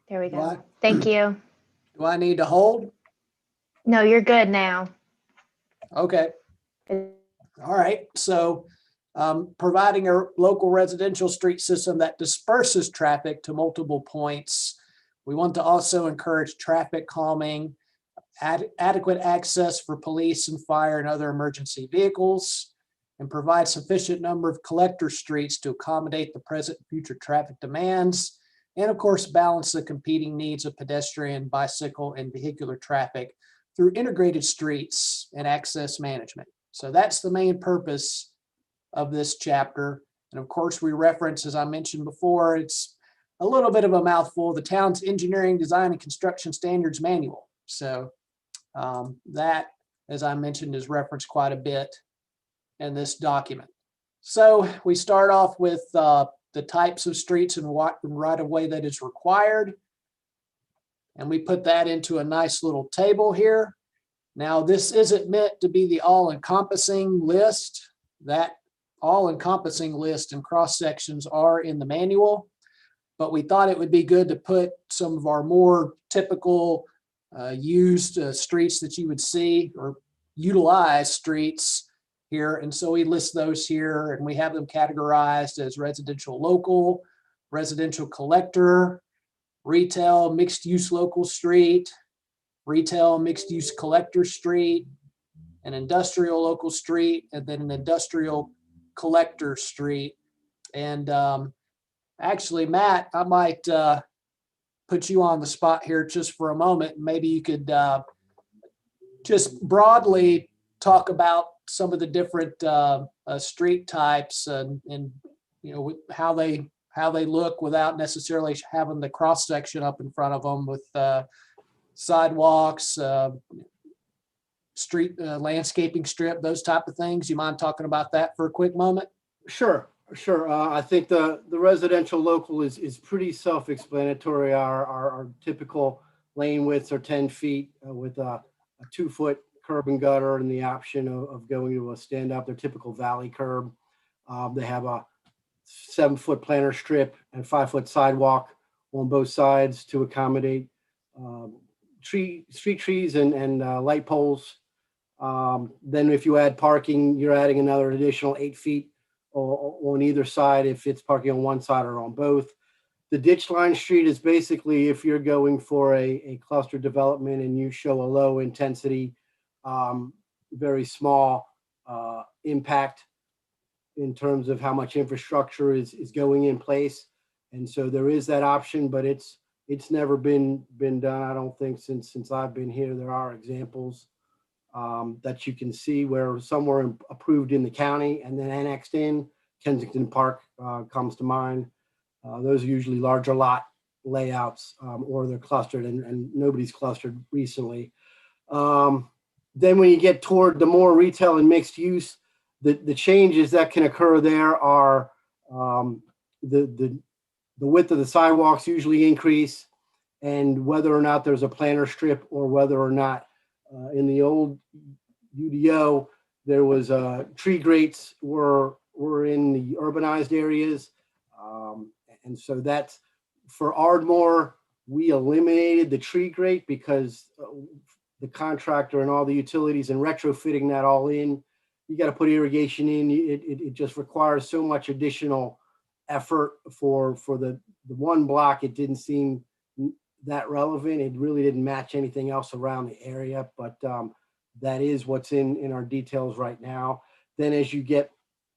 There we Do I, go. Thank you. do I need to hold? No, you're good now. Okay. All right. So providing a local residential street system that disperses traffic to multiple points. We want to also encourage traffic calming, adequate access for police and fire and other emergency vehicles, and provide sufficient number of collector streets to accommodate the present and future traffic demands, and of course, balance the competing needs of pedestrian, bicycle, and vehicular traffic through integrated streets and access management. So that's the main purpose of this chapter. And of course, we reference, as I mentioned before, it's a little bit of a mouthful, the town's engineering, design, and construction standards manual. So that, as I mentioned, is referenced quite a bit in this document. So we start off with the types of streets and what right of way that is required. And we put that into a nice little table here. Now, this isn't meant to be the all-encompassing list. That all-encompassing list and cross sections are in the manual, but we thought it would be good to put some of our more typical used streets that you would see or utilize streets here. And so we list those here, and we have them categorized as residential local, residential collector, retail mixed use local street, retail mixed use collector street, an industrial local street, and then an industrial collector street. And actually, Matt, I might put you on the spot here just for a moment. Maybe you could just broadly talk about some of the different street types and you know how they look without necessarily having the cross section up in front of them with sidewalks, street landscaping strip, those type of things. You mind talking about that for a quick moment? Sure. I think the residential local is pretty self-explanatory. Our typical lane widths are 10 feet with a 2-foot curb and gutter and the option of going to a stand-up, their typical valley curb. They have a 7-foot planter strip and 5-foot sidewalk on both sides to accommodate street trees and light poles. Then if you add parking, you're adding another additional 8 feet on either side if it's parking on one side or on both. The ditch line street is basically if you're going for a cluster development and you show a low intensity, very small impact in terms of how much infrastructure is going in place. And so there is that option, but it's never been done, I don't think, since I've been here. There are examples that you can see where some were approved in the county and then annexed in. Kensington Park comes to mind. Those are usually larger lot layouts or they're clustered and nobody's clustered recently. Then when you get toward the more retail and mixed use, the changes that can occur there are the width of the sidewalks usually increase, and whether or not there's a planter strip or whether or not in the old UDO, there was tree grates were in the urbanized areas. And so that's for Ardmore, we eliminated the tree grate because the contractor and all the utilities and retrofitting that all in, you got to put irrigation in. It just requires so much additional effort for the one block. It didn't seem that relevant. It really didn't match anything else around the area, but that is what's in our details right now. Then as you get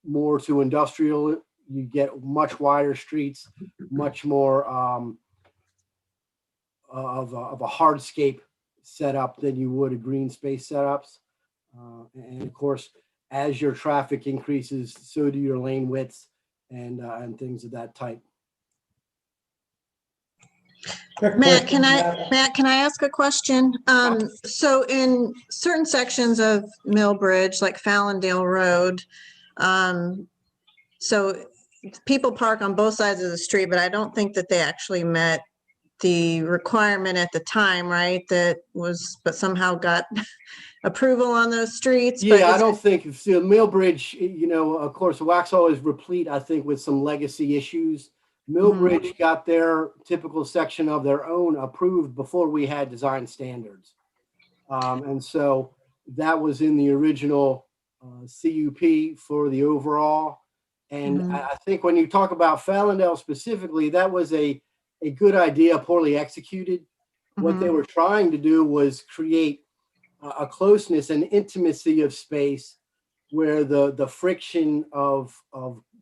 more to industrial, you get much wider streets, much more of a hardscape setup than you would a green space setups. And of course, as your traffic increases, so do your lane widths and things of that type. Matt, can I ask a question? So in certain sections of Millbridge, like Fallondale Road, so people park on both sides of the street, but I don't think that they actually met the requirement at the time, right? But somehow got approval on those streets. Yeah, I don't think Millbridge, of course, Waxhaw is replete, I think, with some legacy issues Millbridge got their typical section of their own approved before we had design standards. And so that was in the original CUP for the overall. And I think when you talk about Fallendale specifically, that was a good idea, poorly executed. What they were trying to do was create a closeness and intimacy of space where the friction of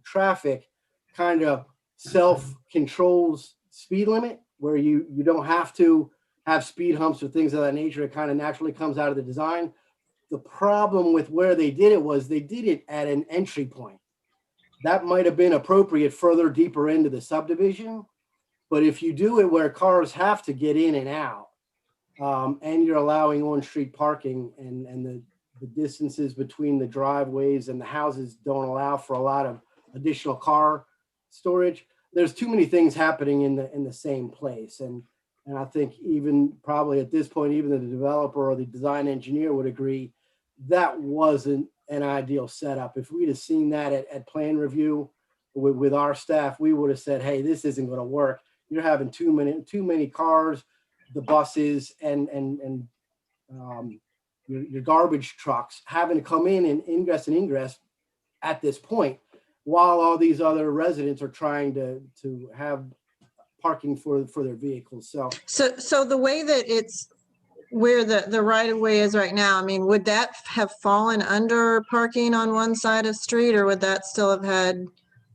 traffic kind of self-controls speed limit, where you don't have to have speed humps or things of that nature. It kind of naturally comes out of the design. The problem with where they did it was they did it at an entry point. That might have been appropriate further deeper into the subdivision. But if you do it where cars have to get in and out, and you're allowing on-street parking and the distances between the driveways and the houses don't allow for a lot of additional car storage, there's too many things happening in the same place. And I think even probably at this point, even the developer or the design engineer would agree that wasn't an ideal setup. If we'd have seen that at plan review with our staff, we would have said, hey, this isn't going to work. You're having too many cars, the buses and your garbage trucks having to come in and ingress at this point, while all these other residents are trying to have parking for their vehicles. So the way that it's where the right of way is right now, I mean, would that have fallen under parking on one side of the street, or would that still have had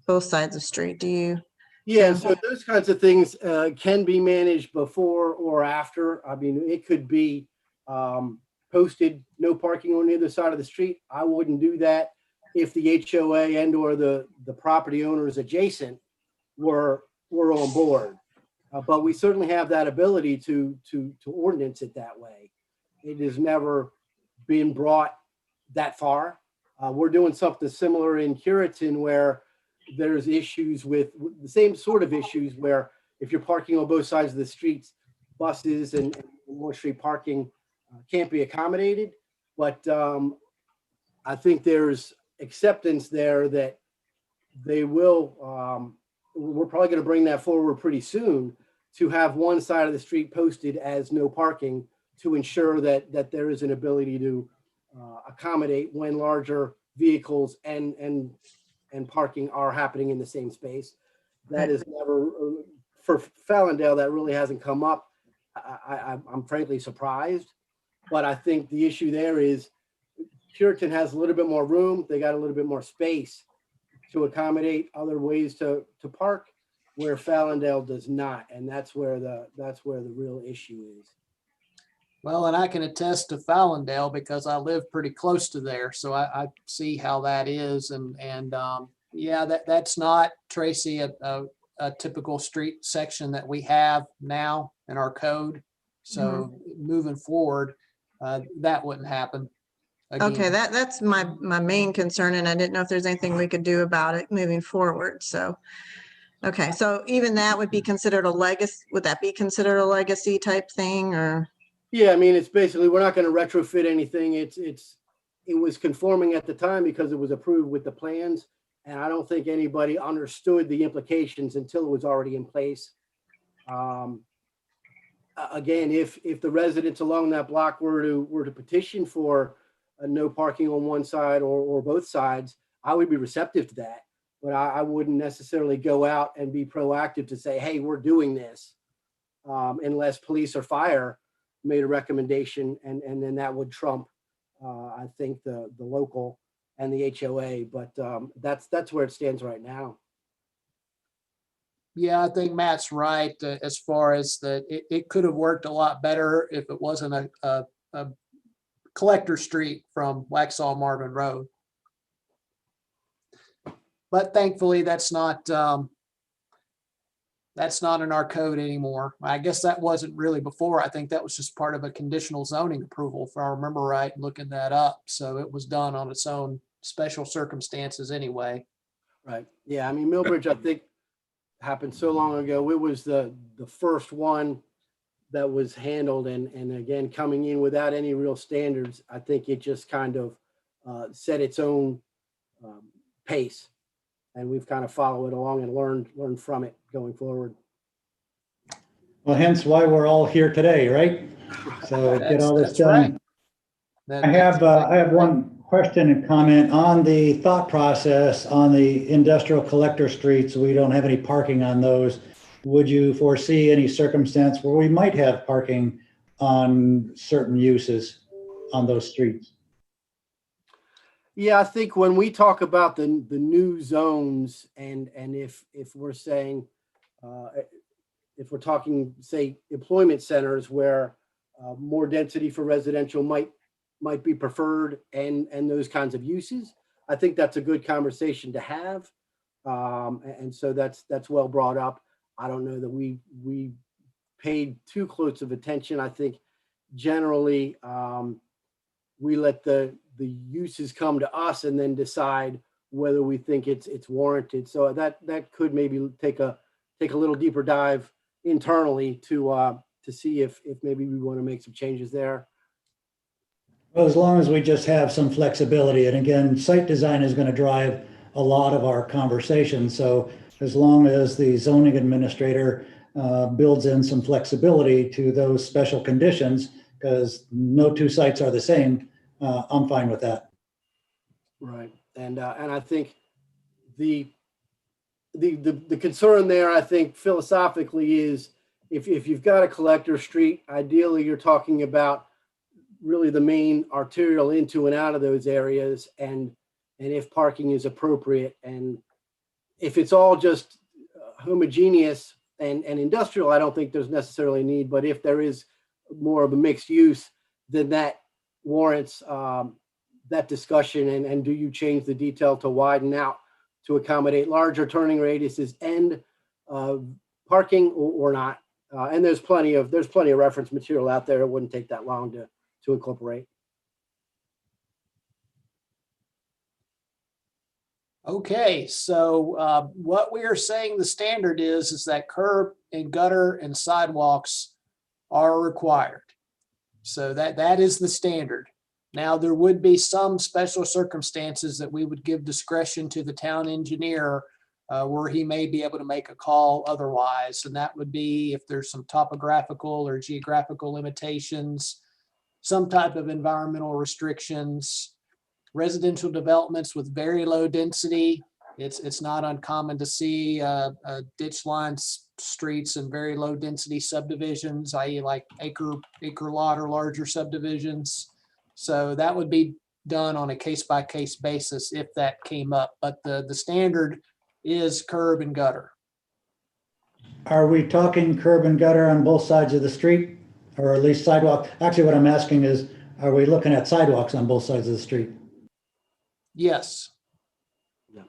both sides of the street? Do you? Yeah, so those kinds of things can be managed before or after. I mean, it could be posted no parking on the other side of the street. I wouldn't do that if the HOA and or the property owners adjacent were on board. But we certainly have that ability to ordinance it that way. It has never been brought that far. We're doing something similar in Curitan where there's issues with the same sort of issues where if you're parking on both sides of the streets, buses and on-street parking can't be accommodated. But I think there's acceptance there that they will, we're probably going to bring that forward pretty soon to have one side of the street posted as no parking to ensure that there is an ability to accommodate when larger vehicles and parking are happening in the same space. That is never, for Fallendale, that really hasn't come up. I'm frankly surprised, but I think the issue there is Curitan has a little bit more room. They got a little bit more space to accommodate other ways to park, where Fallendale does not. And that's where the real issue is. Well, and I can attest to Fallendale because I live pretty close to there. So I see how that is. And yeah, that's not, Tracy, a typical street section that we have now in our code. So moving forward, that wouldn't happen again. Okay, that's my main concern, and I didn't know if there's anything we could do about it moving forward. So, okay, so even that would be considered a legacy. Would that be considered a legacy type thing, or? Yeah, I mean, it's basically, we're not going to retrofit anything. It was conforming at the time because it was approved with the plans. And I don't think anybody understood the implications until it was already in place. Again, if the residents along that block were to petition for no parking on one side or both sides, I would be receptive to that. But I wouldn't necessarily go out and be proactive to say, hey, we're doing this, unless police or fire made a recommendation, and then that would trump, I think, the local and the HOA. But that's where it stands right now. Yeah, I think Matt's right as far as that it could have worked a lot better if it wasn't a collector street from Waxhaw Marvin Road. But thankfully, that's not in our code anymore. I guess that wasn't really before. I think that was just part of a conditional zoning approval, if I remember right, looking that up. So it was done on its own special circumstances anyway. Right. Yeah. I mean, Millbridge, I think, happened so long ago. It was the first one that was handled, and again, coming in without any real standards, I think it just kind of set its own pace, and we've kind of followed it along and learned from it going forward. Well, hence why we're all here today, right? So get all this That's right. done. I have one question and comment on the thought process on the industrial collector streets. We don't have any parking on those. Would you foresee any circumstance where we might have parking on certain uses on those streets? Yeah, I think when we talk about the new zones and if we're saying, if we're talking, say, employment centers where more density for residential might be preferred and those kinds of uses, I think that's a good conversation to have. And so that's well brought up. I don't know that we paid too close of attention. I think generally we let the uses come to us and then decide whether we think it's warranted. So that could maybe take a little deeper dive internally to see if maybe we want to make some changes there. Well, as long as we just have some flexibility, and again, site design is going to drive a lot of our conversation. So as long as the zoning administrator builds in some flexibility to those special conditions, because no two sites are the same, I'm fine with that. Right, and I think the concern there, I think philosophically, is if you've got a collector street, ideally you're talking about really the main arterial into and out of those areas, and if parking is appropriate, and if it's all just homogeneous and industrial, I don't think there's necessarily a need. But if there is more of a mixed use, then that warrants that discussion. And do you change the detail to widen out to accommodate larger turning radiuses and parking or not? And there's plenty of reference material out there. It wouldn't take that long to incorporate. Okay, so what we are saying the standard is that curb and gutter and sidewalks are required. So that is the standard. Now, there would be some special circumstances that we would give discretion to the town engineer where he may be able to make a call otherwise. And that would be if there's some topographical or geographical limitations, some type of environmental restrictions, residential developments with very low density. It's not uncommon to see ditch line streets and very low density subdivisions, i.e. like acre lot or larger subdivisions. So that would be done on a case-by-case basis if that came up. But the standard is curb and gutter. Are we talking curb and gutter on both sides of the street, or at least sidewalk? Actually, what I'm asking is, are we looking at sidewalks on both sides of the street? Yes. Yeah.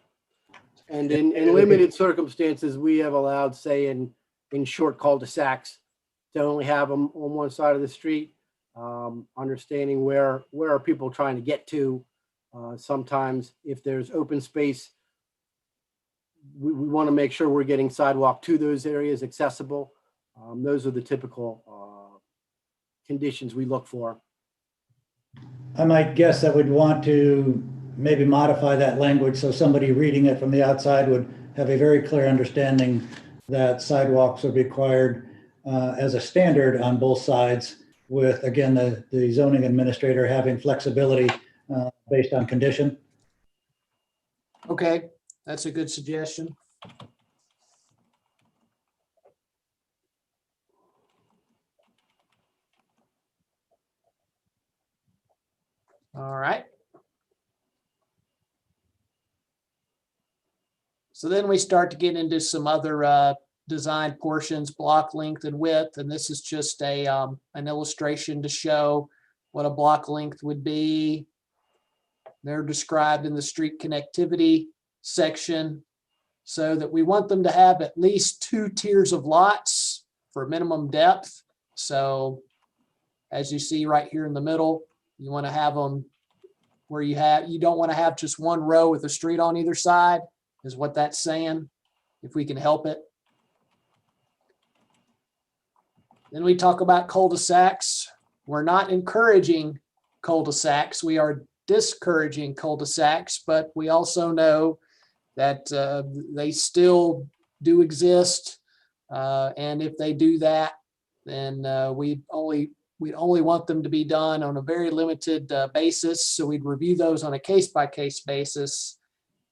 And in limited circumstances, we have allowed, say, in short cul-de-sacs, to only have them on one side of the street. Understanding where are people trying to get to. Sometimes if there's open space, we want to make sure we're getting sidewalk to those areas accessible. Those are the typical conditions we look for. I might guess that we'd want to maybe modify that language so somebody reading it from the outside would have a very clear understanding that sidewalks are required as a standard on both sides, with, again, the zoning administrator having flexibility based on condition. Okay, that's a good suggestion. All right. So then we start to get into some other design portions, block length and width, and this is just an illustration to show what a block length would be. They're described in the street connectivity section, so that we want them to have at least 2 tiers of lots for minimum depth. So as you see right here in the middle, you want to have them where you don't want to have just one row with a street on either side, is what that's saying, if we can help it. Then we talk about cul-de-sacs. We're not encouraging cul-de-sacs. We are discouraging cul-de-sacs, but we also know that they still do exist. And if they do that, then we'd only want them to be done on a very limited basis. So we'd review those on a case-by-case basis.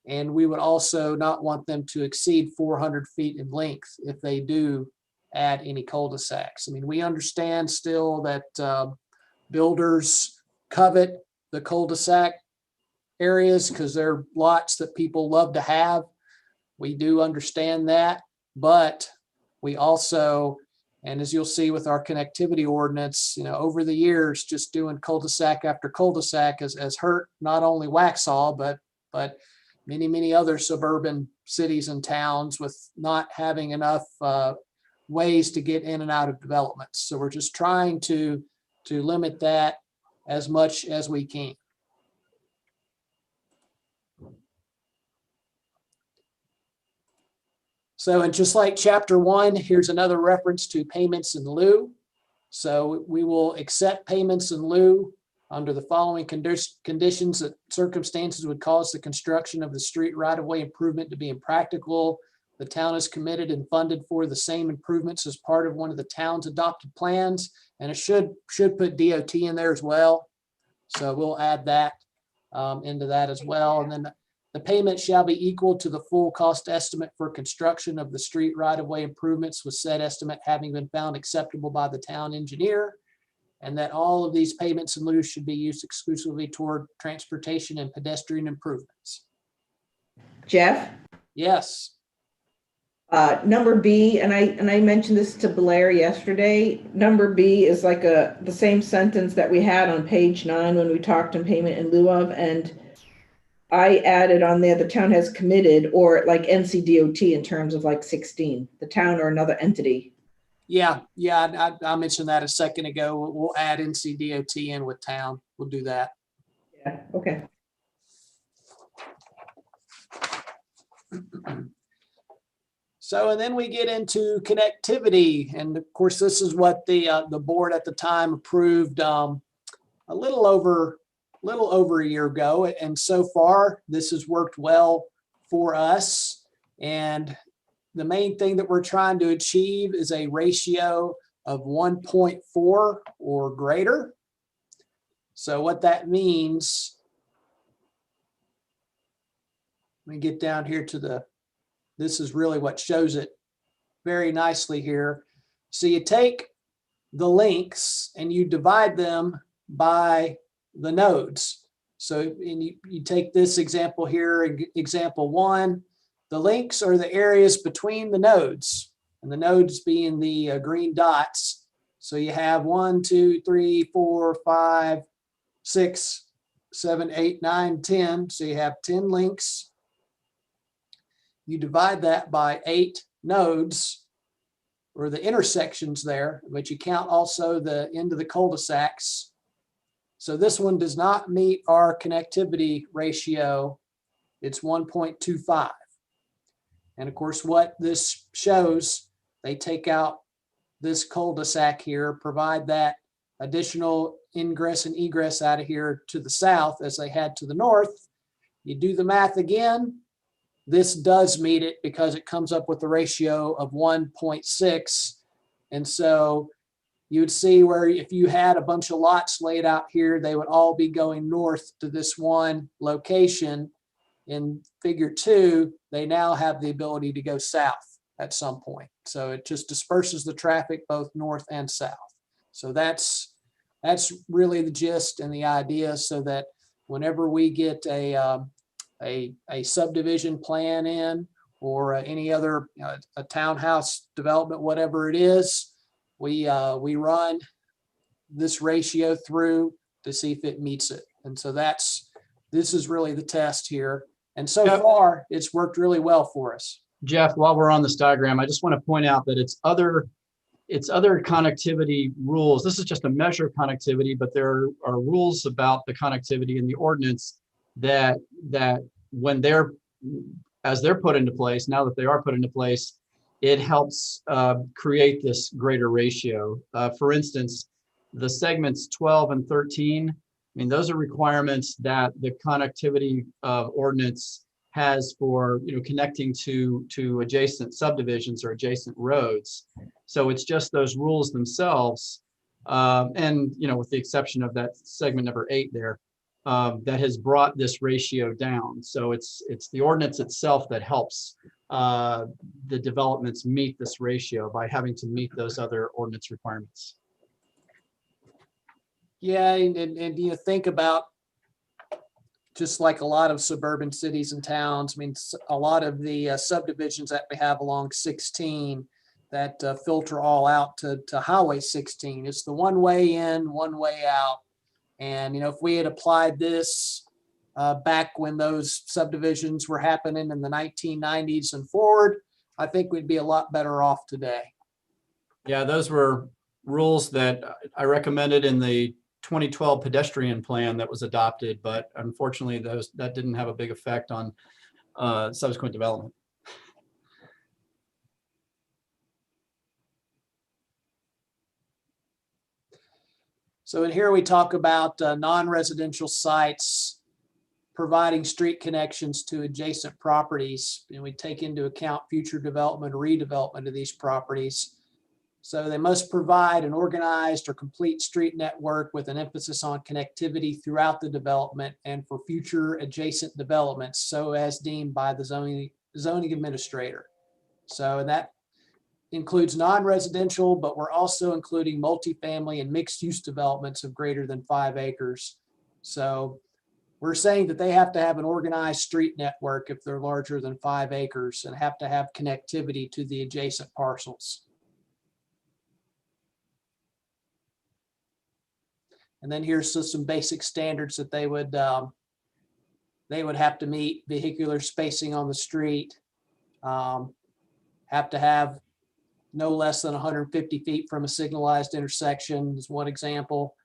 And we would also not want them to exceed 400 feet in length if they do add any cul-de-sacs. I mean, we understand still that builders covet the cul-de-sac areas because they're lots that people love to have. We do understand that, but we also, and as you'll see with our connectivity ordinance, over the years, just doing cul-de-sac after cul-de-sac has hurt not only Waxhaw, but many, many other suburban cities and towns with not having enough ways to get in and out of developments. So we're just trying to limit that as much as we can. So, and just like chapter 1, here's another reference to payments in lieu. So we will accept payments in lieu under the following conditions: that circumstances would cause the construction of the street right-of-way improvement to be impractical. The town is committed and funded for the same improvements as part of one of the town's adopted plans. And it should put DOT in there as well. So we'll add that into that as well. And then the payment shall be equal to the full cost estimate for construction of the street right-of-way improvements, with said estimate having been found acceptable by the town engineer. And that all of these payments in lieu should be used exclusively toward transportation and pedestrian improvements. Jeff, Yes. number B, and I mentioned this to Blair yesterday. Number B is like the same sentence that we had on page 9 when we talked on payment in lieu of, and I added on there, the town has committed, or like NCDOT in terms of like 16, the town or another entity. Yeah. I mentioned that a second ago. We'll add NCDOT in with town. We'll do that. Yeah, okay. So, and then we get into connectivity. And of course, this is what the board at the time approved a little over a year ago. And so far, this has worked well for us. And the main thing that we're trying to achieve is a ratio of 1.4 or greater. So what that means, let me get down here to this is really what shows it very nicely here. So you take the links and you divide them by the nodes. So you take this example here, example 1, the links are the areas between the nodes, and the nodes being the green dots. So you have 1, 2, 3, 4, 5, 6, 7, 8, 9, 10. So you have 10 links. You divide that by 8 nodes, or the intersections there, but you count also the end of the cul-de-sacs. So this one does not meet our connectivity ratio. It's 1.25. And of course, what this shows, they take out this cul-de-sac here, provide that additional ingress and egress out of here to the south as they had to the north. You do the math again. This does meet it because it comes up with a ratio of 1.6. And so you'd see where if you had a bunch of lots laid out here, they would all be going north to this one location. In figure 2, they now have the ability to go south at some point. So it just disperses the traffic both north and south. So that's really the gist and the idea, so that whenever we get a subdivision plan in, or any other a townhouse development, whatever it is, we run this ratio through to see if it meets it. And so this is really the test here. And so far, it's worked really well for us. Jeff, while we're on this diagram, I just want to point out that it's other connectivity rules. This is just a measure connectivity, but there are rules about the connectivity in the ordinance that when as they're put into place, now that they are put into place, it helps create this greater ratio. For instance, the segments 12 and 13, I mean, those are requirements that the connectivity ordinance has for, connecting to adjacent subdivisions or adjacent roads. So it's just those rules themselves, and with the exception of that segment number 8 there, that has brought this ratio down. So it's the ordinance itself that helps the developments meet this ratio by having to meet those other ordinance requirements. Yeah, and you think about, just like a lot of suburban cities and towns, I mean, a lot of the subdivisions that we have along 16 that filter all out to Highway 16. It's the one way in, one way out. And, if we had applied this back when those subdivisions were happening in the 1990s and forward, I think we'd be a lot better off today. Yeah, those were rules that I recommended in the 2012 pedestrian plan that was adopted, but unfortunately that didn't have a big effect on subsequent development. So in here we talk about non-residential sites providing street connections to adjacent properties, and we take into account future development or redevelopment of these properties. So they must provide an organized or complete street network with an emphasis on connectivity throughout the development and for future adjacent developments, so as deemed by the zoning administrator. So that includes non-residential, but we're also including multifamily and mixed-use developments of greater than 5 acres. So we're saying that they have to have an organized street network if they're larger than 5 acres and have to have connectivity to the adjacent parcels. And then here's some basic standards that they would have to meet: vehicular spacing on the street, have to have no less than 150 feet from a signalized intersection is one example.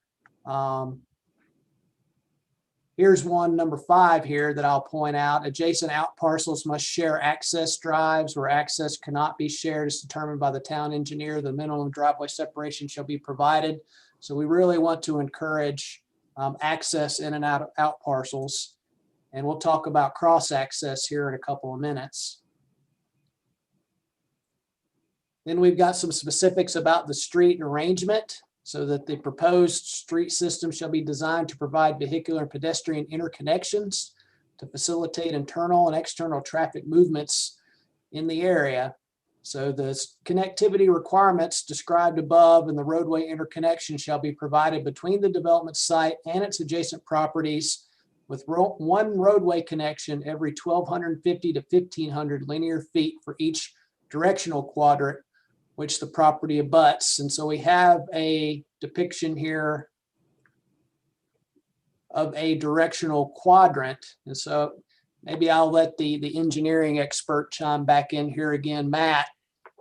Here's one, number 5 here, that I'll point out. Adjacent out parcels must share access drives. Where access cannot be shared is determined by the town engineer. The minimum driveway separation shall be provided. So we really want to encourage access in and out parcels. And we'll talk about cross access here in a couple of minutes. Then we've got some specifics about the street arrangement, so that the proposed street system shall be designed to provide vehicular and pedestrian interconnections to facilitate internal and external traffic movements in the area. So the connectivity requirements described above and the roadway interconnection shall be provided between the development site and its adjacent properties, with one roadway connection every 1,250 to 1,500 linear feet for each directional quadrant which the property abuts. And so we have a depiction here of a directional quadrant. And so maybe I'll let the engineering expert chime back in here again, Matt,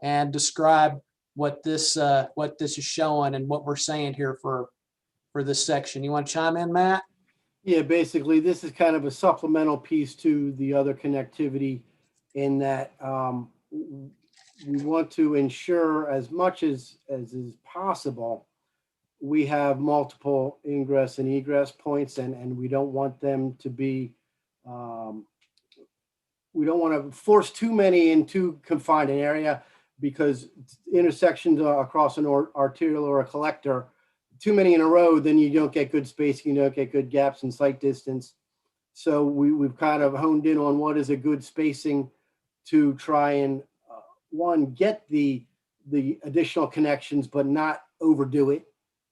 and describe what this is showing and what we're saying here for this section. You want to chime in, Matt? Yeah, basically, this is kind of a supplemental piece to the other connectivity, in that we want to ensure as much as is possible, we have multiple ingress and egress points, and we don't want them to be, we don't want to force too many in too confined an area, because intersections across an arterial or a collector, too many in a row, then you don't get good spacing, you don't get good gaps in sight distance. So we've kind of honed in on what is a good spacing to try and one, get the additional connections, but not overdo it.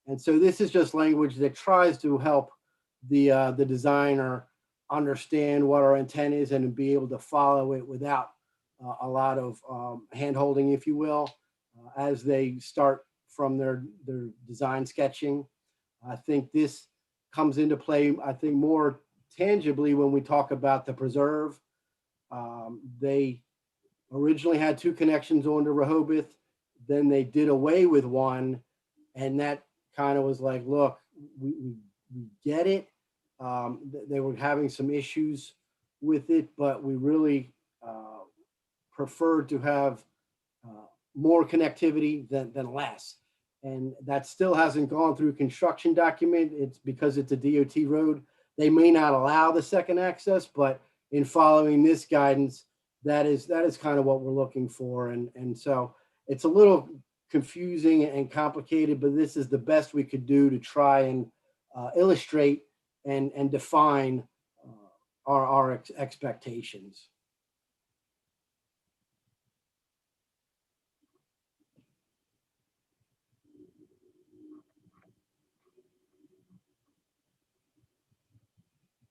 And so this is just language that tries to help the designer understand what our intent is and be able to follow it without a lot of hand-holding, if you will, as they start from their design sketching. I think this comes into play, I think, more tangibly when we talk about the preserve. They originally had 2 connections onto Rehoboth, then they did away with one, and that kind of was like, look, we get it. They were having some issues with it, but we really preferred to have more connectivity than less. And that still hasn't gone through construction document. It's because it's a DOT road. They may not allow the second access, but in following this guidance, that is kind of what we're looking for. And so it's a little confusing and complicated, but this is the best we could do to try and illustrate and define our expectations.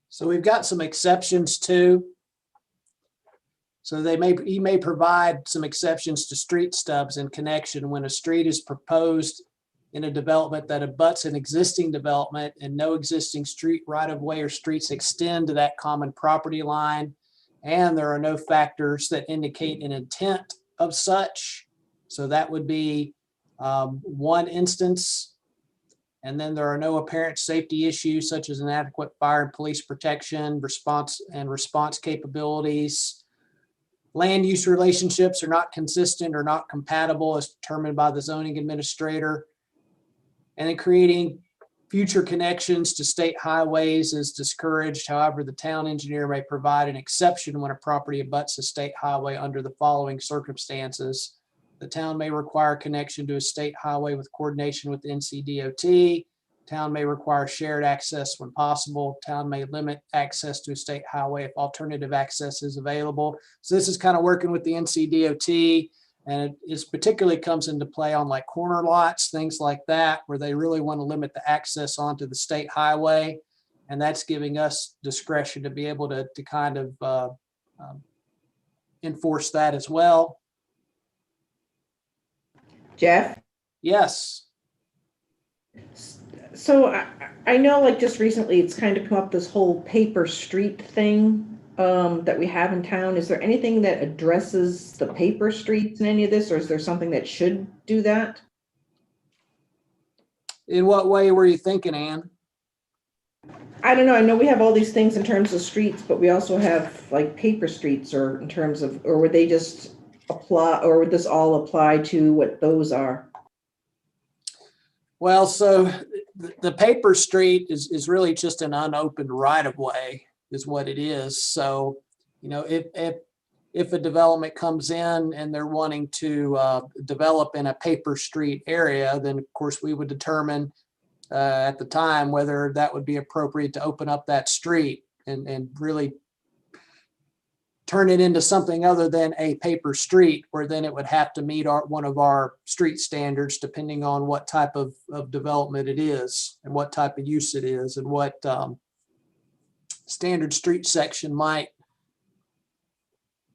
So we've got some exceptions too. So he may provide some exceptions to street stubs in connection when a street is proposed in a development that abuts an existing development and no existing street right of way or streets extend to that common property line. And there are no factors that indicate an intent of such. So that would be one instance. And then there are no apparent safety issues such as inadequate fire and police protection, response capabilities. Land use relationships are not consistent or not compatible as determined by the zoning administrator. And then creating future connections to state highways is discouraged. However, the town engineer may provide an exception when a property abuts a state highway under the following circumstances. The town may require connection to a state highway with coordination with NCDOT. Town may require shared access when possible. Town may limit access to a state highway if alternative access is available. So this is kind of working with the NCDOT, and it particularly comes into play on like corner lots, things like that, where they really want to limit the access onto the state highway. And that's giving us discretion to be able to kind of enforce that as well. Jeff? Yes. So I know like just recently it's kind of come up, this whole paper street thing that we have in town. Is there anything that addresses the paper streets in any of this, or is there something that should do that? In what way were you thinking, Ann? I don't know. I know we have all these things in terms of streets, but we also have like paper streets, or in terms of, or would they just apply, or would this all apply to what those are? Well, so the paper street is really just an unopened right of way is what it is. So, you know, if a development comes in and they're wanting to develop in a paper street area, then of course we would determine at the time whether that would be appropriate to open up that street and really turn it into something other than a paper street, where then it would have to meet one of our street standards, depending on what type of development it is and what type of use it is and what standard street section might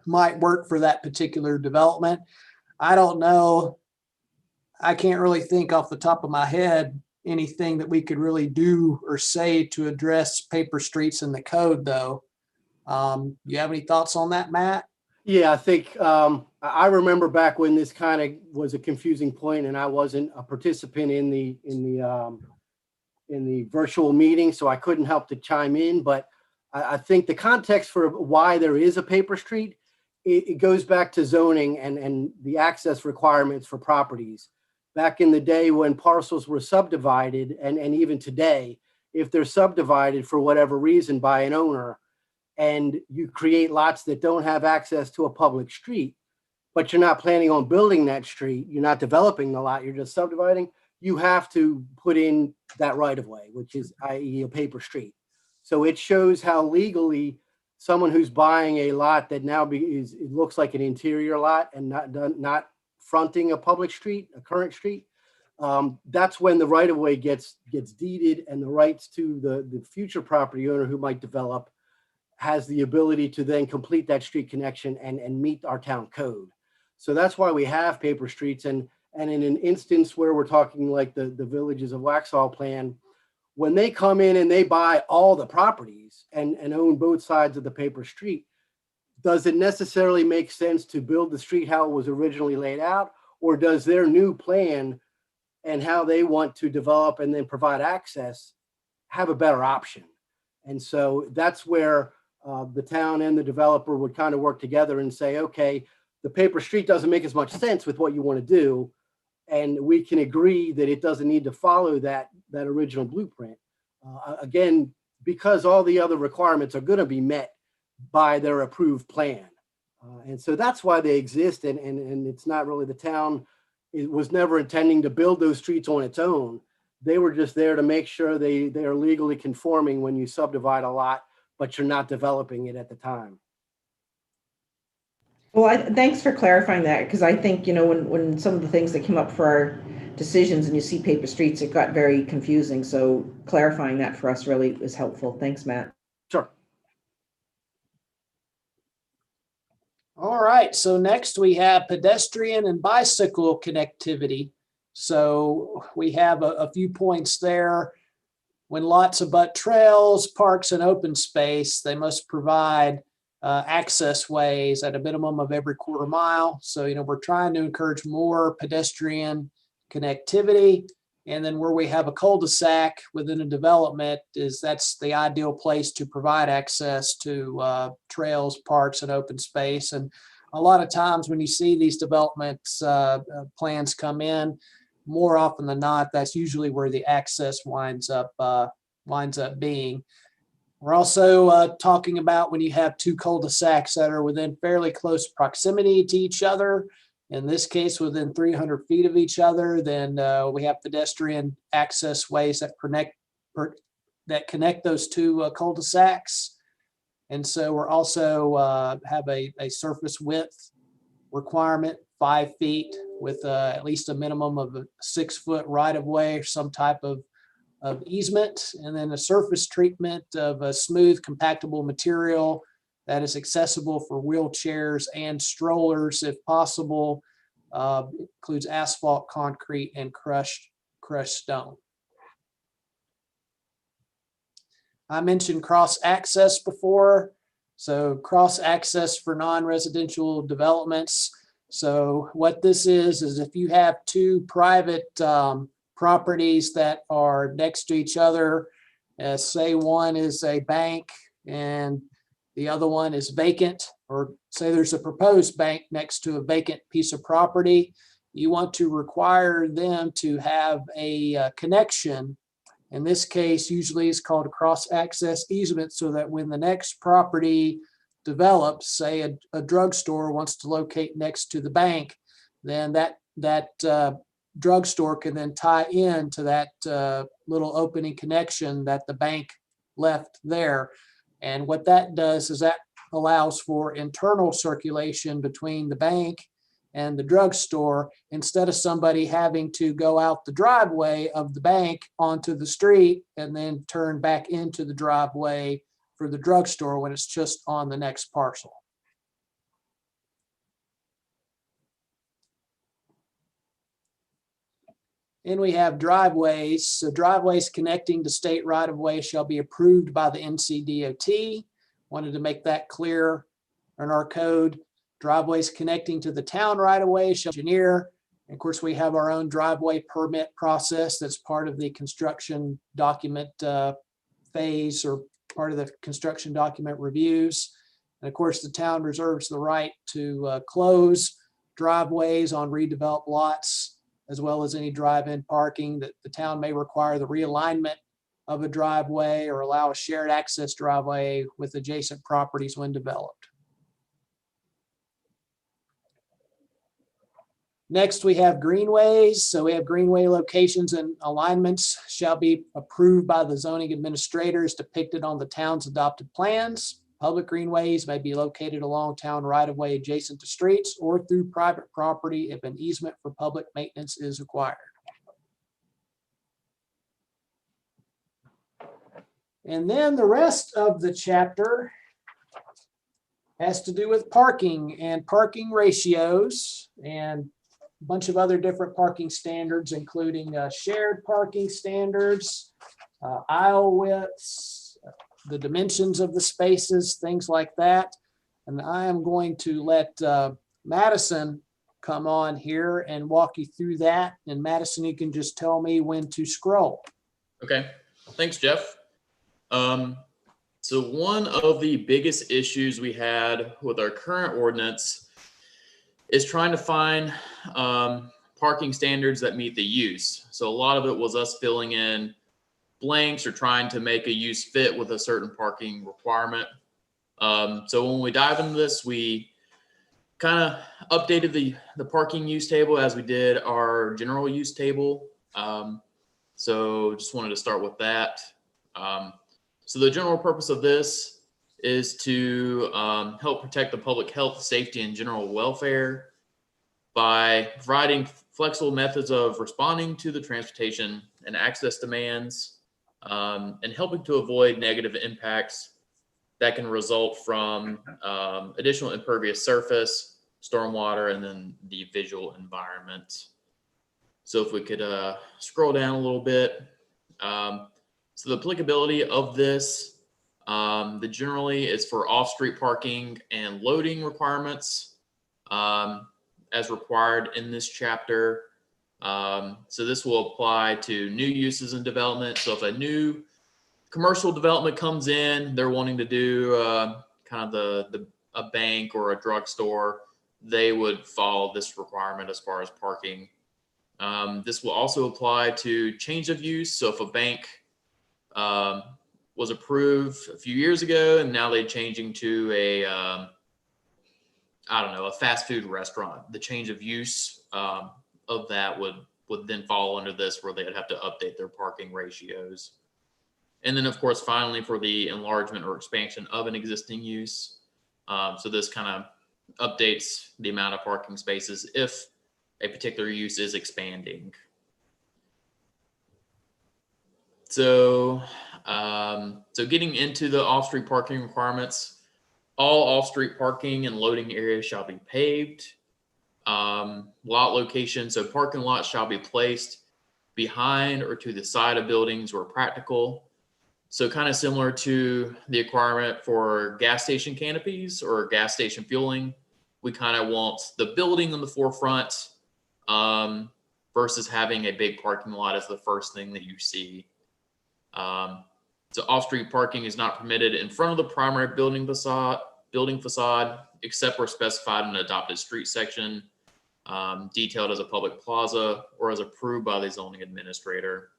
work for that particular development. I don't know. I can't really think off the top of my head anything that we could really do or say to address paper streets in the code, though. You have any thoughts on that, Matt? Yeah, I think I remember back when this kind of was a confusing point, and I wasn't a participant in the virtual meeting, so I couldn't help to chime in. But I think the context for why there is a paper street, it goes back to zoning and the access requirements for properties. Back in the day when parcels were subdivided, and even today, if they're subdivided for whatever reason by an owner, and you create lots that don't have access to a public street, but you're not planning on building that street, you're not developing the lot, you're just subdividing, you have to put in that right of way, which is i.e. a paper street. So it shows how legally someone who's buying a lot that now it looks like an interior lot and not fronting a public street, a current street, that's when the right of way gets deeded, and the rights to the future property owner who might develop has the ability to then complete that street connection and meet our town code. So that's why we have paper streets. And in an instance where we're talking like the Villages of Waxhaw plan, when they come in and they buy all the properties and own both sides of the paper street, does it necessarily make sense to build the street how it was originally laid out? Or does their new plan and how they want to develop and then provide access have a better option? And so that's where the town and the developer would kind of work together and say, okay, the paper street doesn't make as much sense with what you want to do, and we can agree that it doesn't need to follow that original blueprint. Again, because all the other requirements are going to be met by their approved plan. And so that's why they exist. And it's not really the town. It was never intending to build those streets on its own. They were just there to make sure they are legally conforming when you subdivide a lot, but you're not developing it at the time. Well, thanks for clarifying that, because I think, when some of the things that came up for our decisions and you see paper streets, it got very confusing. So clarifying that for us really is helpful. Thanks, Matt. Sure. All right, so next we have pedestrian and bicycle connectivity. So we have a few points there. When lots abut trails, parks, and open space, they must provide access ways at a minimum of every quarter mile. So, we're trying to encourage more pedestrian connectivity. And then where we have a cul-de-sac within a development, that's the ideal place to provide access to trails, parks, and open space. And a lot of times when you see these developments plans come in, more often than not, that's usually where the access winds up being. We're also talking about when you have two cul-de-sacs that are within fairly close proximity to each other. In this case, within 300 feet of each other, then we have pedestrian access ways that connect those two cul-de-sacs. And so we're also have a surface width requirement, 5 feet, with at least a minimum of a 6-foot right-of-way or some type of easement, and then a surface treatment of a smooth compactable material that is accessible for wheelchairs and strollers if possible. Includes asphalt, concrete, and crushed stone. I mentioned cross access before. So cross access for non-residential developments. So what this is if you have two private properties that are next to each other, say one is a bank and the other one is vacant, or say there's a proposed bank next to a vacant piece of property, you want to require them to have a connection. In this case, usually it's called a cross-access easement, so that when the next property develops, say a drugstore wants to locate next to the bank, then that drugstore can then tie into that little opening connection that the bank left there. And what that does is that allows for internal circulation between the bank and the drugstore, instead of somebody having to go out the driveway of the bank onto the street and then turn back into the driveway for the drugstore when it's just on the next parcel. And we have driveways. So driveways connecting to state right-of-way shall be approved by the NCDOT. Wanted to make that clear in our code. Driveways connecting to the town right-of-way shall engineer. And of course, we have our own driveway permit process that's part of the construction document phase, or part of the construction document reviews. And of course, the town reserves the right to close driveways on redeveloped lots, as well as any drive-in parking. That the town may require the realignment of a driveway or allow a shared access driveway with adjacent properties when developed. Next, we have greenways. So we have greenway locations and alignments shall be approved by the zoning administrators depicted on the town's adopted plans. Public greenways may be located along town right-of-way adjacent to streets or through private property if an easement for public maintenance is required. And then the rest of the chapter has to do with parking and parking ratios and a bunch of other different parking standards, including shared parking standards, aisle widths, the dimensions of the spaces, things like that. And I am going to let Madison come on here and walk you through that. And Madison, you can just tell me when to scroll. Okay, thanks, Jeff. So one of the biggest issues we had with our current ordinance is trying to find parking standards that meet the use. So a lot of it was us filling in blanks or trying to make a use fit with a certain parking requirement. So when we dive into this, we kind of updated the parking use table as we did our general use table. So just wanted to start with that. So the general purpose of this is to help protect the public health, safety, and general welfare by providing flexible methods of responding to the transportation and access demands, and helping to avoid negative impacts that can result from additional impervious surface, stormwater, and then the visual environment. So if we could scroll down a little bit. So the applicability of this, the generally is for off-street parking and loading requirements as required in this chapter. So this will apply to new uses and development. So if a new commercial development comes in, they're wanting to do kind of a bank or a drugstore, they would follow this requirement as far as parking. This will also apply to change of use. So if a bank was approved a few years ago and now they're changing to a, I don't know, a fast food restaurant, the change of use of that would then fall under this, where they'd have to update their parking ratios. And then of course, finally, for the enlargement or expansion of an existing use. So this kind of updates the amount of parking spaces if a particular use is expanding. So, so getting into the off-street parking requirements, all off-street parking and loading areas shall be paved. Lot location, so parking lots shall be placed behind or to the side of buildings where practical. So kind of similar to the requirement for gas station canopies or gas station fueling, we kind of want the building on the forefront versus having a big parking lot as the first thing that you see. So off-street parking is not permitted in front of the primary building facade, except where specified in an adopted street section, detailed as a public plaza or as approved by the zoning administrator.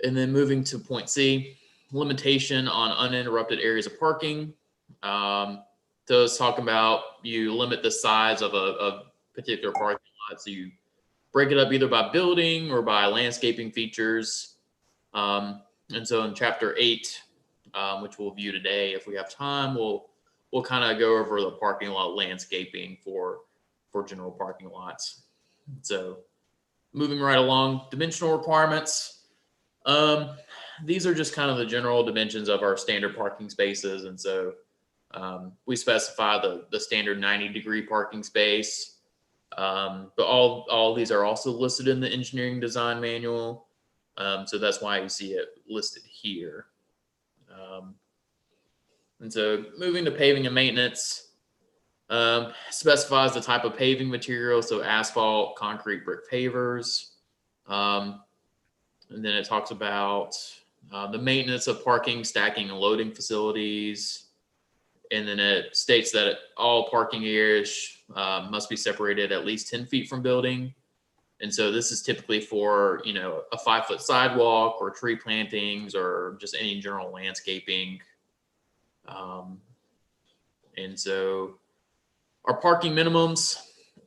And then moving to point C, limitation on uninterrupted areas of parking. So it's talking about you limit the size of a particular parking lot. So you break it up either by building or by landscaping features. And so in chapter 8, which we'll view today, if we have time, we'll kind of go over the parking lot landscaping for general parking lots. So moving right along, dimensional requirements. These are just kind of the general dimensions of our standard parking spaces. And so we specify the standard 90-degree parking space. But all these are also listed in the engineering design manual. So that's why you see it listed here. And so moving to paving and maintenance, specifies the type of paving material. So asphalt, concrete, brick pavers. And then it talks about the maintenance of parking, stacking, and loading facilities. And then it states that all parking areas must be separated at least 10 feet from building. And so this is typically for, you know, a 5-foot sidewalk or tree plantings or just any general landscaping. And so our parking minimums.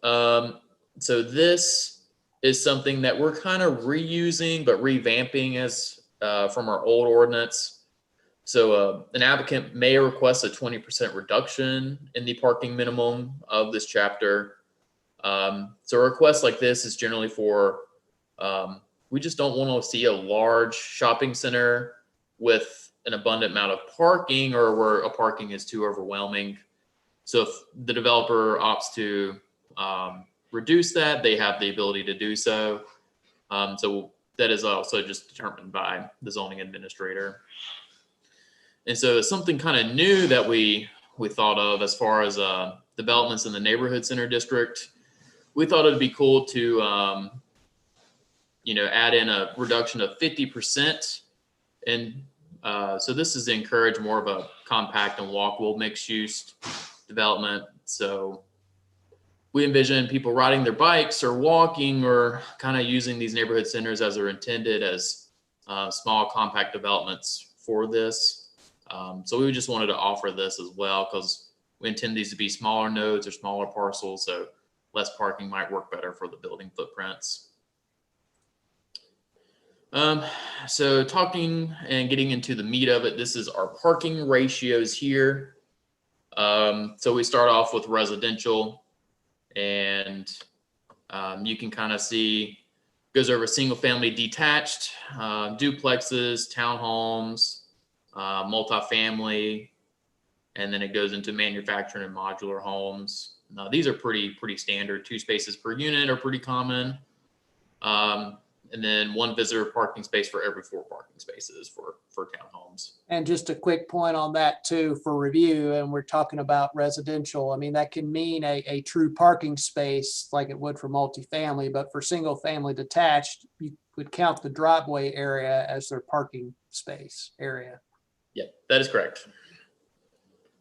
So this is something that we're kind of reusing, but revamping as from our old ordinance. So an applicant may request a 20% reduction in the parking minimum of this chapter. So a request like this is generally for, we just don't want to see a large shopping center with an abundant amount of parking or where a parking is too overwhelming. So if the developer opts to reduce that, they have the ability to do so. So that is also just determined by the zoning administrator. And so something kind of new that we thought of as far as developments in the neighborhood center district, we thought it'd be cool to, you know, add in a reduction of 50%. And so this is to encourage more of a compact and walkable mixed use development. So we envision people riding their bikes or walking or kind of using these neighborhood centers as they're intended as small compact developments for this. So we just wanted to offer this as well because we intend these to be smaller nodes or smaller parcels, so less parking might work better for the building footprints. So talking and getting into the meat of it, this is our parking ratios here. So we start off with residential, and you can kind of see, goes over single family detached, duplexes, townhomes, multifamily, and then it goes into manufacturing and modular homes. Now, these are pretty standard. 2 spaces per unit are pretty common. And then 1 visitor parking space for every 4 parking spaces for townhomes. And just a quick point on that too, for review, and we're talking about residential. I mean, that can mean a true parking space like it would for multifamily, but for single family detached, you would count the driveway area as their parking space area. Yeah, that is correct.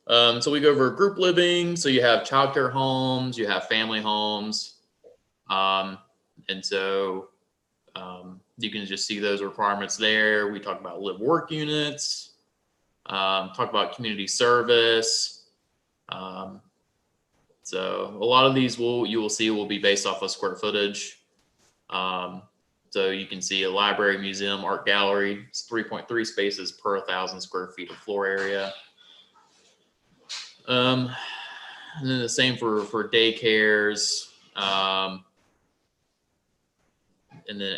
So we go over group living. So you have childcare homes, you have family homes. And so you can just see those requirements there. We talk about live work units, talk about community service. So a lot of these you will see will be based off of square footage. So you can see a library, museum, art gallery. It's 3.3 spaces per 1,000 square feet of floor area. And then the same for daycares. And then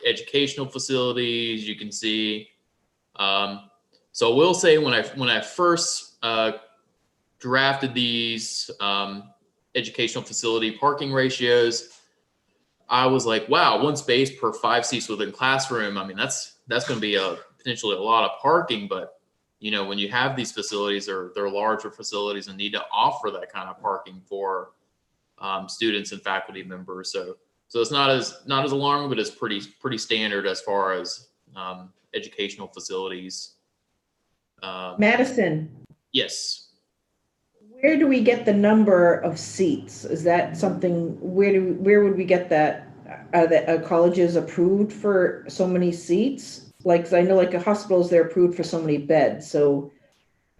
educational facilities, you can see. So I will say when I first drafted these educational facility parking ratios, I was like, wow, 1 space per 5 seats within classroom. I mean, that's going to be potentially a lot of parking, but you know, when you have these facilities, they're larger facilities and need to offer that kind of parking for students and faculty members. So it's not as alarming, but it's pretty standard as far as educational facilities. Madison, Yes. where do we get the number of seats? Is that something, where would we get that? Are the colleges approved for so many seats? Like, 'cause I know like a hospitals, they're approved for so many beds. So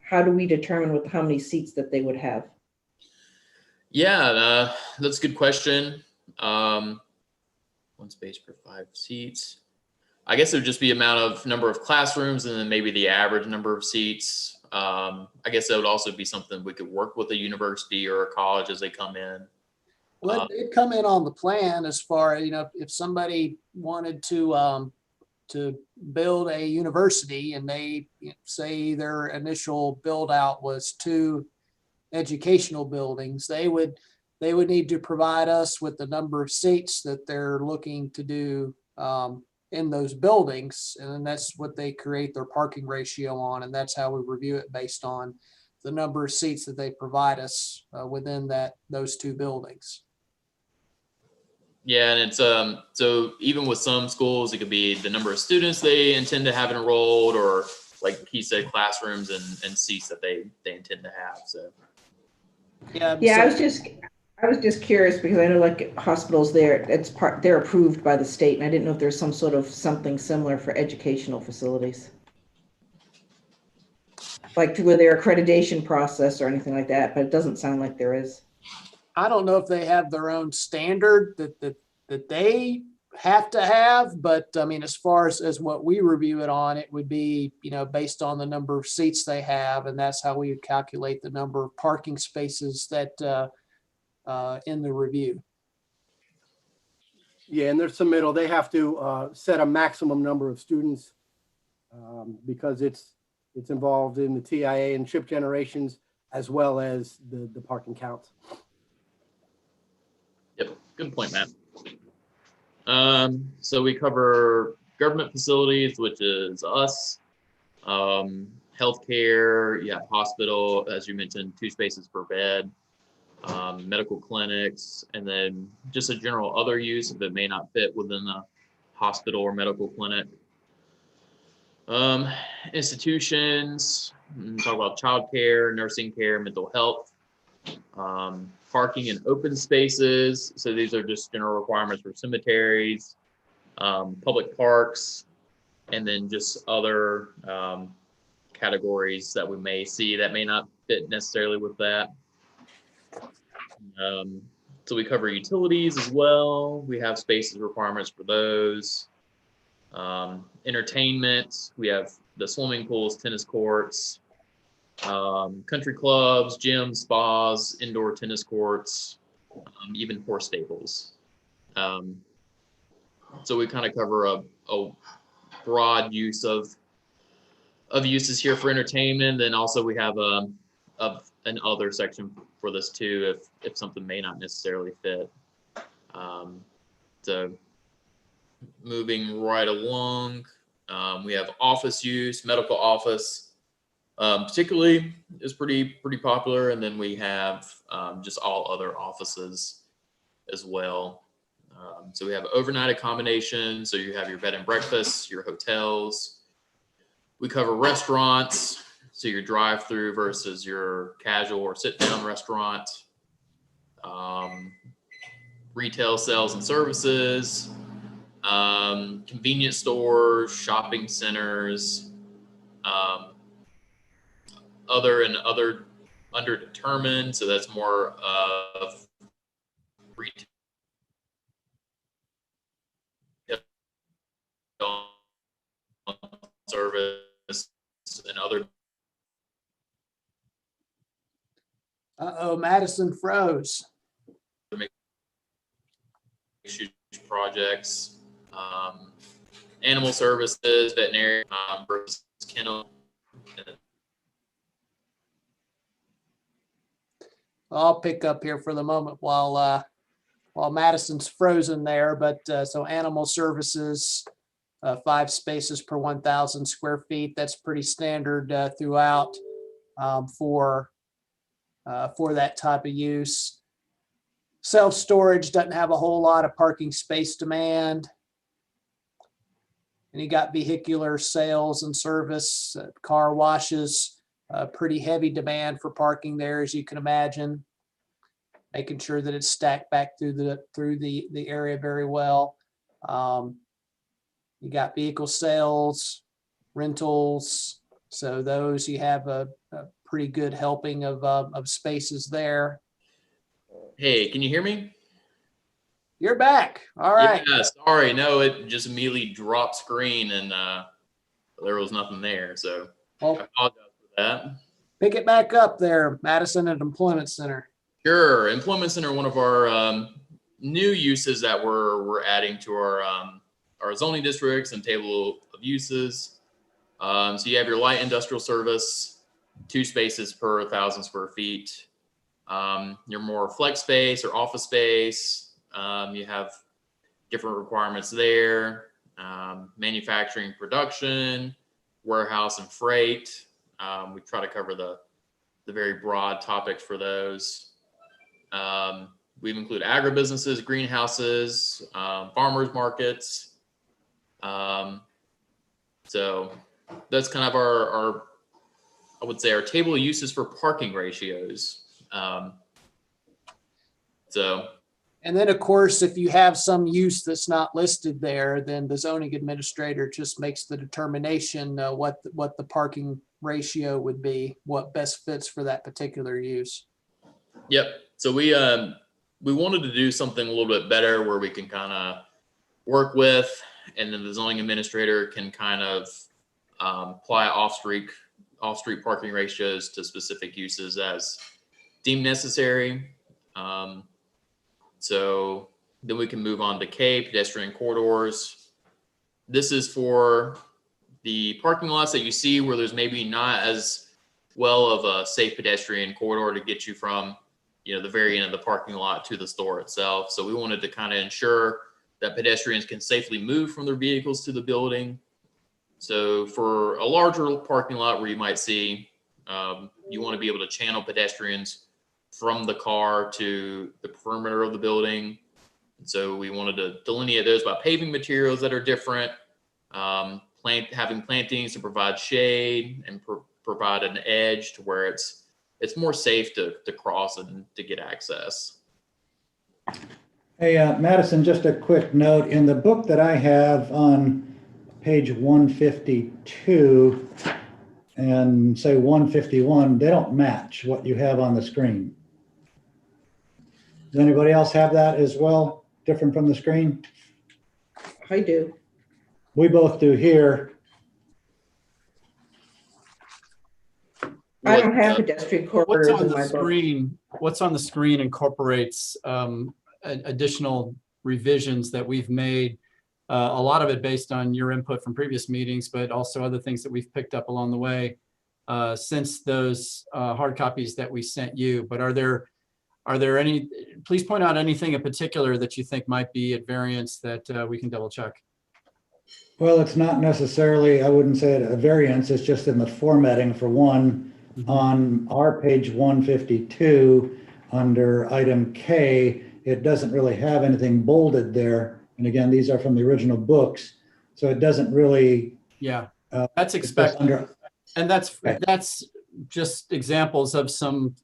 how do we determine how many seats that they would have? Yeah, that's a good question. 1 space per 5 seats. I guess it would just be number of classrooms and then maybe the average number of seats. I guess that would also be something we could work with a university or a college as they come in. Well, it'd come in on the plan as far, you know, if somebody wanted to build a university and they say their initial build out was 2 educational buildings, they would need to provide us with the number of seats that they're looking to do in those buildings. And then that's what they create their parking ratio on. And that's how we review it based on the number of seats that they provide us within those 2 buildings. Yeah, and it's so even with some schools, it could be the number of students they intend to have enrolled, or like he said, classrooms and seats that they intend to have. So Yeah, I was just curious because I know like hospitals they're approved by the state, and I didn't know if there's some sort of something similar for educational facilities. Like with their accreditation process or anything like that, but it doesn't sound like there is. I don't know if they have their own standard that they have to have, but I mean, as far as what we review it on, it would be, you know, based on the number of seats they have, and that's how we would calculate the number of parking spaces that in the review. Yeah, in their submittal, they have to set a maximum number of students because it's involved in the TIA and trip generations as well as the parking counts. yep, good point, Matt. So we cover government facilities, which is us, healthcare, you have hospital, as you mentioned, 2 spaces per bed, medical clinics, and then just a general other use if it may not fit within the hospital or medical clinic. Institutions, talk about childcare, nursing care, mental health, parking in open spaces. So these are just general requirements for cemeteries, public parks, and then just other categories that we may see that may not fit necessarily with that. So we cover utilities as well. We have spaces requirements for those. Entertainment, we have the swimming pools, tennis courts, country clubs, gyms, spas, indoor tennis courts, even horse stables. So we kind of cover a broad use of uses here for entertainment. Then also we have an other section for this too, if something may not necessarily fit. So moving right along, we have office use, medical office, particularly is pretty popular. And then we have just all other offices as well. So we have overnight accommodation. So you have your bed and breakfast, your hotels. We cover restaurants. So your drive-through versus your casual or sit-down restaurant. Retail sales and services. Convenience stores, shopping centers, other underdetermined. So that's more of retail service and other. Uh-oh, Madison froze. Huge projects, animal services, veterinary versus kennel. I'll pick up here for the moment while Madison's frozen there. But so animal services, 5 spaces per 1,000 square feet. That's pretty standard throughout for that type of use. Self-storage doesn't have a whole lot of parking space demand. And you got vehicular sales and service, car washes, pretty heavy demand for parking there, as you can imagine. Making sure that it's stacked back through the area very well. You got vehicle sales, rentals. So those, you have a pretty good helping of spaces there. Hey, can you hear me? You're back. All right. Yeah, sorry. No, it just immediately dropped screen and there was nothing there. So Well, I apologize for that. pick it back up there, Madison at Employment Center. Sure. Employment Center, one of our new uses that we're adding to our zoning districts and table of uses. So you have your light industrial service, 2 spaces per 1,000 square feet. Your more flex space or office space, you have different requirements there. Manufacturing, production, warehouse and freight. We try to cover the very broad topics for those. We've included agribusinesses, greenhouses, farmers markets. So that's kind of our I would say our table of uses for parking ratios. And then, of course, if you have some use that's not listed there, then the zoning administrator just makes the determination what the parking ratio would be, what best fits for that particular use. Yep. So we wanted to do something a little bit better where we can kind of work with, and then the zoning administrator can kind of apply off-street parking ratios to specific uses as deemed necessary. So then we can move on to K, pedestrian corridors. This is for the parking lots that you see where there's maybe not as well of a safe pedestrian corridor to get you from, the very end of the parking lot to the store itself. So we wanted to kind of ensure that pedestrians can safely move from their vehicles to the building. So for a larger parking lot where you might see, you want to be able to channel pedestrians from the car to the perimeter of the building. And so we wanted to delineate those by paving materials that are different, having plantings to provide shade and provide an edge to where it's more safe to cross and to get access. Hey, Madison, just a quick note. In the book that I have on page 152, and say 151, they don't match what you have on the screen. Does anybody else have that as well, different from the screen? I do. We both do here. I don't have pedestrian What's corridors on in the my book. screen, what's on the screen incorporates additional revisions that we've made. A lot of it based on your input from previous meetings, but also other things that we've picked up along the way since those hard copies that we sent you. But are there any, please point out anything in particular that you think might be at variance that we can double check? Well, it's not necessarily, I wouldn't say it a variance, it's just in the formatting for one. On our page 152, under item K, it doesn't really have anything bolded there. And again, these are from the original books, so it doesn't really. Yeah, that's it's just expected. under- And that's just examples of some,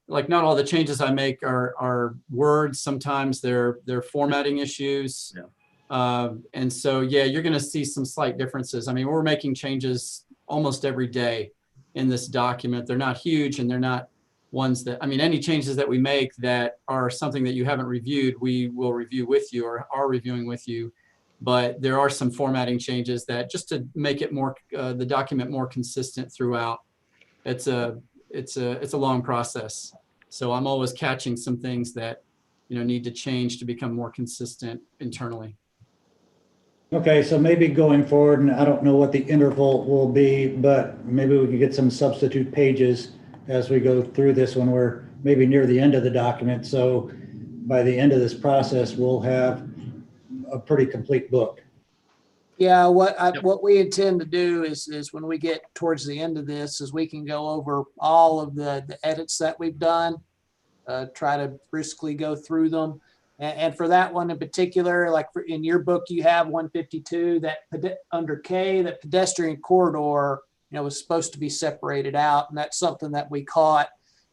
like not all the changes I make are words. Sometimes they're formatting issues. Yeah. And so, yeah, you're going to see some slight differences. I mean, we're making changes almost every day in this document. They're not huge and they're not ones that, I mean, any changes that we make that are something that you haven't reviewed, we will review with you or are reviewing with you. But there are some formatting changes that just to make it more, the document more consistent throughout. It's a long process. So I'm always catching some things that, need to change to become more consistent internally. Okay, so maybe going forward, and I don't know what the interval will be, but maybe we can get some substitute pages as we go through this when we're maybe near the end of the document. So by the end of this process, we'll have a pretty complete book. Yeah, what we intend to do is when we get towards the end of this, is we can go over all of the edits that we've done, try to briskly go through them. And for that one in particular, like in your book, you have 152 that under K, that pedestrian corridor, was supposed to be separated out. And that's something that we caught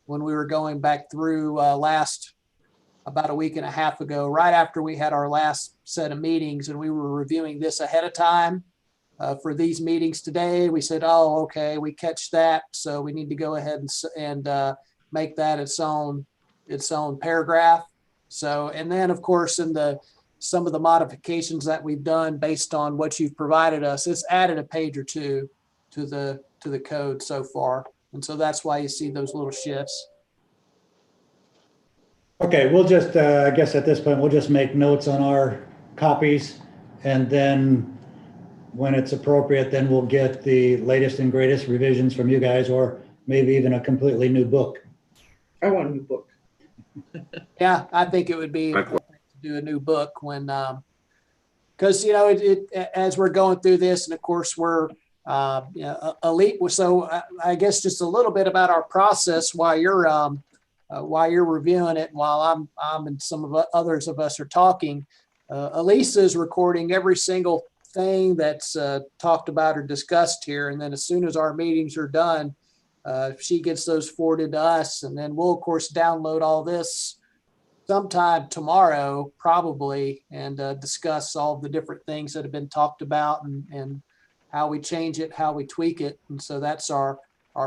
when we were going back through about a week and a half ago, right after we had our last set of meetings, and we were reviewing this ahead of time for these meetings today. We said, oh, okay, we catch that. So we need to go ahead and make that its own paragraph. So, and then of course, in some of the modifications that we've done based on what you've provided us, it's added a page or two to the code so far. And so that's why you see those little shifts. Okay, we'll just, I guess at this point, we'll just make notes on our copies. And then when it's appropriate, then we'll get the latest and greatest revisions from you guys, or maybe even a completely new book. I want a new book. Yeah, I think it would be to do a new book when, because as we're going through this, and of course we're elite. So I guess just a little bit about our process while you're reviewing it, while I'm and some of others of us are talking. Elisa is recording every single thing that's talked about or discussed here, and then as soon as our meetings are done, she gets those forwarded to us, and then we'll of course download all this sometime tomorrow probably, and discuss all the different things that have been talked about and how we change it, how we tweak it. And so that's our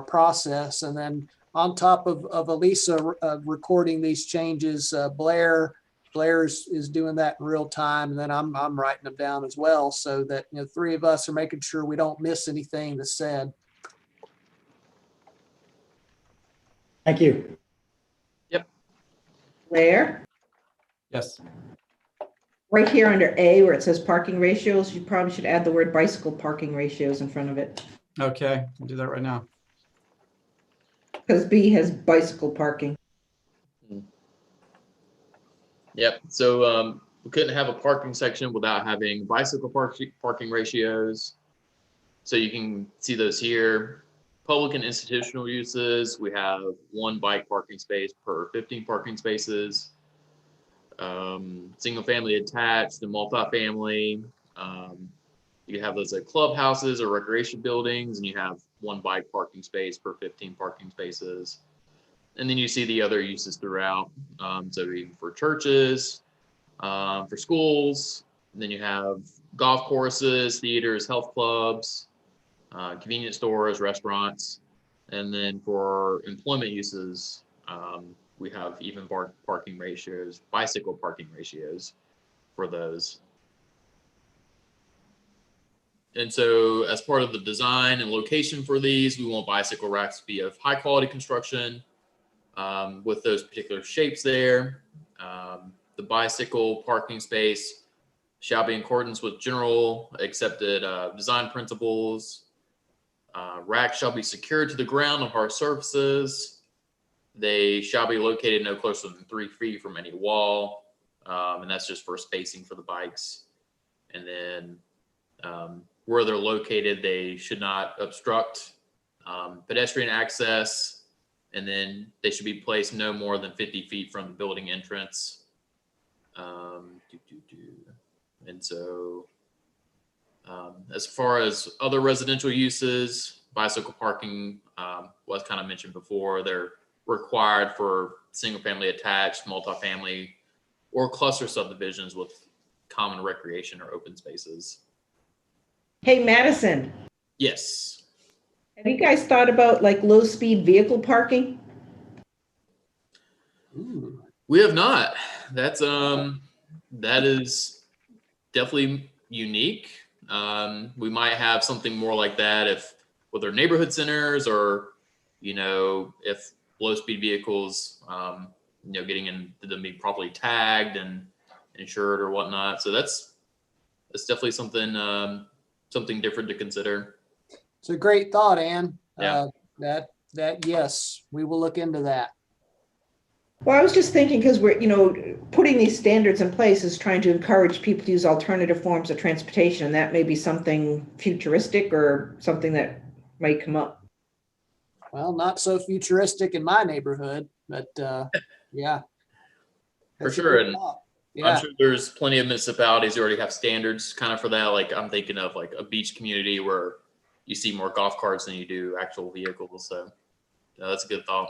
process. And then on top of Elisa recording these changes, Blair is doing that in real time, and then I'm writing them down as well, so that three of us are making sure we don't miss anything that's said. Thank you. Blair, Yes. right here under A where it says parking ratios, you probably should add the word bicycle parking ratios in front of it. Okay, I'll do that right now. Because B has bicycle parking. Yep. So we couldn't have a parking section without having bicycle parking ratios. So you can see those here. Public and institutional uses, we have 1 bike parking space per 15 parking spaces. Single family attached and multifamily. You have those like clubhouses or recreation buildings, and you have 1 bike parking space per 15 parking spaces. And then you see the other uses throughout. So even for churches, for schools, and then you have golf courses, theaters, health clubs, convenience stores, restaurants. And then for employment uses, we have even parking ratios, bicycle parking ratios for those. And so as part of the design and location for these, we want bicycle racks to be of high quality construction with those particular shapes there. The bicycle parking space shall be in accordance with general accepted design principles. Racks shall be secured to the ground on hard surfaces. They shall be located no closer than 3 feet from any wall. And that's just for spacing for the bikes. And then where they're located, they should not obstruct pedestrian access. And then they should be placed no more than 50 feet from the building entrance. And so as far as other residential uses, bicycle parking was kind of mentioned before. They're required for single family attached, multifamily, or cluster subdivisions with common recreation or open spaces. Hey, Madison, Yes. have you guys thought about like low speed vehicle parking? Ooh. We have not. That's that is definitely unique. We might have something more like that if with our neighborhood centers, or if low speed vehicles getting into them being properly tagged and insured or whatnot. So that's definitely something different to consider. It's a great thought, Ann. Yeah. That yes, we will look into that. Well, I was just thinking, because we're, putting these standards in place is trying to encourage people to use alternative forms of transportation. And that may be something futuristic or something that might come up. Well, not so futuristic in my neighborhood, but yeah. For That's a sure. good And thought. I'm Yeah. sure there's plenty of municipalities who already have standards kind of for that. Like I'm thinking of like a beach community where you see more golf carts than you do actual vehicles. So that's a good thought.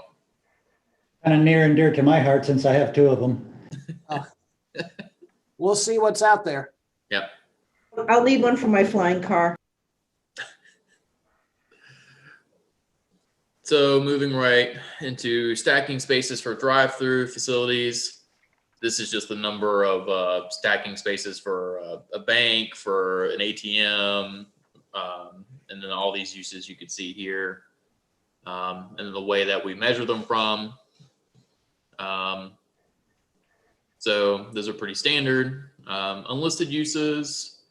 Kind of near and dear to my heart since I have 2 of them. We'll see what's out there. Yep. I'll need one for my flying car. So moving right into stacking spaces for drive-through facilities. This is just the number of stacking spaces for a bank, for an ATM, and then all these uses you could see here. And the way that we measure them from. So those are pretty standard. Unlisted uses,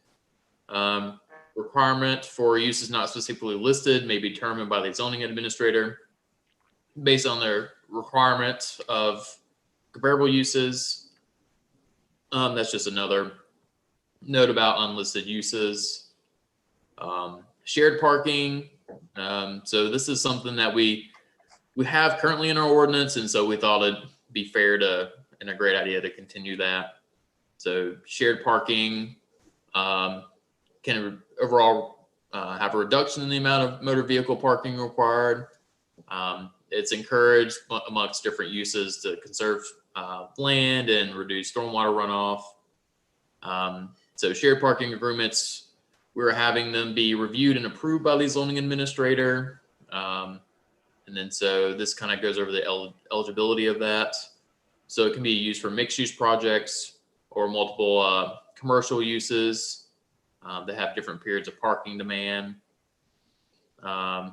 requirement for uses not specifically listed may be determined by the zoning administrator based on their requirement of comparable uses. That's just another note about unlisted uses. Shared parking. So this is something that we have currently in our ordinance, and so we thought it'd be fair and a great idea to continue that. So shared parking can overall have a reduction in the amount of motor vehicle parking required. It's encouraged amongst different uses to conserve land and reduce stormwater runoff. So shared parking agreements, we're having them be reviewed and approved by the zoning administrator. And then so this kind of goes over the eligibility of that. So it can be used for mixed use projects or multiple commercial uses that have different periods of parking demand. Yeah,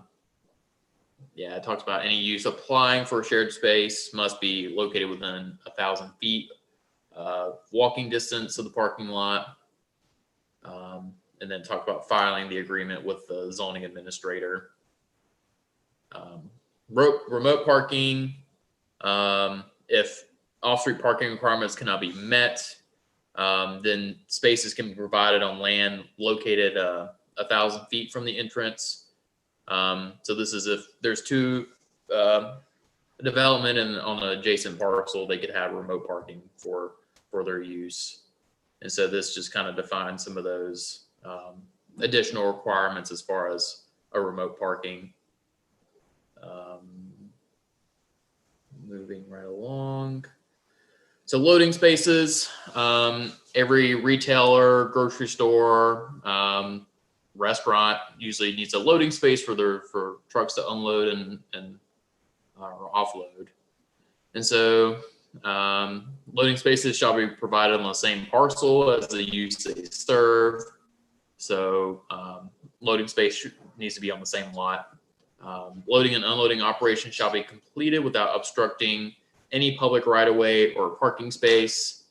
it talks about any use applying for a shared space must be located within 1,000 feet walking distance of the parking lot. And then talk about filing the agreement with the zoning administrator. Remote parking, if off-street parking requirements cannot be met, then spaces can be provided on land located 1,000 feet from the entrance. So this is if there's 2 development and on an adjacent parcel, they could have remote parking for their use. And so this just kind of defines some of those additional requirements as far as a remote parking. Moving right along. So loading spaces, every retailer, grocery store, restaurant usually needs a loading space for trucks to unload and or offload. And so loading spaces shall be provided on the same parcel as the use they serve. So loading space needs to be on the same lot. Loading and unloading operations shall be completed without obstructing any public right-of-way or parking space.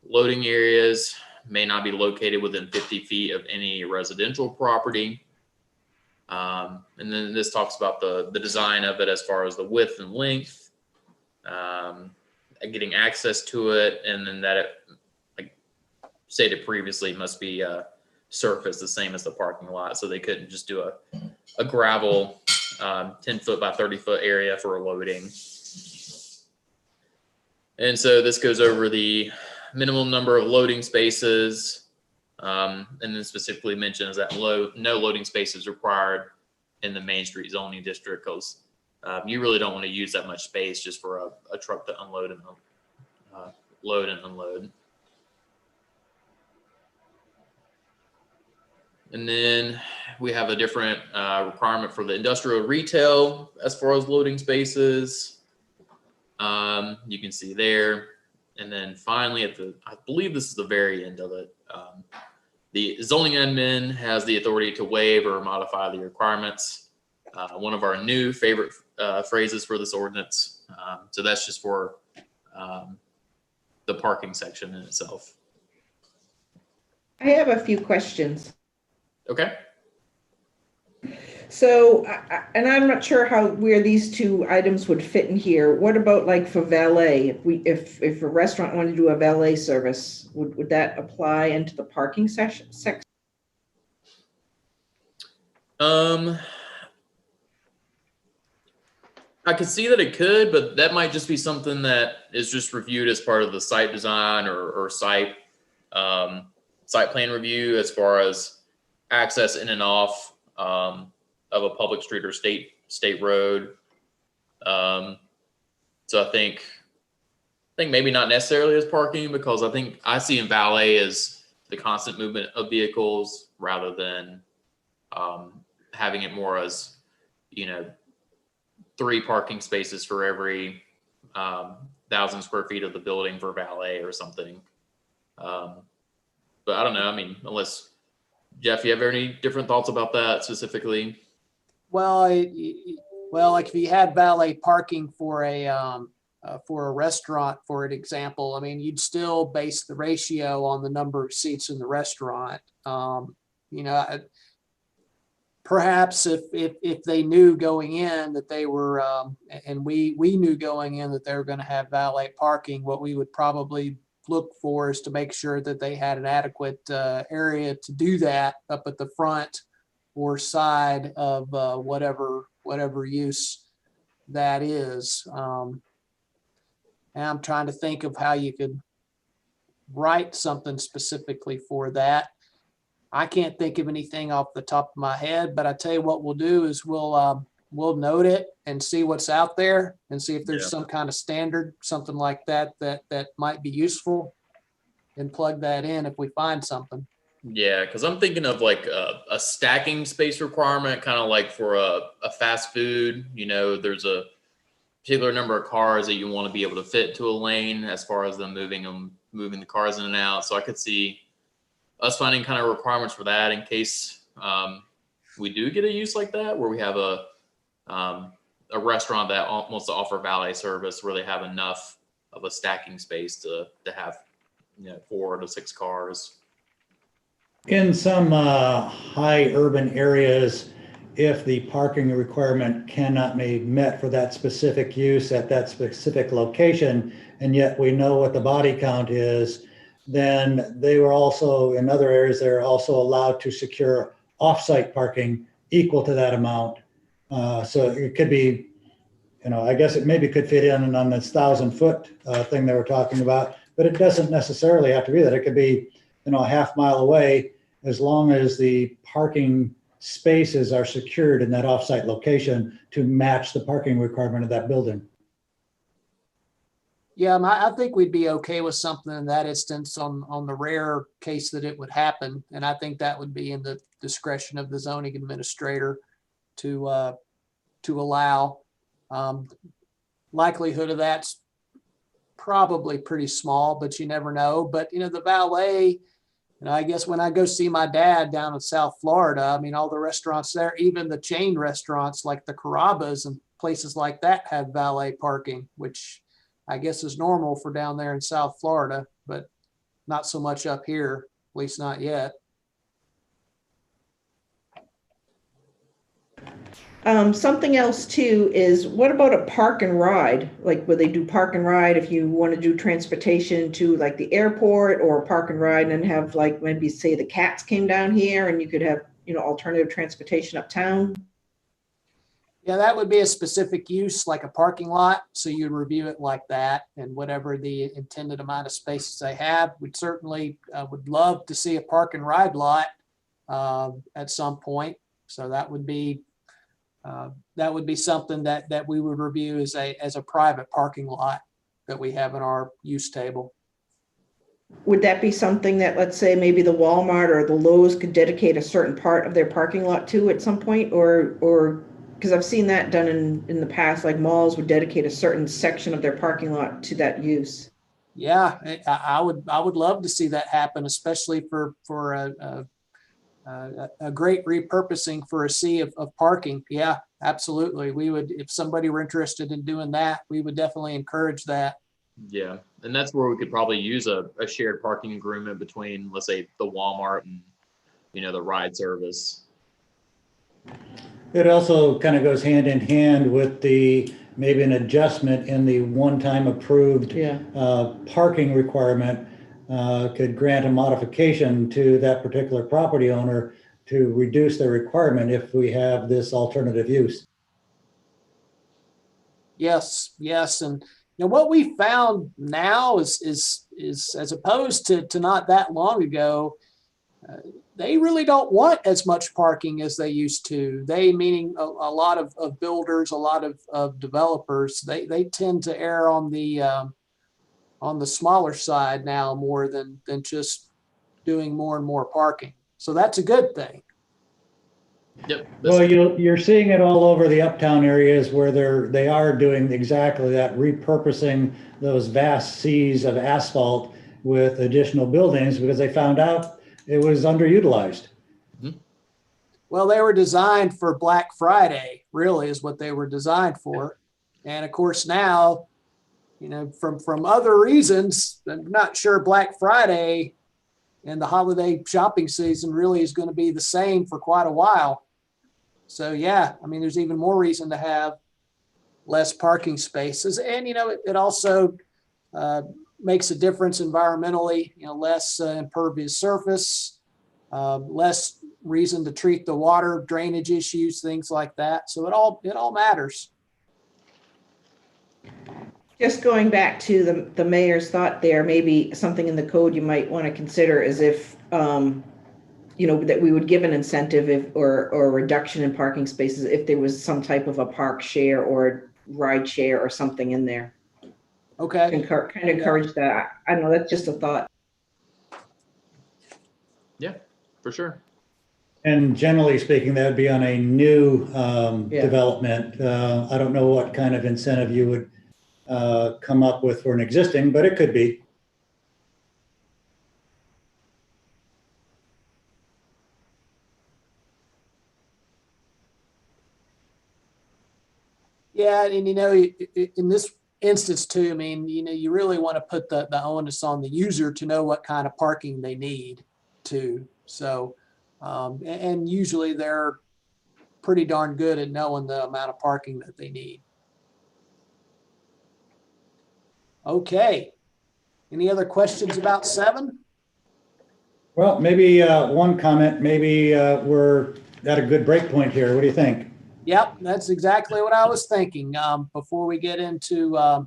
Loading areas may not be located within 50 feet of any residential property. And then this talks about the design of it as far as the width and length, getting access to it, and then that it, like stated previously, must be surface the same as the parking lot. So they couldn't just do a gravel 10 foot by 30 foot area for loading. And so this goes over the minimum number of loading spaces, and then specifically mentions that no loading spaces required in the Main Street zoning district, because you really don't want to use that much space just for a truck to unload and load and unload. And then we have a different requirement for the industrial retail as far as loading spaces. You can see there. And then finally, I believe this is the very end of it. The zoning admin has the authority to waive or modify the requirements. One of our new favorite phrases for this ordinance. So that's just for the parking section in itself. I have a few questions. Okay. So, and I'm not sure where these two items would fit in here. What about like for valet? If a restaurant wanted to do a valet service, would that apply into the parking section? I could see that it could, but that might just be something that is just reviewed as part of the site design or site plan review, as far as access in and off of a public street or state road. So I think maybe not necessarily as parking, because I think I see in valet as the constant movement of vehicles rather than having it more as, 3 parking spaces for every 1,000 square feet of the building for valet or something. But I don't know. I mean, unless Jeff, you have any different thoughts about that specifically? Well, like if you had valet parking for a restaurant, for an example, I mean, you'd still base the ratio on the number of seats in the restaurant. Perhaps if they knew going in that they were, and we knew going in that they were going to have valet parking, what we would probably look for is to make sure that they had an adequate area to do that up at the front or side of whatever use that is. And I'm trying to think of how you could write something specifically for that. I can't think of anything off the top of my head, but I tell you what we'll do is we'll note it and see what's out there and see if there's some kind of standard, something like that might be useful, and plug that in if we find something. Yeah, because I'm thinking of like a stacking space requirement, kind of like for a fast food. There's a particular number of cars that you want to be able to fit to a lane as far as them moving the cars in and out. So I could see us finding kind of requirements for that in case we do get a use like that, where we have a restaurant that wants to offer valet service, where they have enough of a stacking space to have 4 to 6 cars. In some high urban areas, if the parking requirement cannot be met for that specific use at that specific location, and yet we know what the body count is, then they were also, in other areas, they're also allowed to secure off-site parking equal to that amount. So it could be, I guess it maybe could fit in on this 1,000-foot thing they were talking about, but it doesn't necessarily have to be that. It could be, a half mile away, as long as the parking spaces are secured in that off-site location to match the parking requirement of that building. Yeah, I think we'd be okay with something in that instance on the rare case that it would happen. And I think that would be in the discretion of the zoning administrator to allow. Likelihood of that's probably pretty small, but you never know. But, the valet, I guess when I go see my dad down in South Florida, I mean, all the restaurants there, even the chain restaurants like the Carrabba's and places like that have valet parking, which I guess is normal for down there in South Florida, but not so much up here, at least not yet. Something else too is, what about a park and ride? Like, where they do park and ride if you want to do transportation to like the airport, or park and ride and have like, maybe say the cats came down here and you could have, alternative transportation uptown? Yeah, that would be a specific use like a parking lot. So you'd review it like that, and whatever the intended amount of spaces they have, we'd certainly would love to see a park and ride lot at some point. So that would be something that we would review as a private parking lot that we have in our use table. Would that be something that, let's say, maybe the Walmart or the Lowe's could dedicate a certain part of their parking lot to at some point, or because I've seen that done in the past, like malls would dedicate a certain section of their parking lot to that use. Yeah, I would love to see that happen, especially for a great repurposing for a sea of parking. Yeah, absolutely. We would, if somebody were interested in doing that, we would definitely encourage that. Yeah, and that's where we could probably use a shared parking agreement between, let's say, the Walmart and, the ride service. It also kind of goes hand in hand with maybe an adjustment in the one-time approved parking requirement. Could grant a modification to that particular property owner to reduce their requirement if we have this alternative use. Yes. And what we found now is as opposed to not that long ago, they really don't want as much parking as they used to. They, meaning a lot of builders, a lot of developers, they tend to err on the smaller side now more than just doing more and more parking. So that's a good thing. Yep. Well, you're seeing it all over the uptown areas where they are doing exactly that, repurposing those vast seas of asphalt with additional buildings because they found out it was underutilized. Well, they were designed for Black Friday, really is what they were designed for. And of course now, from other reasons, I'm not sure Black Friday and the holiday shopping season really is going to be the same for quite a while. So yeah, I mean, there's even more reason to have less parking spaces. And, it also makes a difference environmentally, less impervious surface, less reason to treat the water drainage issues, things like that. So it all matters. Just going back to the mayor's thought there, maybe something in the code you might want to consider is if, that we would give an incentive or a reduction in parking spaces if there was some type of a park share or ride share or something in there. Okay. Kind of encourage that. I don't know, that's just a thought. Yeah, for sure. And generally speaking, that would be on a new development. I don't know what kind of incentive you would come up with for an existing, but it could be. Yeah, and in this instance too, I mean, you really want to put the onus on the user to know what kind of parking they need too. So, and usually they're pretty darn good at knowing the amount of parking that they need. Okay. Any other questions about 7? Well, maybe one comment, maybe we're at a good break point here. What do you think? Yep, that's exactly what I was thinking. Before we get into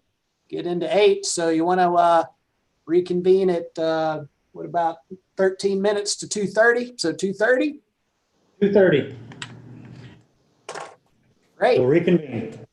8, so you want to reconvene at what about 13 minutes to 2:30? So 2:30. 2:30. Great. We'll reconvene.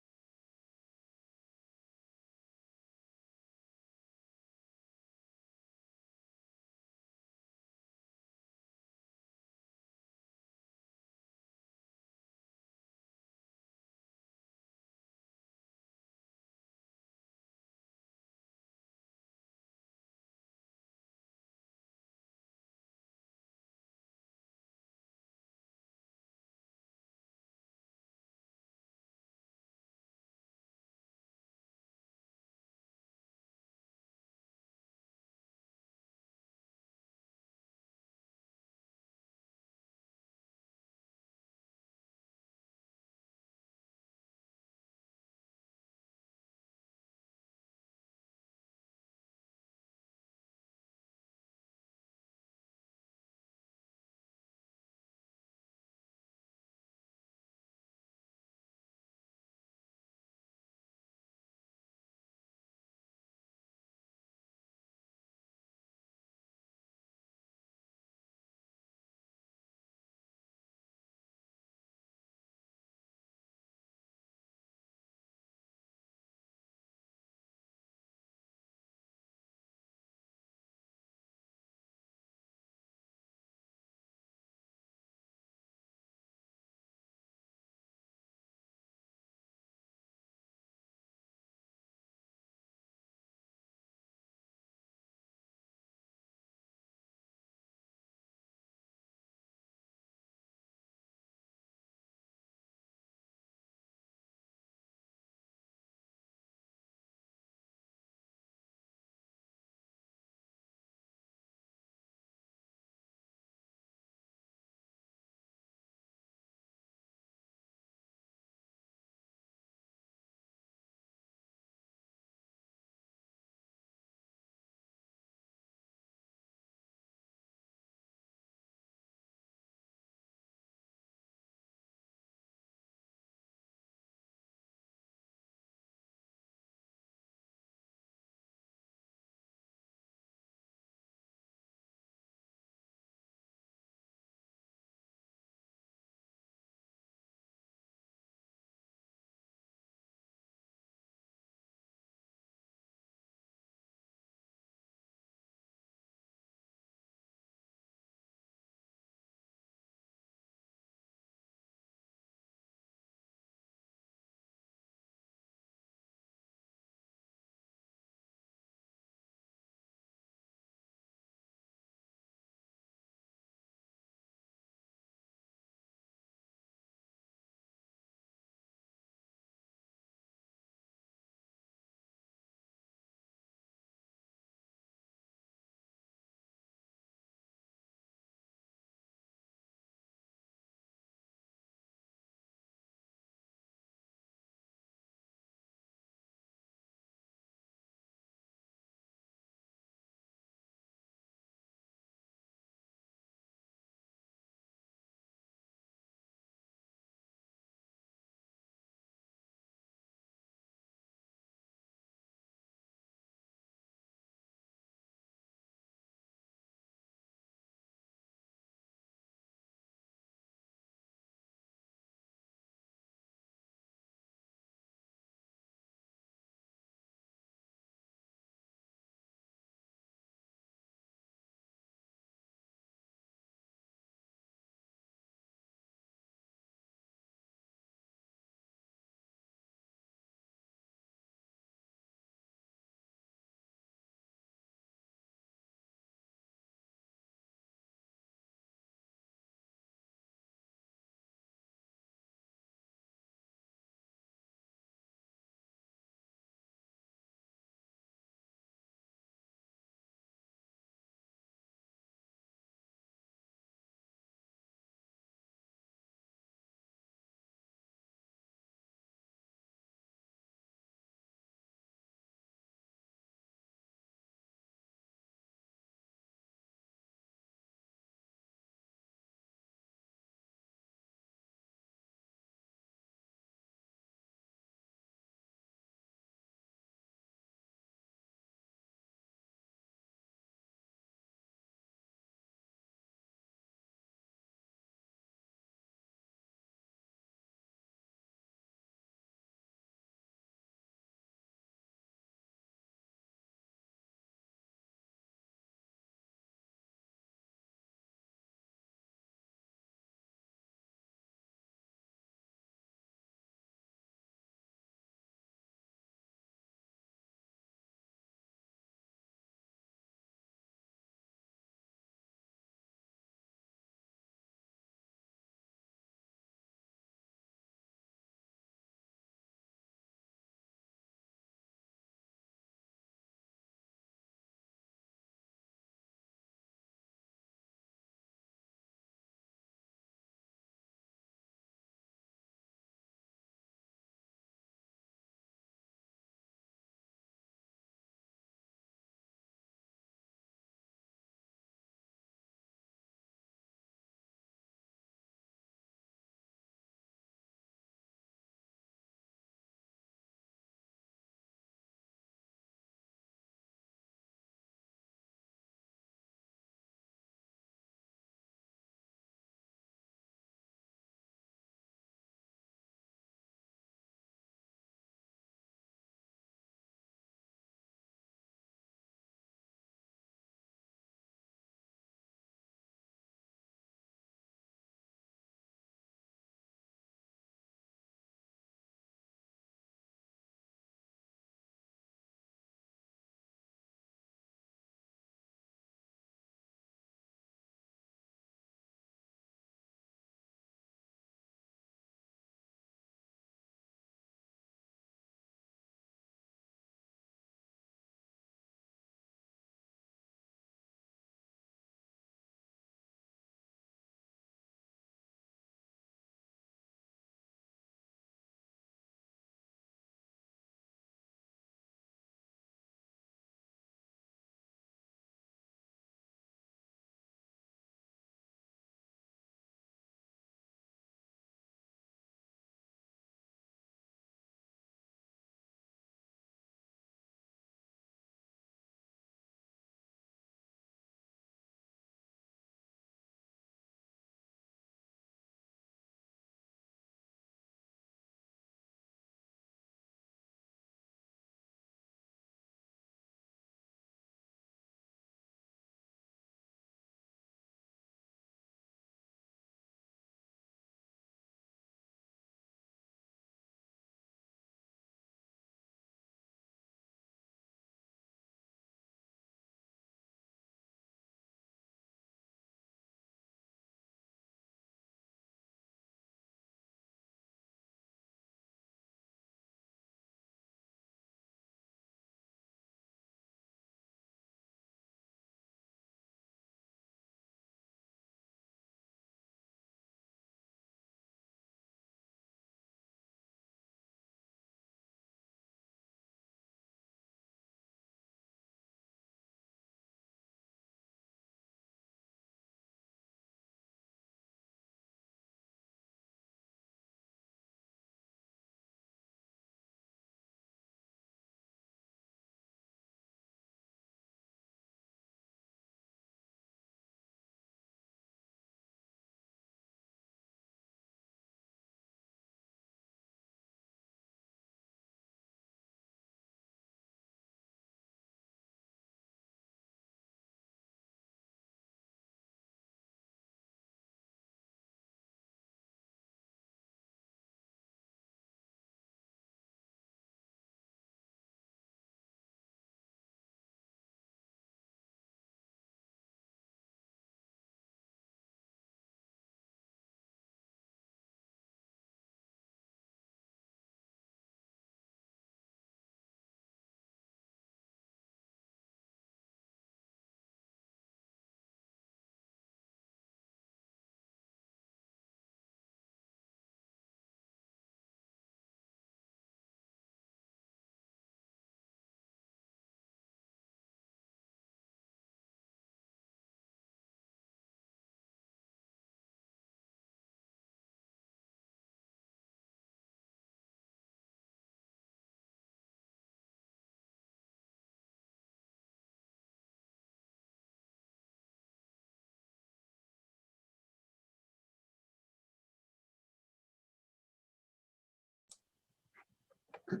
I'm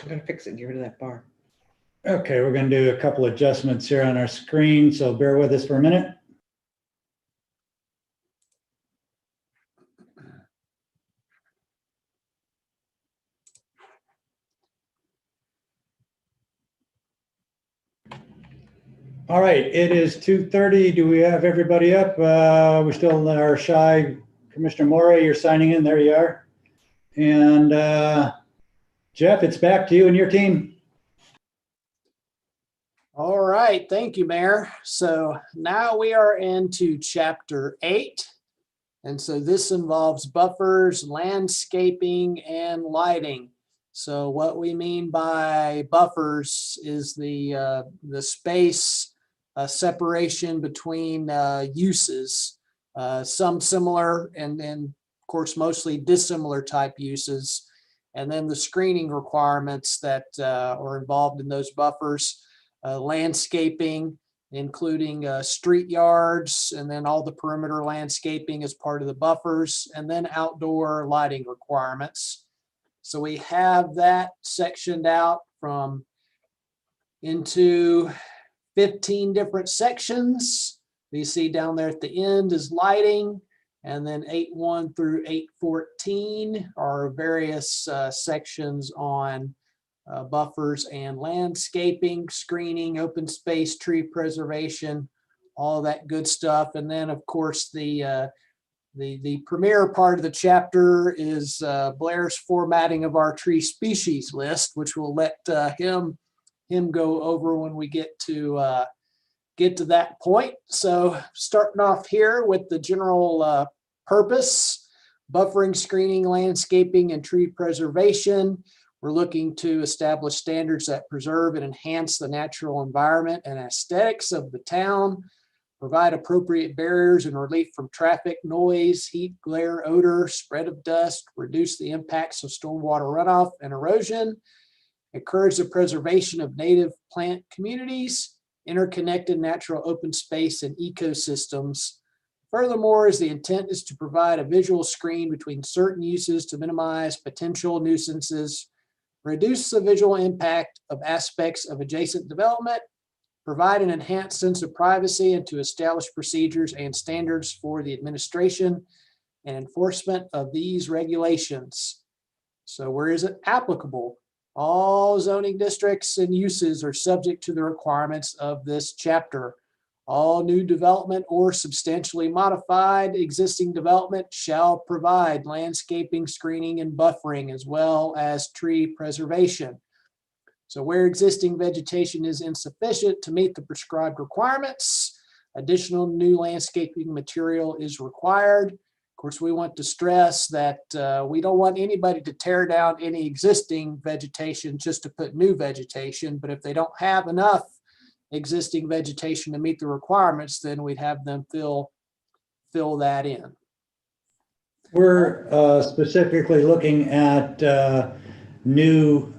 gonna fix it, get rid of that bar. Okay, we're going to do a couple adjustments here on our screen, so bear with us for a minute. All right, it is 2:30. Do we have everybody up? We still are shy. Commissioner Morey, you're signing in. There you are. And Jeff, it's back to you and your team. All right, thank you, Mayor. So now we are into Chapter 8. And so this involves buffers, landscaping, and lighting. So what we mean by buffers is the space separation between uses, some similar and of course mostly dissimilar type uses, and then the screening requirements that are involved in those buffers, landscaping, including street yards, and then all the perimeter landscaping as part of the buffers, and then outdoor lighting requirements. So we have that sectioned out from into 15 different sections. You see down there at the end is lighting, and then 8.1 through 8.14 are various sections on buffers and landscaping, screening, open space, tree preservation, all that good stuff. And then, of course, the premier part of the chapter is Blair's formatting of our tree species list, which we'll let him go over when we get to that point. So starting off here with the general purpose, buffering, screening, landscaping, and tree preservation. We're looking to establish standards that preserve and enhance the natural environment and aesthetics of the town, provide appropriate barriers and relief from traffic, noise, heat, glare, odor, spread of dust, reduce the impacts of stormwater runoff and erosion, encourage the preservation of native plant communities, interconnected natural open space and ecosystems. Furthermore, the intent is to provide a visual screen between certain uses to minimize potential nuisances, reduce the visual impact of aspects of adjacent development, provide an enhanced sense of privacy, and to establish procedures and standards for the administration and enforcement of these regulations. So where is it applicable? All zoning districts and uses are subject to the requirements of this chapter. All new development or substantially modified existing development shall provide landscaping, screening, and buffering, as well as tree preservation. So where existing vegetation is insufficient to meet the prescribed requirements, additional new landscaping material is required. Of course, we want to stress that we don't want anybody to tear down any existing vegetation just to put new vegetation, but if they don't have enough existing vegetation to meet the requirements, then we'd have them fill that in. We're specifically looking at new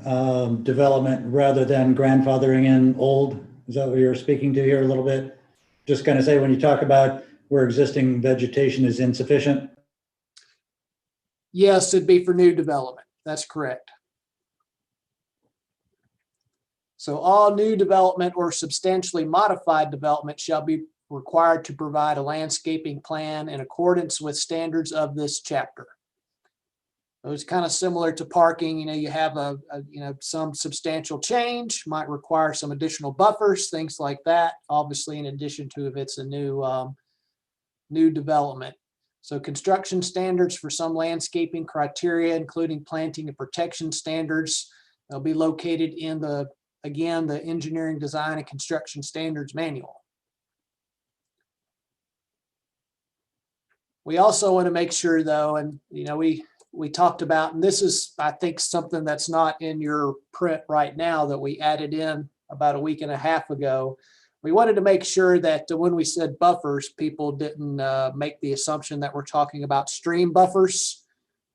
development rather than grandfathering in old. Is that what you're speaking to here a little bit? Just kind of say when you talk about where existing vegetation is insufficient? Yes, it'd be for new development. That's correct. So all new development or substantially modified development shall be required to provide a landscaping plan in accordance with standards of this chapter. So it's kind of similar to parking. You have some substantial change, might require some additional buffers, things like that, obviously in addition to if it's a new development. So construction standards for some landscaping criteria, including planting and protection standards, they'll be located in the Engineering Design and Construction Standards Manual. We also want to make sure though, and we talked about, and this is, I think, something that's not in your print right now that we added in about a week and a half ago. We wanted to make sure that when we said buffers, people didn't make the assumption that we're talking about stream buffers.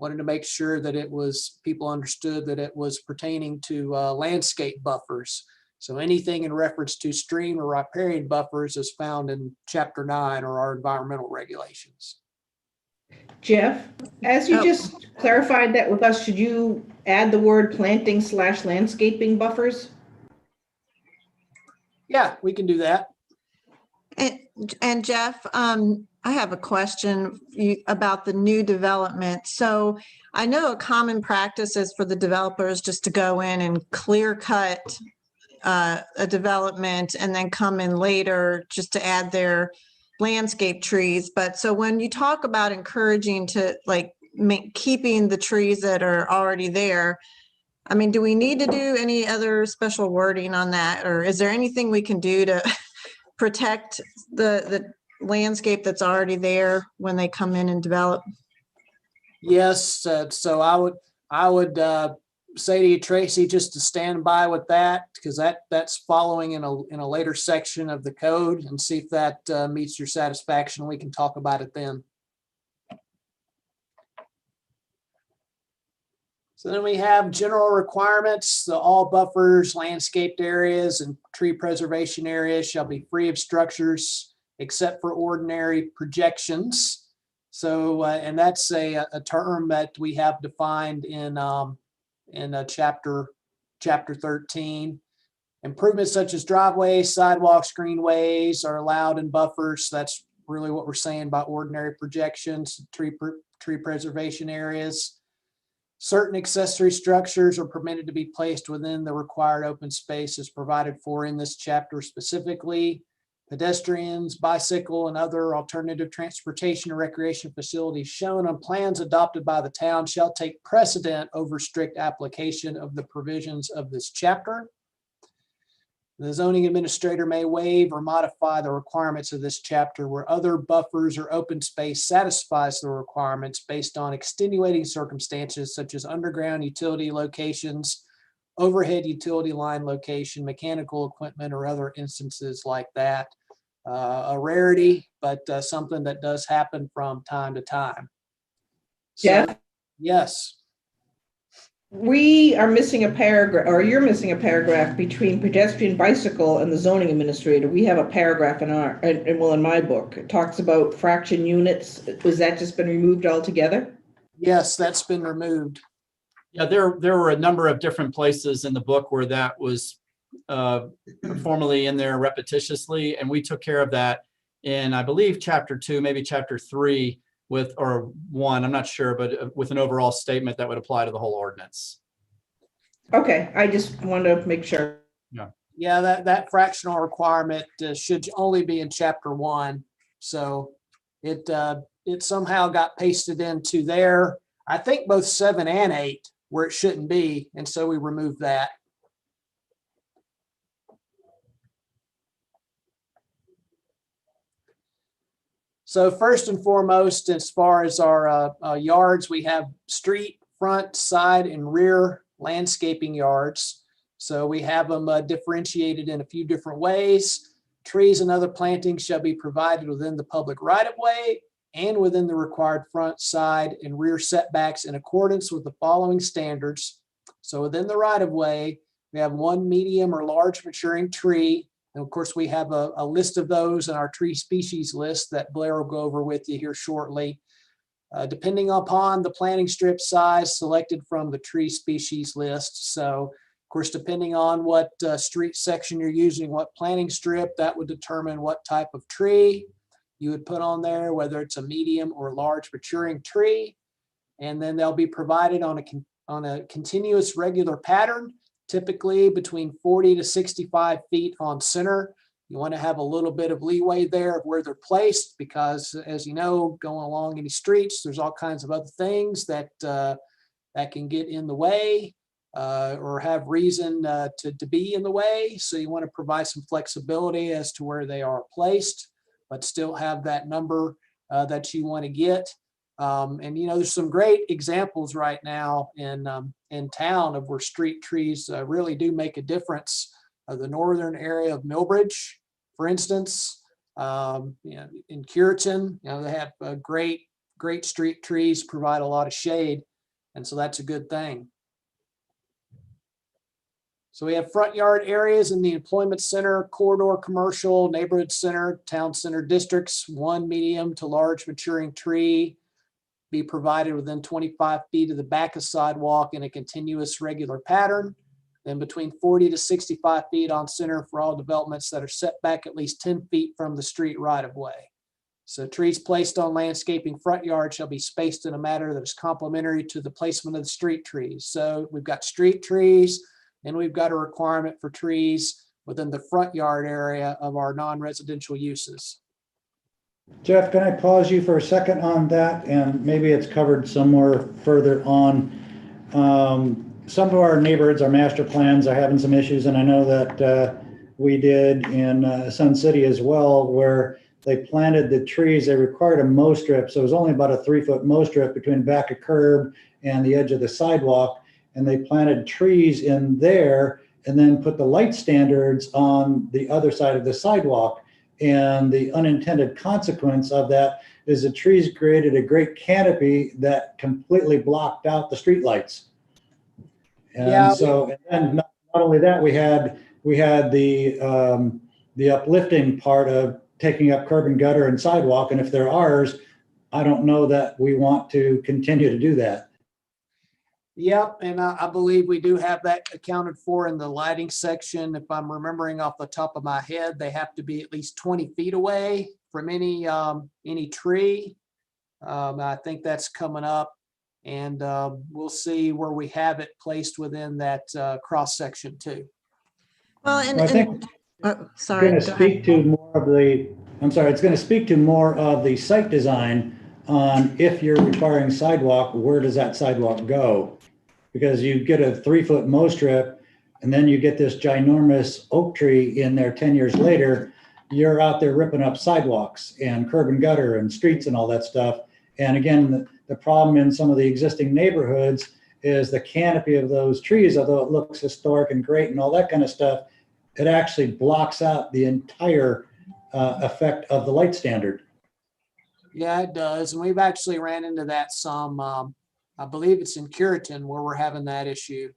Wanted to make sure that people understood that it was pertaining to landscape buffers. So anything in reference to stream or riparian buffers is found in Chapter 9 or our environmental regulations. Jeff, as you Oh. just clarified that with us, should you add the word planting/landscaping buffers? Yeah, we can do that. And Jeff, I have a question about the new development. So I know a common practice is for the developers just to go in and clear cut a development and then come in later just to add their landscape trees. But so when you talk about encouraging to like keeping the trees that are already there, I mean, do we need to do any other special wording on that? Or is there anything we can do to protect the landscape that's already there when they come in and develop? Yes, so I would say to you, Tracy, just to stand by with that, because that's following in a later section of the code, and see if that meets your satisfaction. We can talk about it then. So then we have general requirements. All buffers, landscaped areas, and tree preservation areas shall be free of structures except for ordinary projections. So, and that's a term that we have defined in chapter 13. Improvements such as driveways, sidewalks, greenways are allowed in buffers. That's really what we're saying about ordinary projections, tree preservation areas. Certain accessory structures are permitted to be placed within the required open space as provided for in this chapter specifically. Pedestrians, bicycle, and other alternative transportation and recreation facilities shown on plans adopted by the town shall take precedent over strict application of the provisions of this chapter. The zoning administrator may waive or modify the requirements of this chapter where other buffers or open space satisfies the requirements based on extenuating circumstances such as underground utility locations, overhead utility line location, mechanical equipment, or other instances like that. A rarity, but something that does happen from time to time. So, Jeff? yes. We are missing a paragraph, or you're missing a paragraph between pedestrian, bicycle, and the zoning administrator. We have a paragraph in my book. It talks about fraction units. Was that just been removed altogether? Yes, that's been removed. Yeah, there were a number of different places in the book where that was formally in there repetitiously, and we took care of that in, I believe, chapter 2, maybe chapter 3 or 1, I'm not sure, but with an overall statement that would apply to the whole ordinance. Okay, I just wanted to make sure. Yeah, that fractional requirement should only be in chapter 1. So it somehow got pasted into there. I think both 7 and 8 where it shouldn't be. And so we removed that. So first and foremost, as far as our yards, we have street, front, side, and rear landscaping yards. So we have them differentiated in a few different ways. Trees and other plantings shall be provided within the public right-of-way and within the required front, side, and rear setbacks in accordance with the following standards. So within the right-of-way, we have 1 medium or large maturing tree. And of course, we have a list of those in our tree species list that Blair will go over with you here shortly. Depending upon the planting strip size selected from the tree species list. So, of course, depending on what street section you're using, what planting strip, that would determine what type of tree you would put on there, whether it's a medium or large maturing tree. And then they'll be provided on a continuous regular pattern, typically between 40 to 65 feet on center. You want to have a little bit of leeway there of where they're placed because, as you know, going along any streets, there's all kinds of other things that can get in the way or have reason to be in the way. So you want to provide some flexibility as to where they are placed, but still have that number that you want to get. And there's some great examples right now in town of where street trees really do make a difference. The northern area of Millbridge, for instance, in Curitan, they have great street trees, provide a lot of shade, and so that's a good thing. So we have front yard areas in the employment center, corridor, commercial, neighborhood center, town center districts, 1 medium to large maturing tree be provided within 25 feet of the back of sidewalk in a continuous regular pattern. Then between 40 to 65 feet on center for all developments that are set back at least 10 feet from the street right of way. So trees placed on landscaping front yard shall be spaced in a manner that is complementary to the placement of the street trees. So we've got street trees, and we've got a requirement for trees within the front yard area of our non-residential uses. Jeff, can I pause you for a second on that? And maybe it's covered somewhere further on. Some of our neighborhoods, our master plans are having some issues, and I know that we did in Sun City as well, where they planted the trees. They required a mow strip, so it was only about a 3-foot mow strip between back of curb and the edge of the sidewalk, and they planted trees in there and then put the light standards on the other side of the sidewalk. And the unintended consequence of that is the trees created a great canopy that completely blocked out the streetlights. Yeah. And so, and not only that, we had the uplifting part of taking up curb and gutter and sidewalk. And if they're ours, I don't know that we want to continue to do that. Yep, and I believe we do have that accounted for in the lighting section. If I'm remembering off the top of my head, they have to be at least 20 feet away from any tree. I think that's coming up, and we'll see where we have it placed within that cross section too. Well, I think sorry. Going to speak to more of the. I'm sorry. It's going to speak to more of the site design on if you're requiring sidewalk. Where does that sidewalk go? Because you get a 3-foot mow strip, and then you get this ginormous oak tree in there 10 years later. You're out there ripping up sidewalks and curb and gutter and streets and all that stuff. And again, the problem in some of the existing neighborhoods is the canopy of those trees, although it looks historic and great and all that kind of stuff, it actually blocks out the entire effect of the light standard. Yeah, it does. And we've actually ran into that some, I believe it's in Curitan where we're having that issue.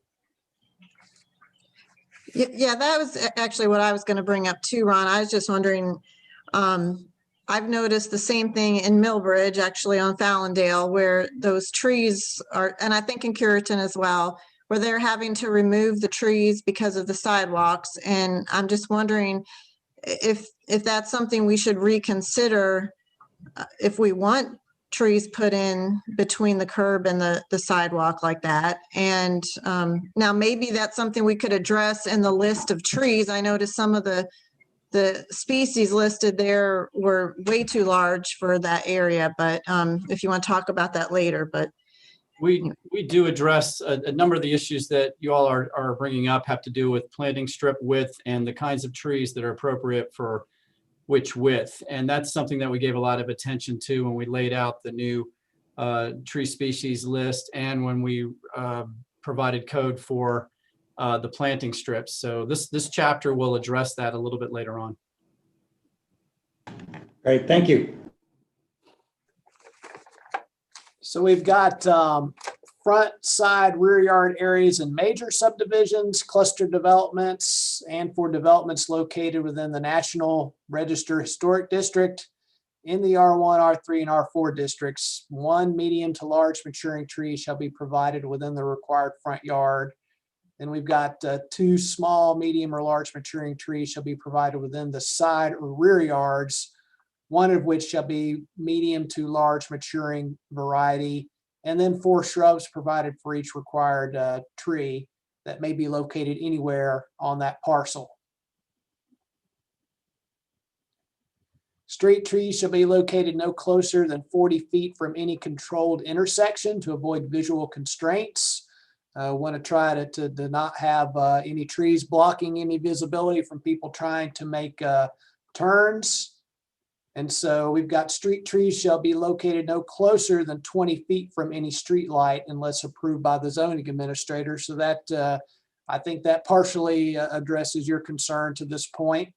Yeah, that was actually what I was going to bring up too, Ron. I was just wondering, I've noticed the same thing in Millbridge, actually on Fallondale, where those trees are, and I think in Curitan as well, where they're having to remove the trees because of the sidewalks. And I'm just wondering if that's something we should reconsider, if we want trees put in between the curb and the sidewalk like that. And now maybe that's something we could address in the list of trees. I noticed some of the species listed there were way too large for that area, but if you want to talk about that later, but. We do address a number of the issues that you all are bringing up have to do with planting strip width and the kinds of trees that are appropriate for which width. And that's something that we gave a lot of attention to when we laid out the new tree species list and when we provided code for the planting strips. So this chapter will address that a little bit later on. Great, thank you. So we've got front, side, rear yard areas in major subdivisions, cluster developments, and for developments located within the National Register Historic District in the R1, R3, and R4 districts. 1 medium to large maturing tree shall be provided within the required front yard. Then we've got 2 small, medium, or large maturing trees shall be provided within the side or rear yards, 1 of which shall be medium to large maturing variety, and then 4 shrubs provided for each required tree that may be located anywhere on that parcel. Street trees shall be located no closer than 40 feet from any controlled intersection to avoid visual constraints. Want to try to not have any trees blocking any visibility from people trying to make turns. And so we've got street trees shall be located no closer than 20 feet from any street light unless approved by the zoning administrator. So that I think that partially addresses your concern to this point.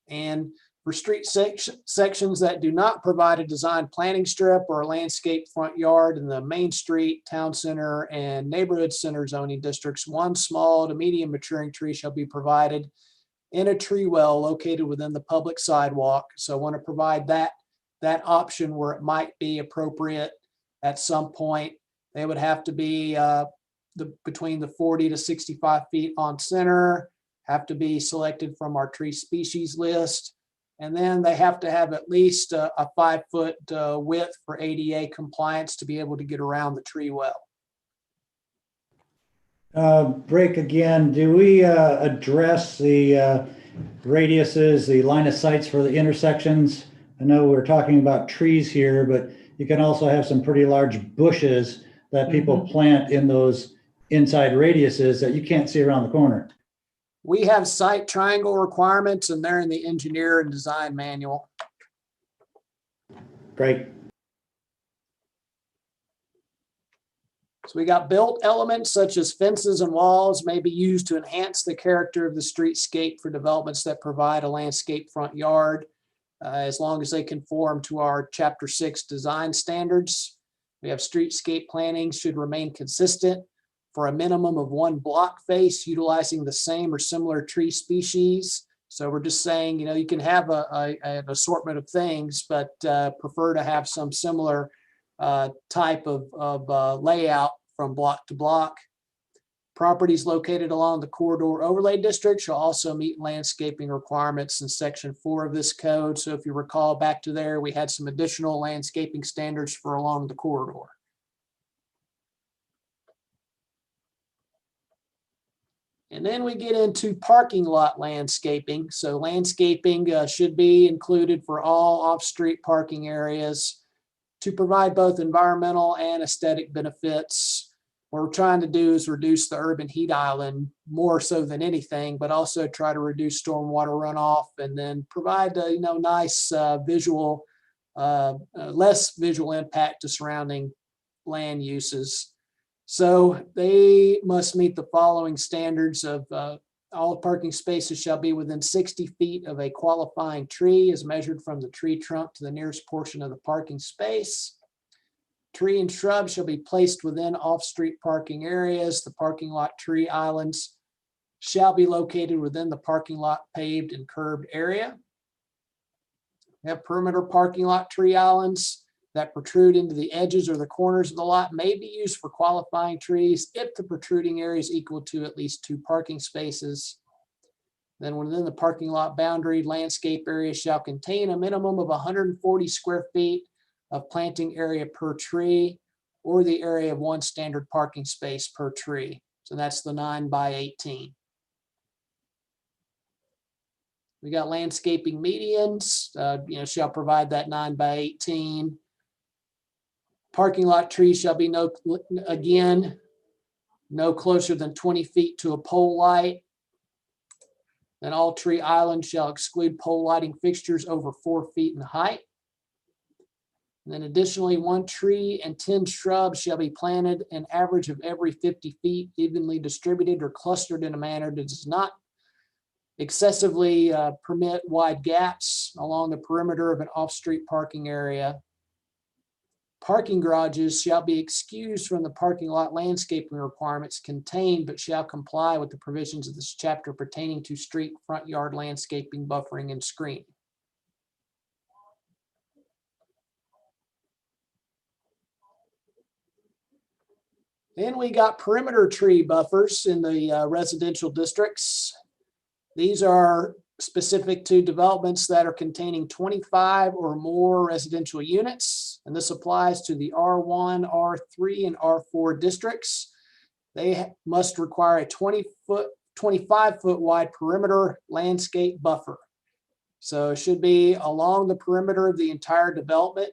And for street sections that do not provide a designed planting strip or a landscape front yard in the main street, town center, and neighborhood center zoning districts, 1 small to medium maturing tree shall be provided in a tree well located within the public sidewalk. So I want to provide that option where it might be appropriate at some point. They would have to be between the 40 to 65 feet on center, have to be selected from our tree species list. And then they have to have at least a 5-foot width for ADA compliance to be able to get around the tree well. Break again, do we address the radiuses, the line of sights for the intersections? I know we're talking about trees here, but you can also have some pretty large bushes that people plant in those inside radiuses that you can't see around the corner. We have site triangle requirements, and they're in the engineer and design manual. Great. So we got built elements such as fences and walls may be used to enhance the character of the streetscape for developments that provide a landscape front yard, as long as they conform to our Chapter 6 design standards. We have streetscape planning should remain consistent for a minimum of one block face utilizing the same or similar tree species. So we're just saying, you know, you can have an assortment of things, but prefer to have some similar type of layout from block to block. Properties located along the corridor overlay district shall also meet landscaping requirements in Section 4 of this code. So if you recall back to there, we had some additional landscaping standards for along the corridor. And then we get into parking lot landscaping. So landscaping should be included for all off-street parking areas to provide both environmental and aesthetic benefits. What we're trying to do is reduce the urban heat island more so than anything, but also try to reduce stormwater runoff and then provide a nice visual, less visual impact to surrounding land uses. So they must meet the following standards of all parking spaces shall be within 60 feet of a qualifying tree as measured from the tree trunk to the nearest portion of the parking space. Tree and shrub shall be placed within off-street parking areas. The parking lot tree islands shall be located within the parking lot paved and curbed area. We have perimeter parking lot tree islands that protrude into the edges or the corners of the lot may be used for qualifying trees if the protruding area is equal to at least 2 parking spaces. Then within the parking lot boundary, landscape area shall contain a minimum of 140 square feet of planting area per tree, or the area of 1 standard parking space per tree. So that's the 9 by 18. We got landscaping medians, shall provide that 9 by 18. Parking lot trees shall be no closer than 20 feet to a pole light. Then all tree islands shall exclude pole lighting fixtures over 4 feet in height. And then additionally, 1 tree and 10 shrubs shall be planted an average of every 50 feet, evenly distributed or clustered in a manner that does not excessively permit wide gaps along the perimeter of an off-street parking area. Parking garages shall be excused from the parking lot landscaping requirements contained, but shall comply with the provisions of this chapter pertaining to street front yard landscaping, buffering, and screening. Then we got perimeter tree buffers in the residential districts. These are specific to developments that are containing 25 or more residential units. And this applies to the R1, R3, and R4 districts. They must require a 25-foot wide perimeter landscape buffer. So it should be along the perimeter of the entire development.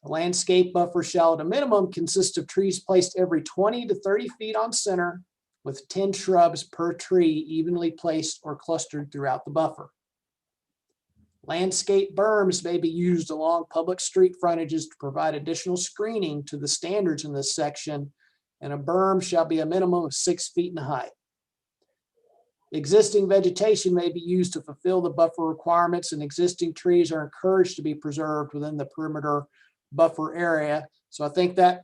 The landscape buffer shall at a minimum consist of trees placed every 20 to 30 feet on center, with 10 shrubs per tree evenly placed or clustered throughout the buffer. Landscape berms may be used along public street frontages to provide additional screening to the standards in this section, and a berm shall be a minimum of 6 feet in height. Existing vegetation may be used to fulfill the buffer requirements, and existing trees are encouraged to be preserved within the perimeter buffer area. So I think that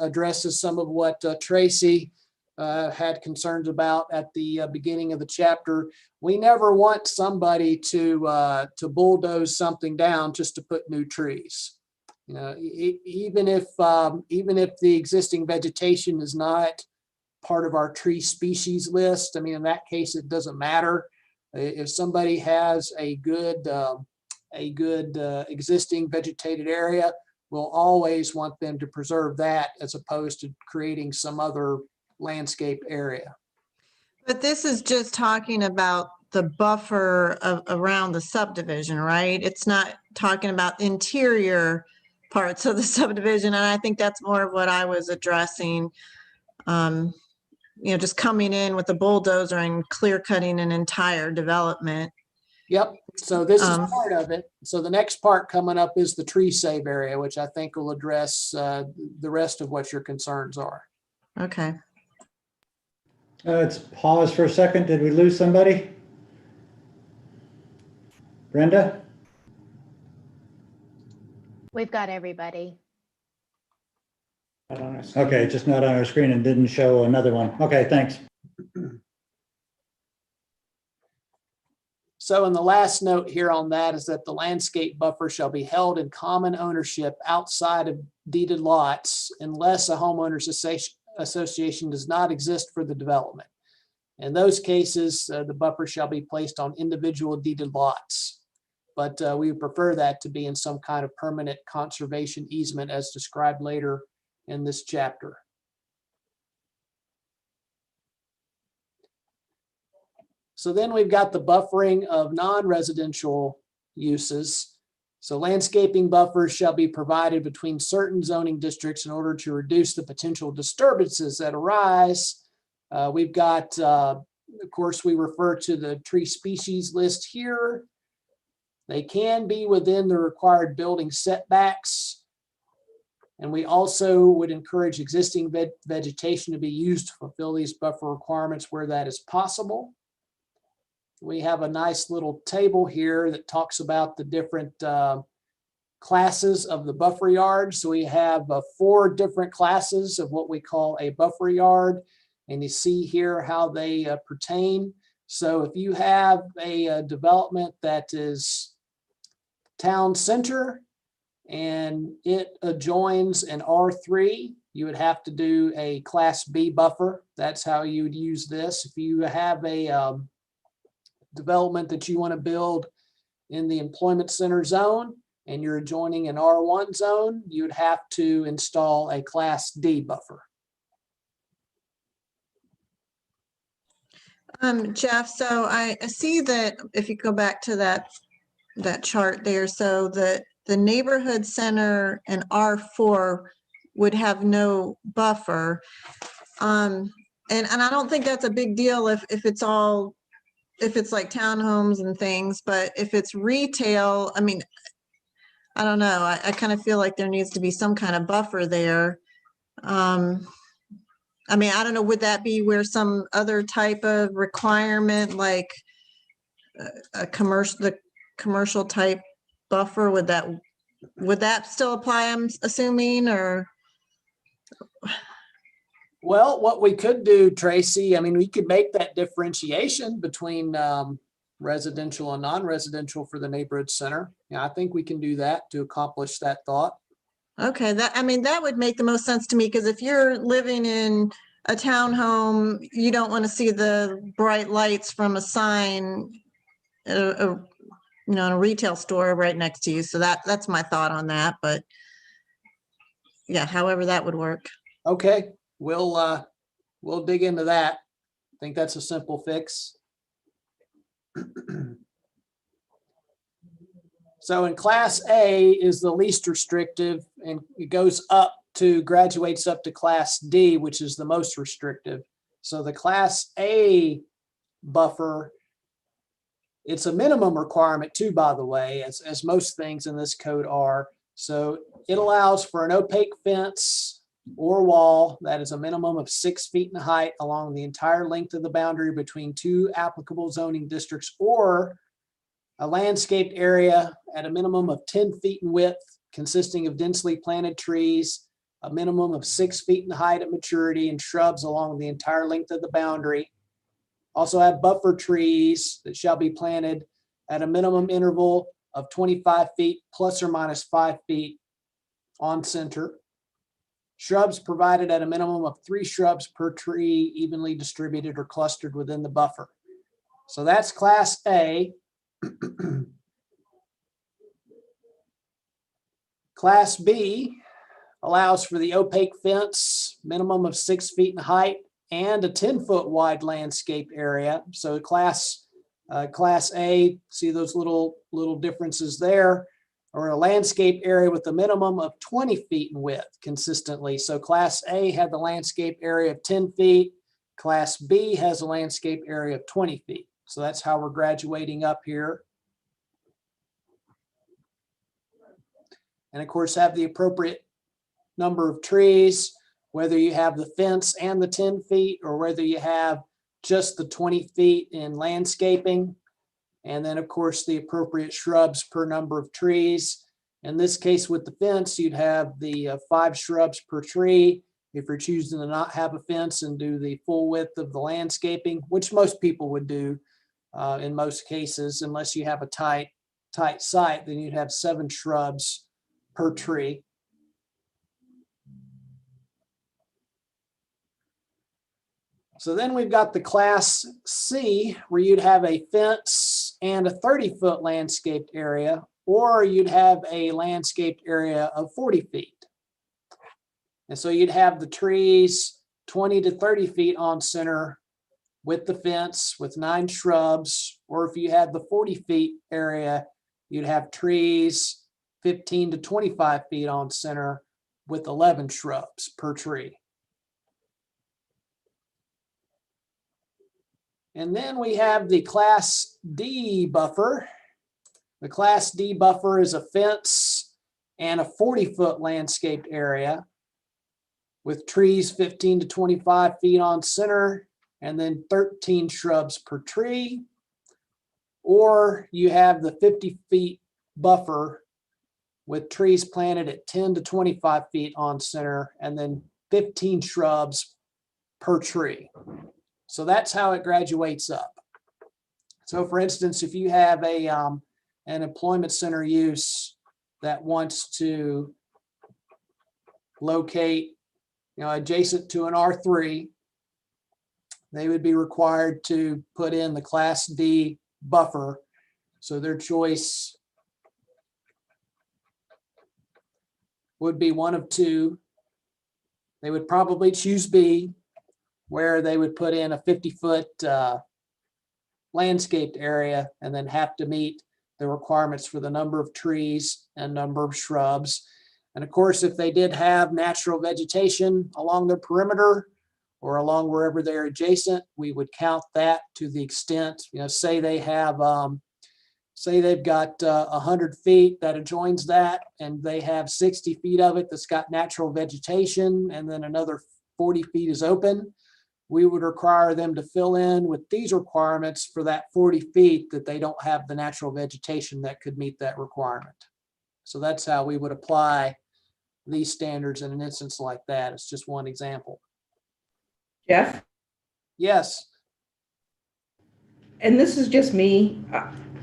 addresses some of what Tracy had concerns about at the beginning of the chapter. We never want somebody to bulldoze something down just to put new trees. You know, even if the existing vegetation is not part of our tree species list, I mean, in that case, it doesn't matter. If somebody has a good existing vegetated area, we'll always want them to preserve that as opposed to creating some other landscape area. But this is just talking about the buffer around the subdivision, right? It's not talking about interior parts of the subdivision. And I think that's more of what I was addressing. Just coming in with a bulldozer and clear cutting an entire development. Yep. So this is part of it. So the next part coming up is the tree save area, which I think will address the rest of what your concerns are. Okay. Let's pause for a second. Did we lose somebody? Brenda? We've got everybody. Okay, just not on our screen and didn't show another one. Okay, thanks. So in the last note here on that is that the landscape buffer shall be held in common ownership outside of deeded lots unless a homeowners association does not exist for the development. In those cases, the buffer shall be placed on individual deeded lots. But we would prefer that to be in some kind of permanent conservation easement as described later in this chapter. So then we've got the buffering of non-residential uses. So landscaping buffers shall be provided between certain zoning districts in order to reduce the potential disturbances that arise. We've got, of course, we refer to the tree species list here. They can be within the required building setbacks. And we also would encourage existing vegetation to be used to fulfill these buffer requirements where that is possible. We have a nice little table here that talks about the different classes of the buffer yard. So we have 4 different classes of what we call a buffer yard. And you see here how they pertain. So if you have a development that is town center and it adjoins an R3, you would have to do a class B buffer. That's how you would use this. If you have a development that you want to build in the employment center zone and you're adjoining an R1 zone, you would have to install a class D buffer. Jeff, so I see that if you go back to that chart there, so that the neighborhood center and R4 would have no buffer. And I don't think that's a big deal if it's like townhomes and things, but if it's retail, I mean, I don't know. I kind of feel like there needs to be some kind of buffer there. I mean, I don't know, would that be where some other type of requirement, like the commercial type buffer, would that still apply, I'm assuming, or? Well, what we could do, Tracy, I mean, we could make that differentiation between residential and non-residential for the neighborhood center. Yeah, I think we can do that to accomplish that thought. Okay, that would make the most sense to me, because if you're living in a townhome, you don't want to see the bright lights from a sign, in a retail store right next to you. So that's my thought on that. But yeah, however that would work. Okay, we'll dig into that. I think that's a simple fix. So in class A is the least restrictive, and it graduates up to class D, which is the most restrictive. So the class A buffer, it's a minimum requirement too, by the way, as most things in this code are. So it allows for an opaque fence or wall that is a minimum of 6 feet in height along the entire length of the boundary between 2 applicable zoning districts, or a landscaped area at a minimum of 10 feet in width, consisting of densely planted trees, a minimum of 6 feet in height at maturity, and shrubs along the entire length of the boundary. Also have buffer trees that shall be planted at a minimum interval of 25 feet plus or minus 5 feet on center. Shrubs provided at a minimum of 3 shrubs per tree evenly distributed or clustered within the buffer. So that's class A. Class B allows for the opaque fence, minimum of 6 feet in height and a 10-foot wide landscape area. So class A, see those little differences there, or a landscape area with a minimum of 20 feet in width consistently. So class A had the landscape area of 10 feet. Class B has a landscape area of 20 feet. So that's how we're graduating up here. And of course, have the appropriate number of trees, whether you have the fence and the 10 feet, or whether you have just the 20 feet in landscaping. And then of course, the appropriate shrubs per number of trees. In this case with the fence, you'd have the 5 shrubs per tree. If you're choosing to not have a fence and do the full width of the landscaping, which most people would do in most cases, unless you have a tight site, then you'd have 7 shrubs per tree. So then we've got the class C, where you'd have a fence and a 30-foot landscaped area, or you'd have a landscaped area of 40 feet. And so you'd have the trees 20 to 30 feet on center with the fence with 9 shrubs, or if you had the 40 feet area, you'd have trees 15 to 25 feet on center with 11 shrubs per tree. And then we have the class D buffer. The class D buffer is a fence and a 40-foot landscaped area with trees 15 to 25 feet on center and then 13 shrubs per tree. Or you have the 50 feet buffer with trees planted at 10 to 25 feet on center and then 15 shrubs per tree. So that's how it graduates up. So for instance, if you have an employment center use that wants to locate, adjacent to an R3, they would be required to put in the class D buffer. So their choice would be one of 2. They would probably choose B, where they would put in a 50-foot landscaped area and then have to meet the requirements for the number of trees and number of shrubs. And of course, if they did have natural vegetation along their perimeter or along wherever they're adjacent, we would count that to the extent, say they have, say they've got 100 feet that adjoins that, and they have 60 feet of it that's got natural vegetation, and then another 40 feet is open. We would require them to fill in with these requirements for that 40 feet that they don't have the natural vegetation that could meet that requirement. So that's how we would apply these standards in an instance like that. It's just one example. Jeff? Yes. And this is just me.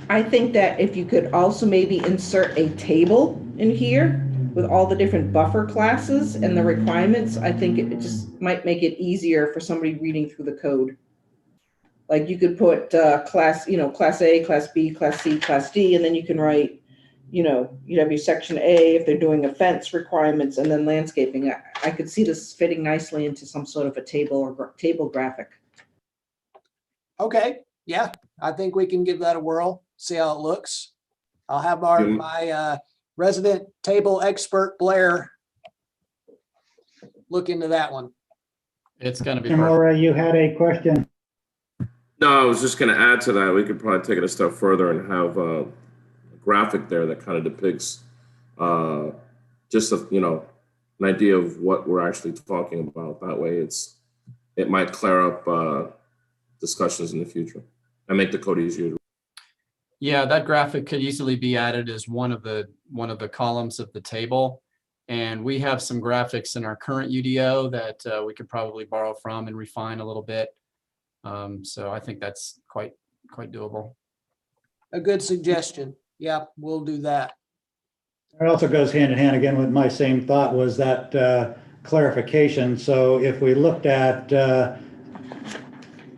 I think that if you could also maybe insert a table in here with all the different buffer classes and the requirements, I think it just might make it easier for somebody reading through the code. Like you could put class A, class B, class C, class D, and then you can write, you have your section A if they're doing a fence requirements, and then landscaping. I could see this fitting nicely into some sort of a table or table graphic. Okay. Yeah, I think we can give that a whirl, see how it looks. I'll have my resident table expert Blair look into that one. It's going to be perfect. Maura, you had a question. No, I was just going to add to that. We could probably take it a step further and have a graphic there that kind of depicts just an idea of what we're actually talking about. That way, it might clear up discussions in the future and make the code easier. Yeah, that graphic could easily be added as one of the columns of the table. And we have some graphics in our current UDO that we could probably borrow from and refine a little bit. So I think that's quite doable. A good suggestion. Yeah, we'll do that. It also goes hand in hand again with my same thought was that clarification. So if we looked at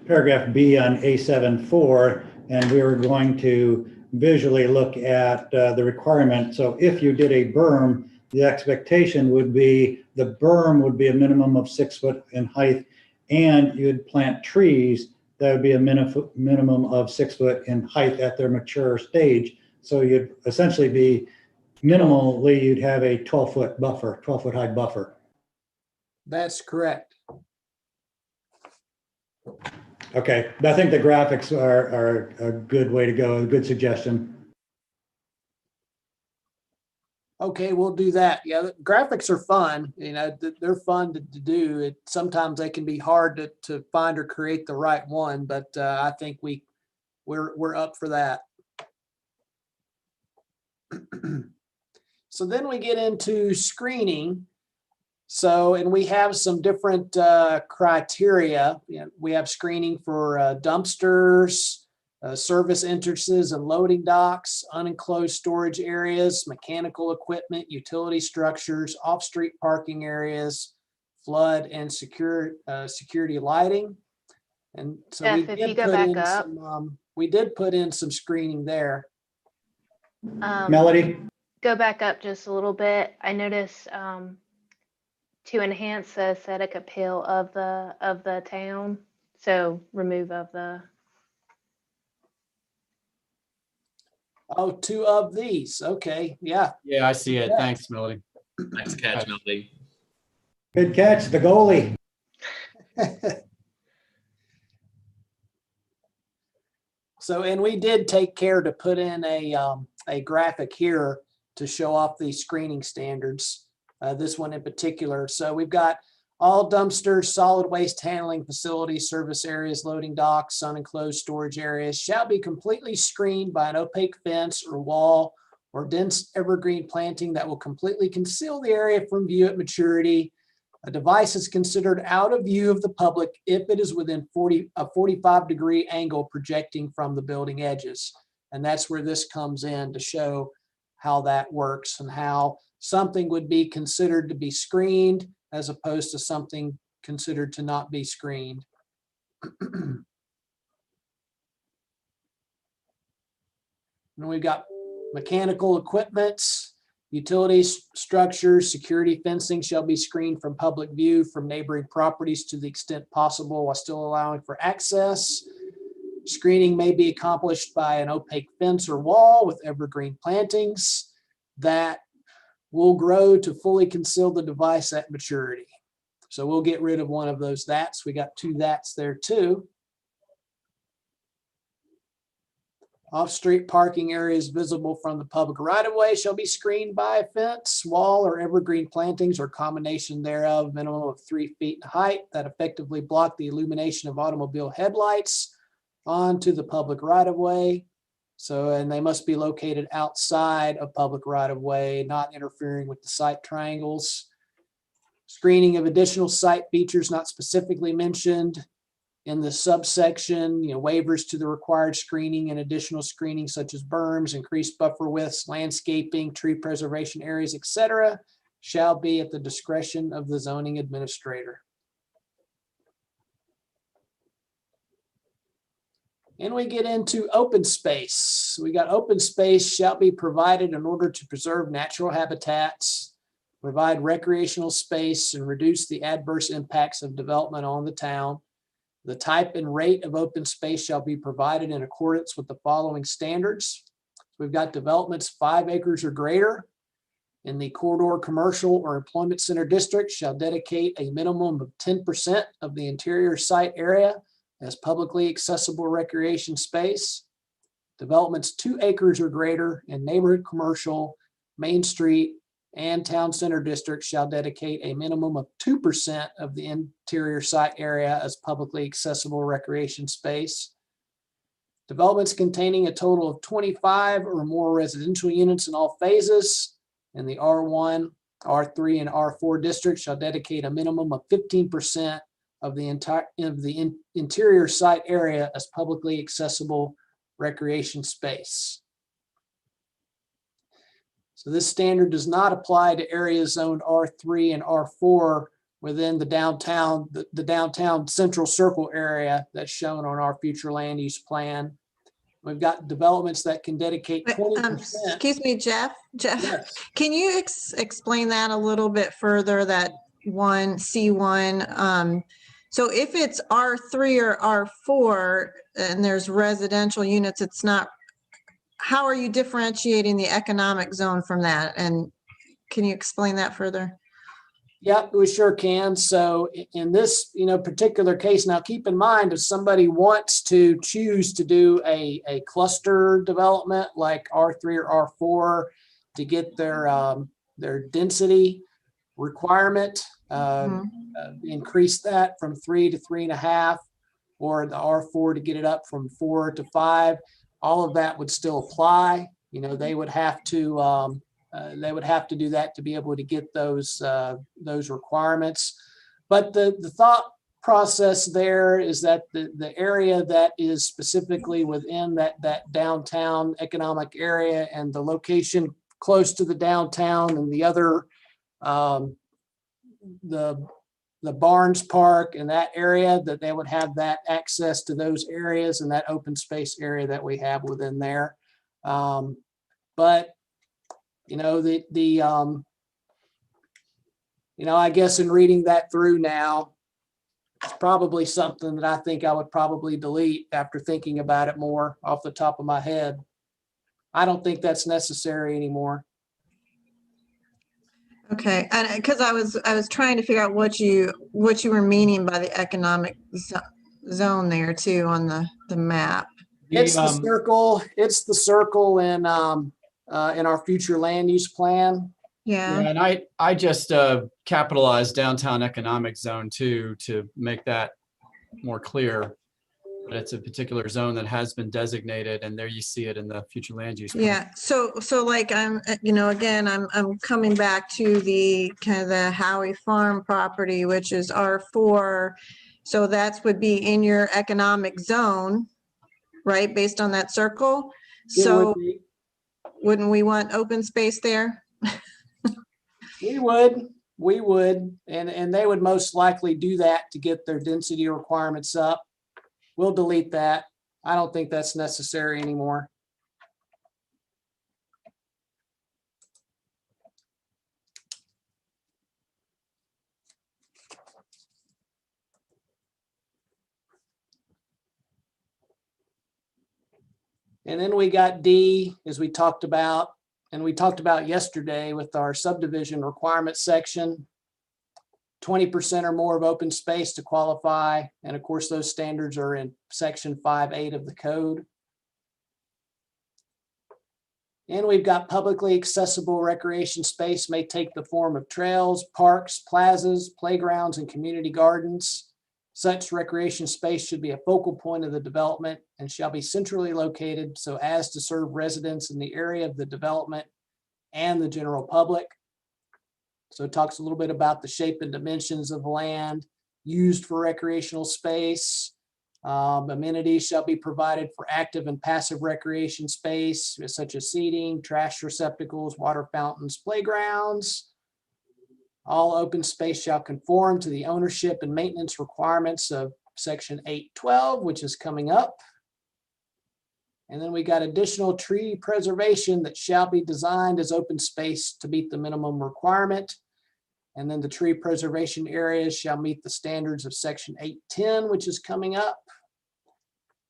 paragraph B on A7-4, and we were going to visually look at the requirement. So if you did a berm, the expectation would be the berm would be a minimum of 6 foot in height, and you'd plant trees that would be a minimum of 6 foot in height at their mature stage. So you'd essentially be minimally, you'd have a 12-foot buffer, 12-foot high buffer. That's correct. Okay, but I think the graphics are a good way to go, a good suggestion. Okay, we'll do that. Yeah, the graphics are fun. You know, they're fun to do. It sometimes they can be hard to find or create the right one, but I think we're up for that. So then we get into screening. So, and we have some different criteria. You know, we have screening for dumpsters, service entrances and loading docks, unenclosed storage areas, mechanical equipment, utility structures, off-street parking areas, flood and security lighting. And so Jeff, if you go back up. We did put in some screening there. Melody? Go back up just a little bit. I noticed to enhance the aesthetic appeal of the town. So remove of the. Oh, 2 of these. Okay, yeah. Yeah, I see it. Yeah. Thanks, Melody. Nice catch, Melody. Good catch, the goalie. So, and we did take care to put in a graphic here to show off these screening standards, this one in particular. So we've got all dumpsters, solid waste handling facilities, service areas, loading docks, unenclosed storage areas shall be completely screened by an opaque fence or wall or dense evergreen planting that will completely conceal the area from view at maturity. A device is considered out of view of the public if it is within a 45-degree angle projecting from the building edges. And that's where this comes in to show how that works and how something would be considered to be screened as opposed to something considered to not be screened. And we've got mechanical equipment, utilities, structures, security fencing shall be screened from public view from neighboring properties to the extent possible while still allowing for access. Screening may be accomplished by an opaque fence or wall with evergreen plantings that will grow to fully conceal the device at maturity. So we'll get rid of one of those that's. We got 2 that's there too. Off-street parking areas visible from the public right-of-way shall be screened by a fence, wall, or evergreen plantings or combination thereof, minimum of 3 feet in height that effectively block the illumination of automobile headlights onto the public right-of-way. So, and they must be located outside of public right-of-way, not interfering with the site triangles. Screening of additional site features not specifically mentioned in the subsection, waivers to the required screening and additional screening such as berms, increased buffer widths, landscaping, tree preservation areas, etc., shall be at the discretion of the zoning administrator. And we get into open space. We got open space shall be provided in order to preserve natural habitats, provide recreational space, and reduce the adverse impacts of development on the town. The type and rate of open space shall be provided in accordance with the following standards. We've got developments 5 acres or greater in the corridor commercial or employment center district shall dedicate a minimum of 10% of the interior site area as publicly accessible recreation space. Developments 2 acres or greater in neighborhood commercial, Main Street, and town center districts shall dedicate a minimum of 2% of the interior site area as publicly accessible recreation space. Developments containing a total of 25 or more residential units in all phases in the R1, R3, and R4 districts shall dedicate a minimum of 15% of the interior site area as publicly accessible recreation space. So this standard does not apply to areas zoned R3 and R4 within the downtown, the downtown central circle area that's shown on our future land use plan. We've got developments that can dedicate Wait, 20%. Excuse me, Jeff, Yes. can you explain that a little bit further, that one, C1? So if it's R3 or R4 and there's residential units, it's not, how are you differentiating the economic zone from that? And can you explain that further? Yep, we sure can. So in this, particular case, now keep in mind, if somebody wants to choose to do a cluster development like R3 or R4 to get their density requirement, increase that from 3 to 3.5, or the R4 to get it up from 4 to 5, all of that would still apply. They would have to do that to be able to get those requirements. But the thought process there is that the area that is specifically within that downtown economic area and the location close to the downtown and the other, the Barnes Park and that area, that they would have that access to those areas and that open space area that we have within there. But I guess in reading that through now, it's probably something that I think I would probably delete after thinking about it more off the top of my head. I don't think that's necessary anymore. Okay, and because I was trying to figure out what you were meaning by the economic zone there too on the map. It's the circle. It's the circle in our future land use plan. Yeah. Yeah, and I just capitalized downtown economic zone too, to make that more clear. But it's a particular zone that has been designated, and there you see it in the future land use plan. Yeah, so like I'm, again, I'm coming back to the kind of the Howie Farm property, which is R4. So that would be in your economic zone, right, based on that circle? So wouldn't we want open space there? We would, and they would most likely do that to get their density requirements up. We'll delete that. I don't think that's necessary anymore. And then we got D, as we talked about, and we talked about yesterday with our subdivision requirements section. 20% or more of open space to qualify. And of course, those standards are in section 5.8 of the code. And we've got publicly accessible recreation space may take the form of trails, parks, plazas, playgrounds, and community gardens. Such recreation space should be a focal point of the development and shall be centrally located so as to serve residents in the area of the development and the general public. So it talks a little bit about the shape and dimensions of land used for recreational space. Amenities shall be provided for active and passive recreation space, such as seating, trash receptacles, water fountains, playgrounds. All open space shall conform to the ownership and maintenance requirements of section 8.12, which is coming up. And then we got additional tree preservation that shall be designed as open space to meet the minimum requirement. And then the tree preservation areas shall meet the standards of section 8.10, which is coming up.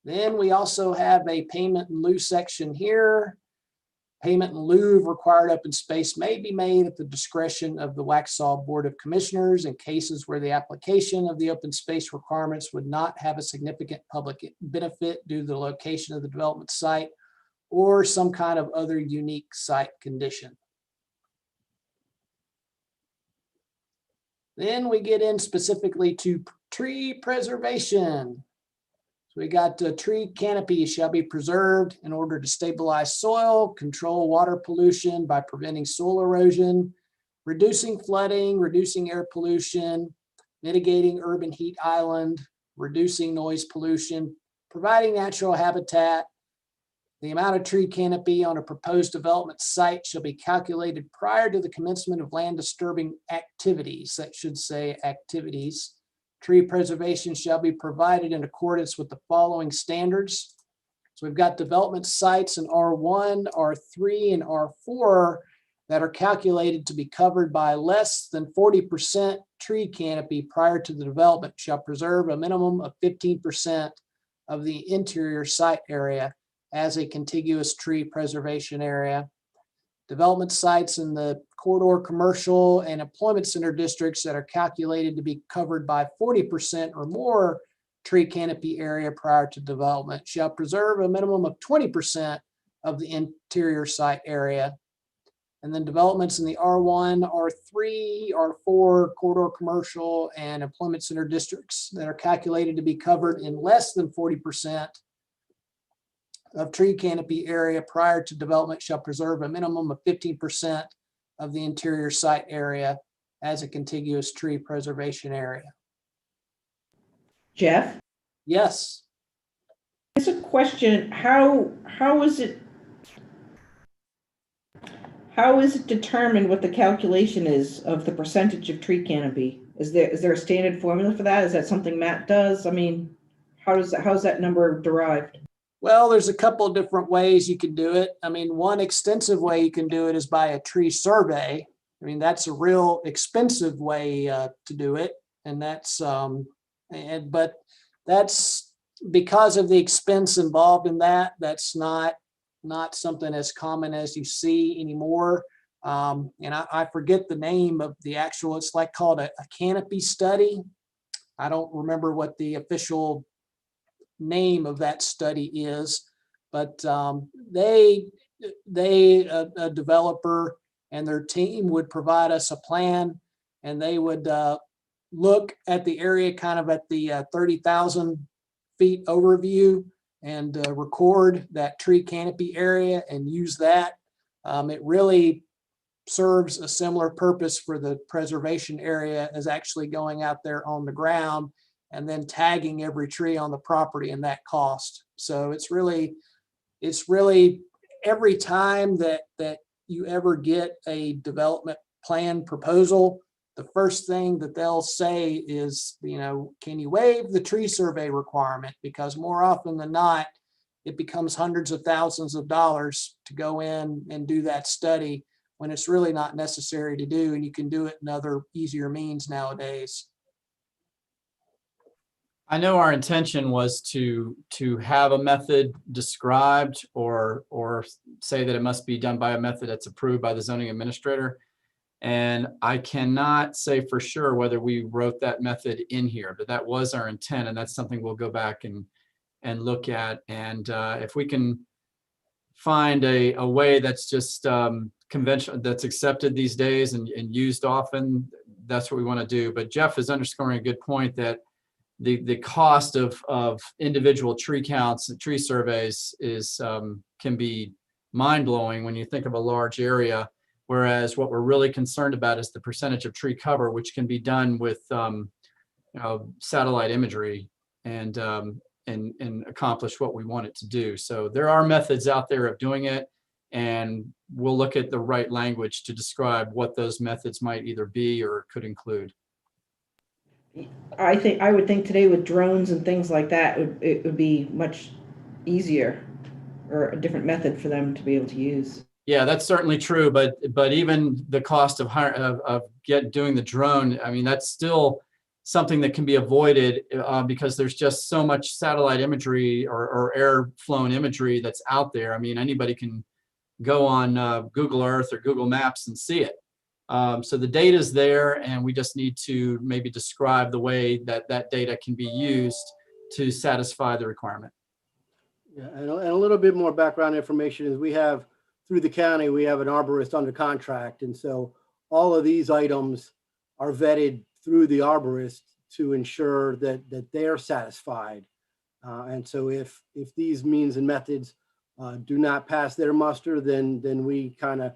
Then we also have a payment in lieu section here. Payment in lieu of required open space may be made at the discretion of the Waxhaw Board of Commissioners in cases where the application of the open space requirements would not have a significant public benefit due to the location of the development site or some kind of other unique site condition. Then we get in specifically to tree preservation. So we got tree canopies shall be preserved in order to stabilize soil, control water pollution by preventing soil erosion, reducing flooding, reducing air pollution, mitigating urban heat island, reducing noise pollution, providing natural habitat, The amount of tree canopy on a proposed development site shall be calculated prior to the commencement of land disturbing activities. That should say activities. Tree preservation shall be provided in accordance with the following standards. So we've got development sites in R1, R3, and R4 that are calculated to be covered by less than 40% tree canopy prior to the development shall preserve a minimum of 15% of the interior site area as a contiguous tree preservation area. Development sites in the corridor commercial and employment center districts that are calculated to be covered by 40% or more tree canopy area prior to development shall preserve a minimum of 20% of the interior site area. And then developments in the R1, R3, R4 corridor commercial and employment center districts that are calculated to be covered in less than 40% of tree canopy area prior to development shall preserve a minimum of 15% of the interior site area as a contiguous tree preservation area. Jeff, Yes. here's a question. How is it determined what the calculation is of the percentage of tree canopy? Is there a standard formula for that? Is that something Matt does? I mean, how's that number derived? Well, there's a couple of different ways you can do it. I mean, one extensive way you can do it is by a tree survey. I mean, that's a real expensive way to do it. And that's, but that's because of the expense involved in that, that's not something as common as you see anymore. And I forget the name of the actual, it's like called a canopy study. I don't remember what the official name of that study is, but a developer and their team would provide us a plan, and they would look at the area kind of at the 30,000 feet overview and record that tree canopy area and use that. It really serves a similar purpose for the preservation area as actually going out there on the ground and then tagging every tree on the property and that cost. So it's really every time that you ever get a development plan proposal, the first thing that they'll say is, can you waive the tree survey requirement? Because more often than not, it becomes hundreds of thousands of dollars to go in and do that study when it's really not necessary to do, and you can do it in other easier means nowadays. I know our intention was to have a method described or say that it must be done by a method that's approved by the zoning administrator. And I cannot say for sure whether we wrote that method in here, but that was our intent, and that's something we'll go back and look at. And if we can find a way that's just conventional, that's accepted these days and used often, that's what we want to do. But Jeff is underscoring a good point that the cost of individual tree counts and tree surveys is can be mind-blowing when you think of a large area. Whereas what we're really concerned about is the percentage of tree cover, which can be done with satellite imagery and accomplish what we want it to do. So there are methods out there of doing it, and we'll look at the right language to describe what those methods might either be or could include. I would think today with drones and things like that, it would be much easier, or a different method for them to be able to use. Yeah, that's certainly true. But even the cost of doing the drone, I mean, that's still something that can be avoided because there's just so much satellite imagery or air flown imagery that's out there. I mean, anybody can go on Google Earth or Google Maps and see it. So the data is there, and we just need to maybe describe the way that data can be used to satisfy the requirement. Yeah, and a little bit more background information is we have, through the county, we have an arborist under contract. And so all of these items are vetted through the arborist to ensure that they're satisfied. And so if these means and methods do not pass their muster, then we kind of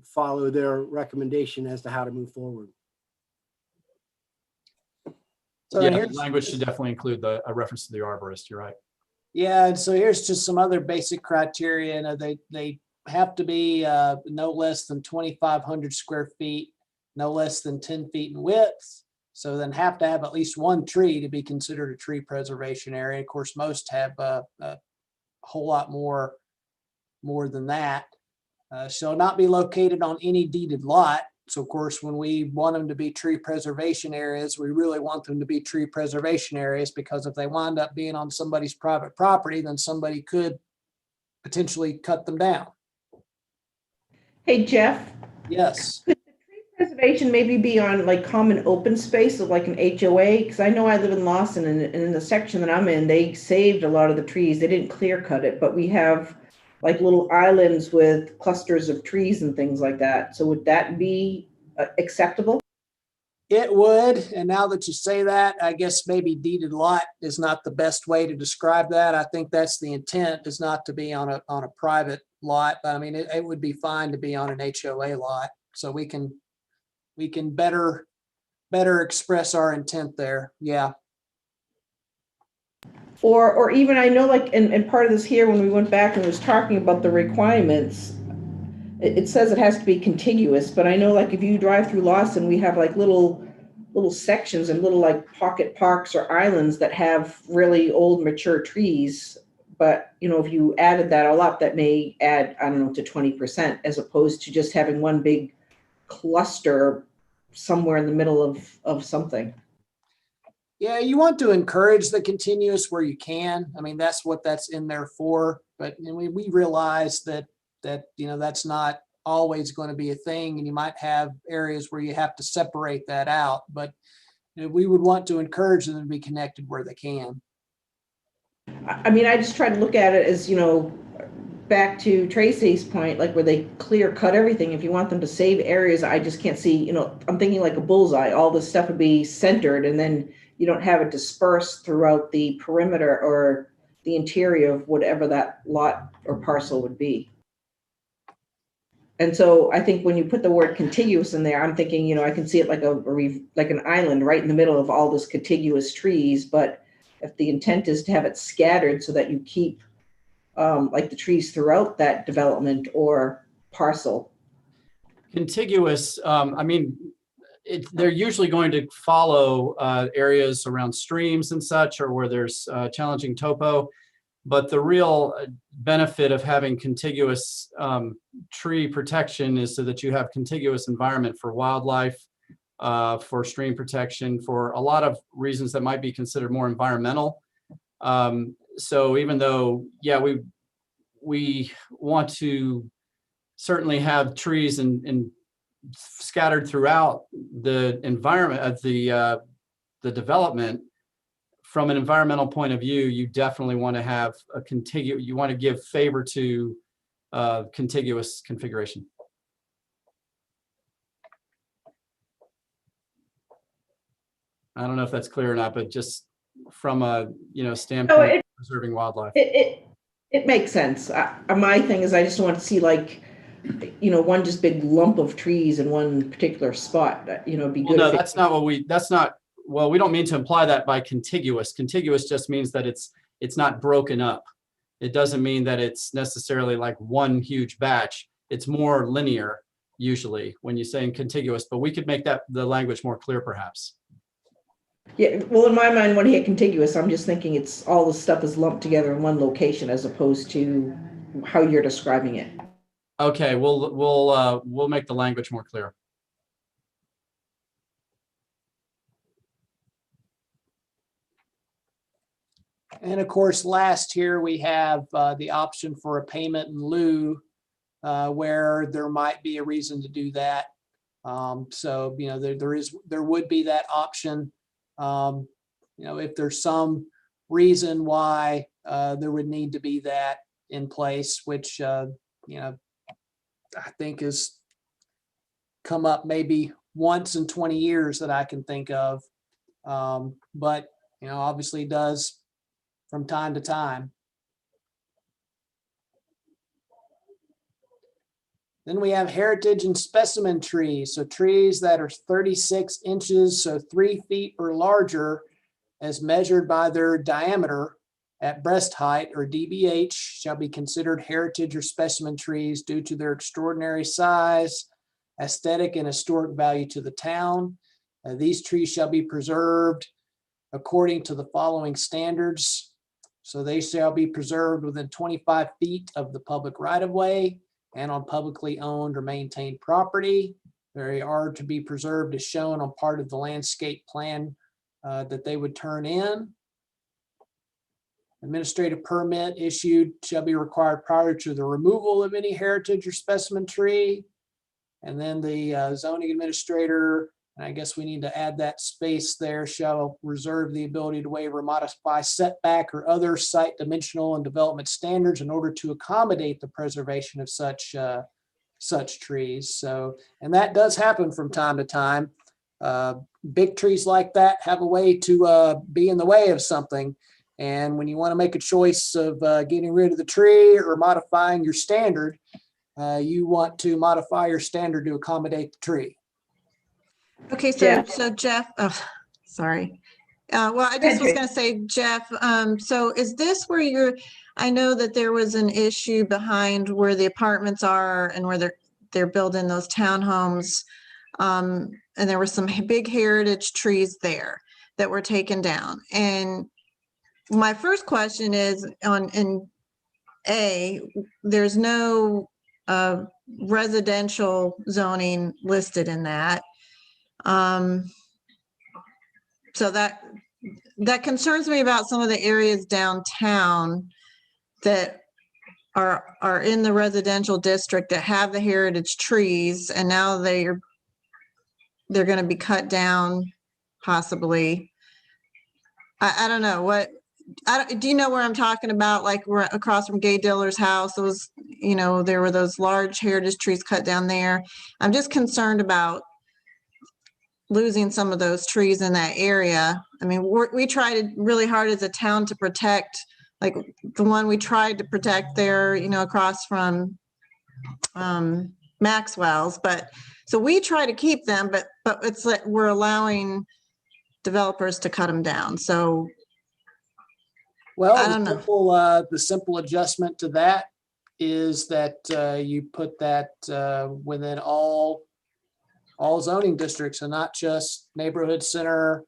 follow their recommendation as to how to move forward. So Yeah, here's language should definitely include a reference to the arborist. You're right. Yeah, and so here's just some other basic criteria. You know, they have to be no less than 2,500 square feet, no less than 10 feet in width. So then have to have at least one tree to be considered a tree preservation area. Of course, most have a whole lot more than that. Shall not be located on any deeded lot. So of course, when we want them to be tree preservation areas, we really want them to be tree preservation areas, because if they wind up being on somebody's private property, then somebody could potentially cut them down. Hey, Jeff, Yes. preservation maybe be on like common open space, so like an HOA, because I know I live in Lawson, and in the section that I'm in, they saved a lot of the trees. They didn't clear cut it, but we have like little islands with clusters of trees and things like that. So would that be acceptable? It would, and now that you say that, I guess maybe deeded lot is not the best way to describe that. I think that's the intent, is not to be on a private lot, but I mean, it would be fine to be on an HOA lot. So we can better express our intent there. Yeah. Or even, I know like in part of this here, when we went back and was talking about the requirements, it says it has to be contiguous, but I know like if you drive through Lawson, we have like little sections and little like pocket parks or islands that have really old mature trees. But you know, if you added that all up, that may add, I don't know, to 20%, as opposed to just having one big cluster somewhere in the middle of something. Yeah, you want to encourage the continuous where you can. I mean, that's what that's in there for. But we realize that you know, that's not always going to be a thing, and you might have areas where you have to separate that out. But you know, we would want to encourage them to be connected where they can. I mean, I just try to look at it as, you know, back to Tracy's point, like where they clear cut everything. If you want them to save areas, I just can't see, you know, I'm thinking like a bullseye. All this stuff would be centered, and then you don't have it dispersed throughout the perimeter or the interior of whatever that lot or parcel would be. And so I think when you put the word contiguous in there, I'm thinking, you know, I can see it like like an island right in the middle of all this contiguous trees. But if the intent is to have it scattered so that you keep like the trees throughout that development or parcel. Contiguous, I mean, they're usually going to follow areas around streams and such, or where there's challenging topo. But the real benefit of having contiguous tree protection is so that you have contiguous environment for wildlife, for stream protection, for a lot of reasons that might be considered more environmental. So even though, yeah, we want to certainly have trees and scattered throughout the environment of the development, from an environmental point of view, you definitely want to have a contiguous, you want to give favor to contiguous configuration. I don't know if that's clear or not, but just from a, you know, standpoint of preserving wildlife. It makes sense. My thing is, I just want to see like, you know, one just big lump of trees in one particular spot. You know, it'd be good. Well, no, that's not what well, we don't mean to imply that by contiguous. Contiguous just means that it's not broken up. It doesn't mean that it's necessarily like one huge batch. It's more linear usually when you're saying contiguous, but we could make that the language more clear perhaps. Yeah, well, in my mind, when I hear contiguous, I'm just thinking it's all the stuff is lumped together in one location, as opposed to how you're describing it. Okay, we'll make the language more clear. And of course, last here we have the option for a payment in lieu, where there might be a reason to do that. So, you know, there would be that option. You know, if there's some reason why there would need to be that in place, which, you know, I think has come up maybe once in 20 years that I can think of. But, you know, obviously does from time to time. Then we have heritage and specimen trees. So trees that are 36 inches, so 3 feet or larger as measured by their diameter. at breast height or DBH shall be considered heritage or specimen trees due to their extraordinary size, aesthetic and historic value to the town. These trees shall be preserved according to the following standards. So they shall be preserved within 25 feet of the public right-of-way and on publicly owned or maintained property. They are to be preserved as shown on part of the landscape plan that they would turn in. Administrative permit issued shall be required prior to the removal of any heritage or specimen tree. And then the zoning administrator, and I guess we need to add that space there, shall reserve the ability to waive or modify setback or other site dimensional and development standards in order to accommodate the preservation of such trees. So, and that does happen from time to time. Big trees like that have a way to be in the way of something. And when you want to make a choice of getting rid of the tree or modifying your standard, you want to modify your standard to accommodate the tree. Okay, so Jeff? so Jeff, oh, sorry. Well, I just was gonna say, Jeff, so is this where I know that there was an issue behind where the apartments are and where they're building those townhomes. And there were some big heritage trees there that were taken down. And my first question is in A, there's no residential zoning listed in that. So that concerns me about some of the areas downtown that are in the residential district that have the heritage trees, and now they're going to be cut down possibly. I don't know what. Do you know where I'm talking about? Like we're across from Gay Diller's house, those, there were those large heritage trees cut down there. I'm just concerned about losing some of those trees in that area. I mean, we tried really hard as a town to protect, like the one we tried to protect there, across from Maxwell's. But so we try to keep them, but it's like we're allowing developers to cut them down. So Well, I don't know. The simple adjustment to that is that you put that within all zoning districts and not just neighborhood center,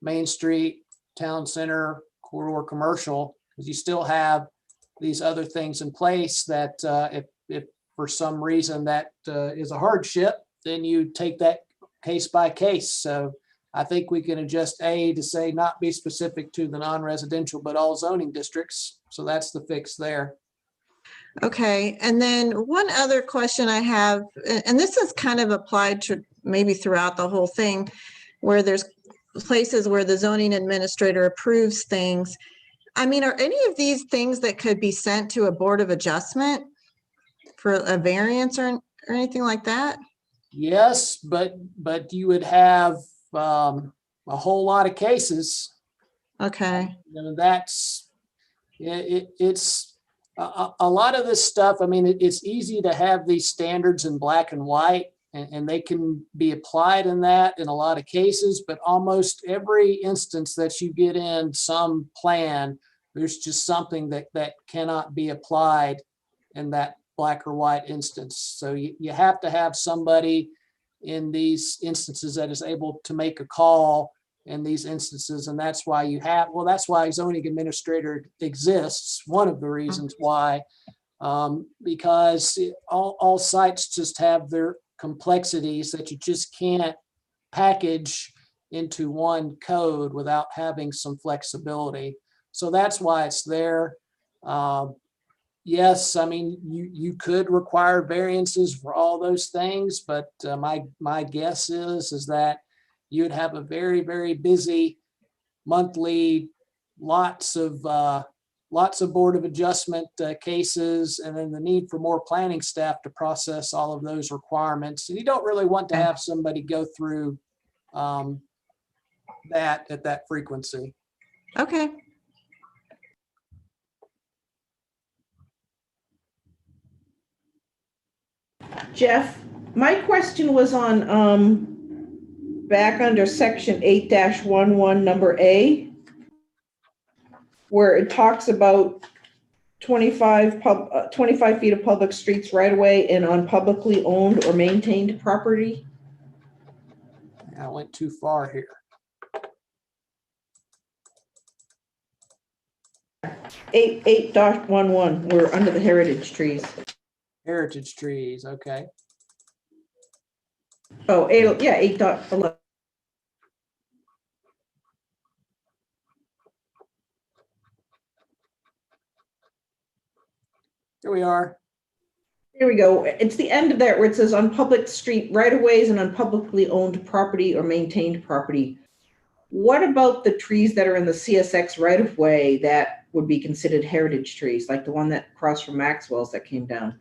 Main Street, town center, corridor commercial, because you still have these other things in place that if for some reason that is a hardship, then you take that case by case. So I think we can adjust A to say not be specific to the non-residential, but all zoning districts. So that's the fix there. Okay, and then one other question I have, and this is kind of applied to maybe throughout the whole thing, where there's places where the zoning administrator approves things. I mean, are any of these things that could be sent to a board of adjustment for a variance or anything like that? Yes, but you would have a whole lot of cases. Okay. It's a lot of this stuff. I mean, it's easy to have these standards in black and white, and they can be applied in that in a lot of cases, but almost every instance that you get in some plan, there's just something that cannot be applied in that black or white instance. So you have to have somebody in these instances that is able to make a call in these instances. And that's why that's why zoning administrator exists. One of the reasons why, because all sites just have their complexities that you just can't package into one code without having some flexibility. So that's why it's there. Yes, I mean, you could require variances for all those things, but my guess is that you'd have a very, very busy monthly, lots of board of adjustment cases, and then the need for more planning staff to process all of those requirements. And you don't really want to have somebody go through that at that frequency. Okay. Jeff, my question was on back under section 8-11, number A. where it talks about 25 feet of public streets right away and on publicly owned or maintained property. I went too far here. 8.11, we're under the heritage trees. Heritage trees, okay. Oh, 8.11. Here we are. Here we go. It's the end of that where it says on public street right-of-ways and on publicly owned property or maintained property. What about the trees that are in the CSX right-of-way that would be considered heritage trees, like the one that across from Maxwell's that came down?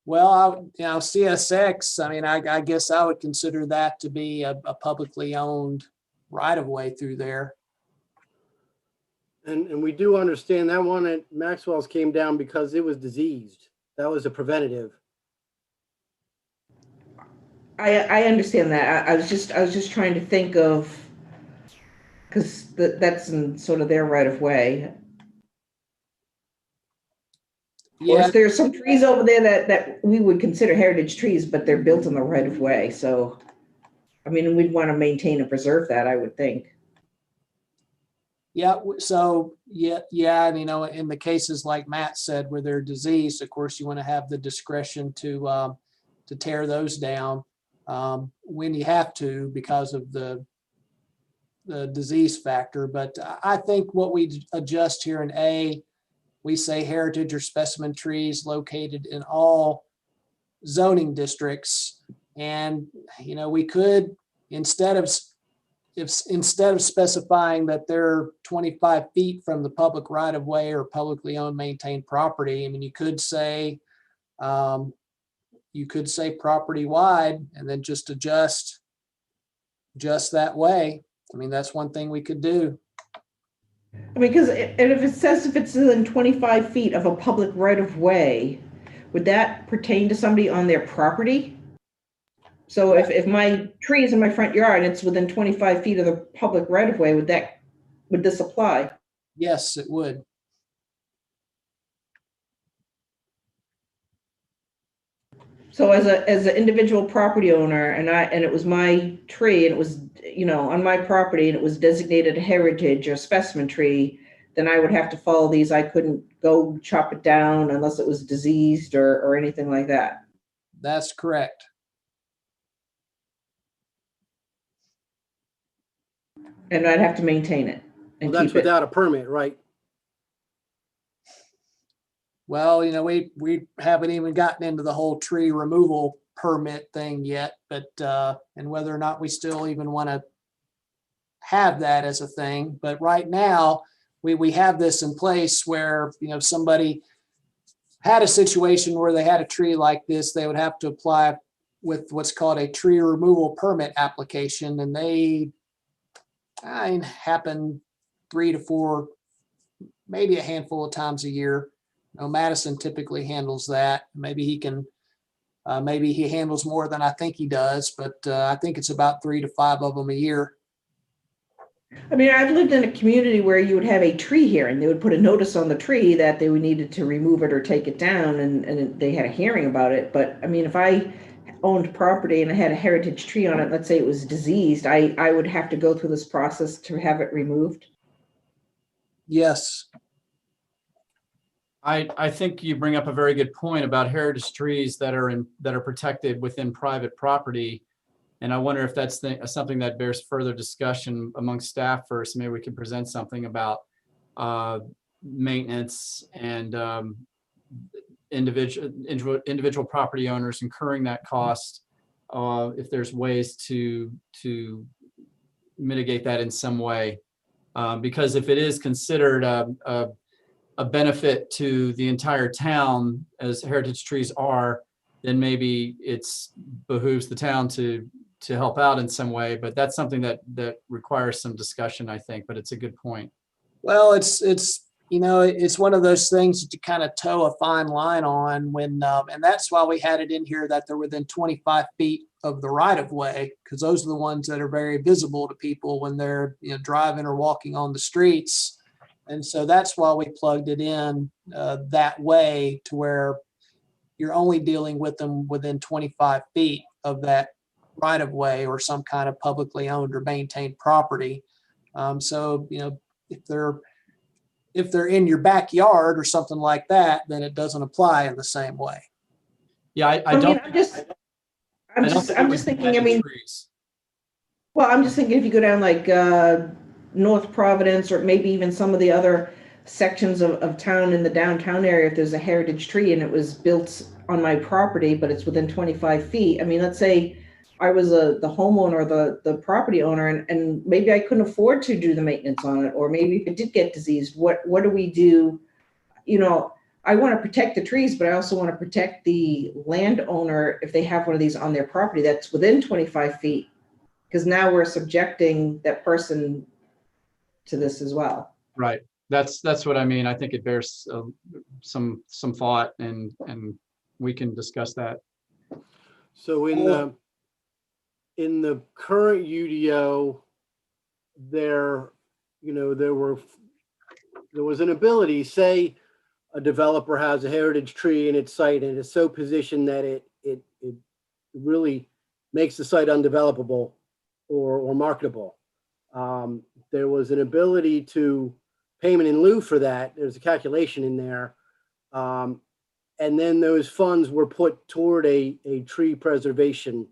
Well, CSX, I mean, I guess I would consider that to be a publicly owned right-of-way through there. And we do understand that one at Maxwell's came down because it was diseased. That was a preventative. I understand that. I was just trying to think of, because that's in sort of their right of way. Of Yeah, course, there's some trees over there that we would consider heritage trees, but they're built in the right of way. So, I mean, we'd want to maintain and preserve that, I would think. yeah. So yeah. And, in the cases like Matt said, where they're diseased, of course, you want to have the discretion to tear those down when you have to because of the disease factor. But I think what we adjust here in A, we say heritage or specimen trees located in all zoning districts. And, we could, instead of specifying that they're 25 feet from the public right of way or publicly owned maintained property, I mean, you could say property wide and then just adjust that way. I mean, that's one thing we could do. I mean, because if it's within 25 feet of a public right of way, would that pertain to somebody on their property? So if my tree is in my front yard and it's within 25 feet of the public right of way, would this apply? Yes, it would. So as an individual property owner and it was my tree and it was, on my property and it was designated a heritage or specimen tree, then I would have to follow these. I couldn't go chop it down unless it was diseased or anything like that. That's correct. And I'd have to maintain it Well, and that's keep it. without a permit, right? Well, we haven't even gotten into the whole tree removal permit thing yet, but and whether or not we still even want to have that as a thing. But right now, we have this in place where, somebody had a situation where they had a tree like this, they would have to apply with what's called a tree removal permit application, and they happen 3 to 4, maybe a handful of times a year. Madison typically handles that. Maybe he handles more than I think he does, but I think it's about 3 to 5 of them a year. I mean, I've lived in a community where you would have a tree hearing. They would put a notice on the tree that they needed to remove it or take it down, and they had a hearing about it. But I mean, if I owned property and I had a heritage tree on it, let's say it was diseased, I would have to go through this process to have it removed. Yes. I think you bring up a very good point about heritage trees that are protected within private property. And I wonder if that's something that bears further discussion among staff first. Maybe we can present something about maintenance and individual property owners incurring that cost. If there's ways to mitigate that in some way, because if it is considered a benefit to the entire town, as heritage trees are, then maybe it's behooves the town to help out in some way. But that's something that requires some discussion, I think. But it's a good point. Well, it's one of those things that you kind of toe a fine line on when, and that's why we had it in here that they're within 25 feet of the right of way, because those are the ones that are very visible to people when they're, driving or walking on the streets. And so that's why we plugged it in that way, to where you're only dealing with them within 25 feet of that right of way or some kind of publicly owned or maintained property. So, if they're in your backyard or something like that, then it doesn't apply in the same way. Yeah, I I mean, don't. I'm just I don't think it would thinking, depend I on mean, trees. well, I'm just thinking if you go down like North Providence or maybe even some of the other sections of town in the downtown area, if there's a heritage tree and it was built on my property, but it's within 25 feet. I mean, let's say I was the homeowner, the property owner, and maybe I couldn't afford to do the maintenance on it, or maybe if it did get diseased, what do we do? I want to protect the trees, but I also want to protect the landowner if they have one of these on their property that's within 25 feet, because now we're subjecting that person to this as well. Right. That's what I mean. I think it bears some thought, and we can discuss that. So in the current UDO, there was an ability, say a developer has a heritage tree in its site and it's so positioned that it really makes the site undevelopable or marketable. There was an ability to payment in lieu for that. There's a calculation in there. And then those funds were put toward a tree preservation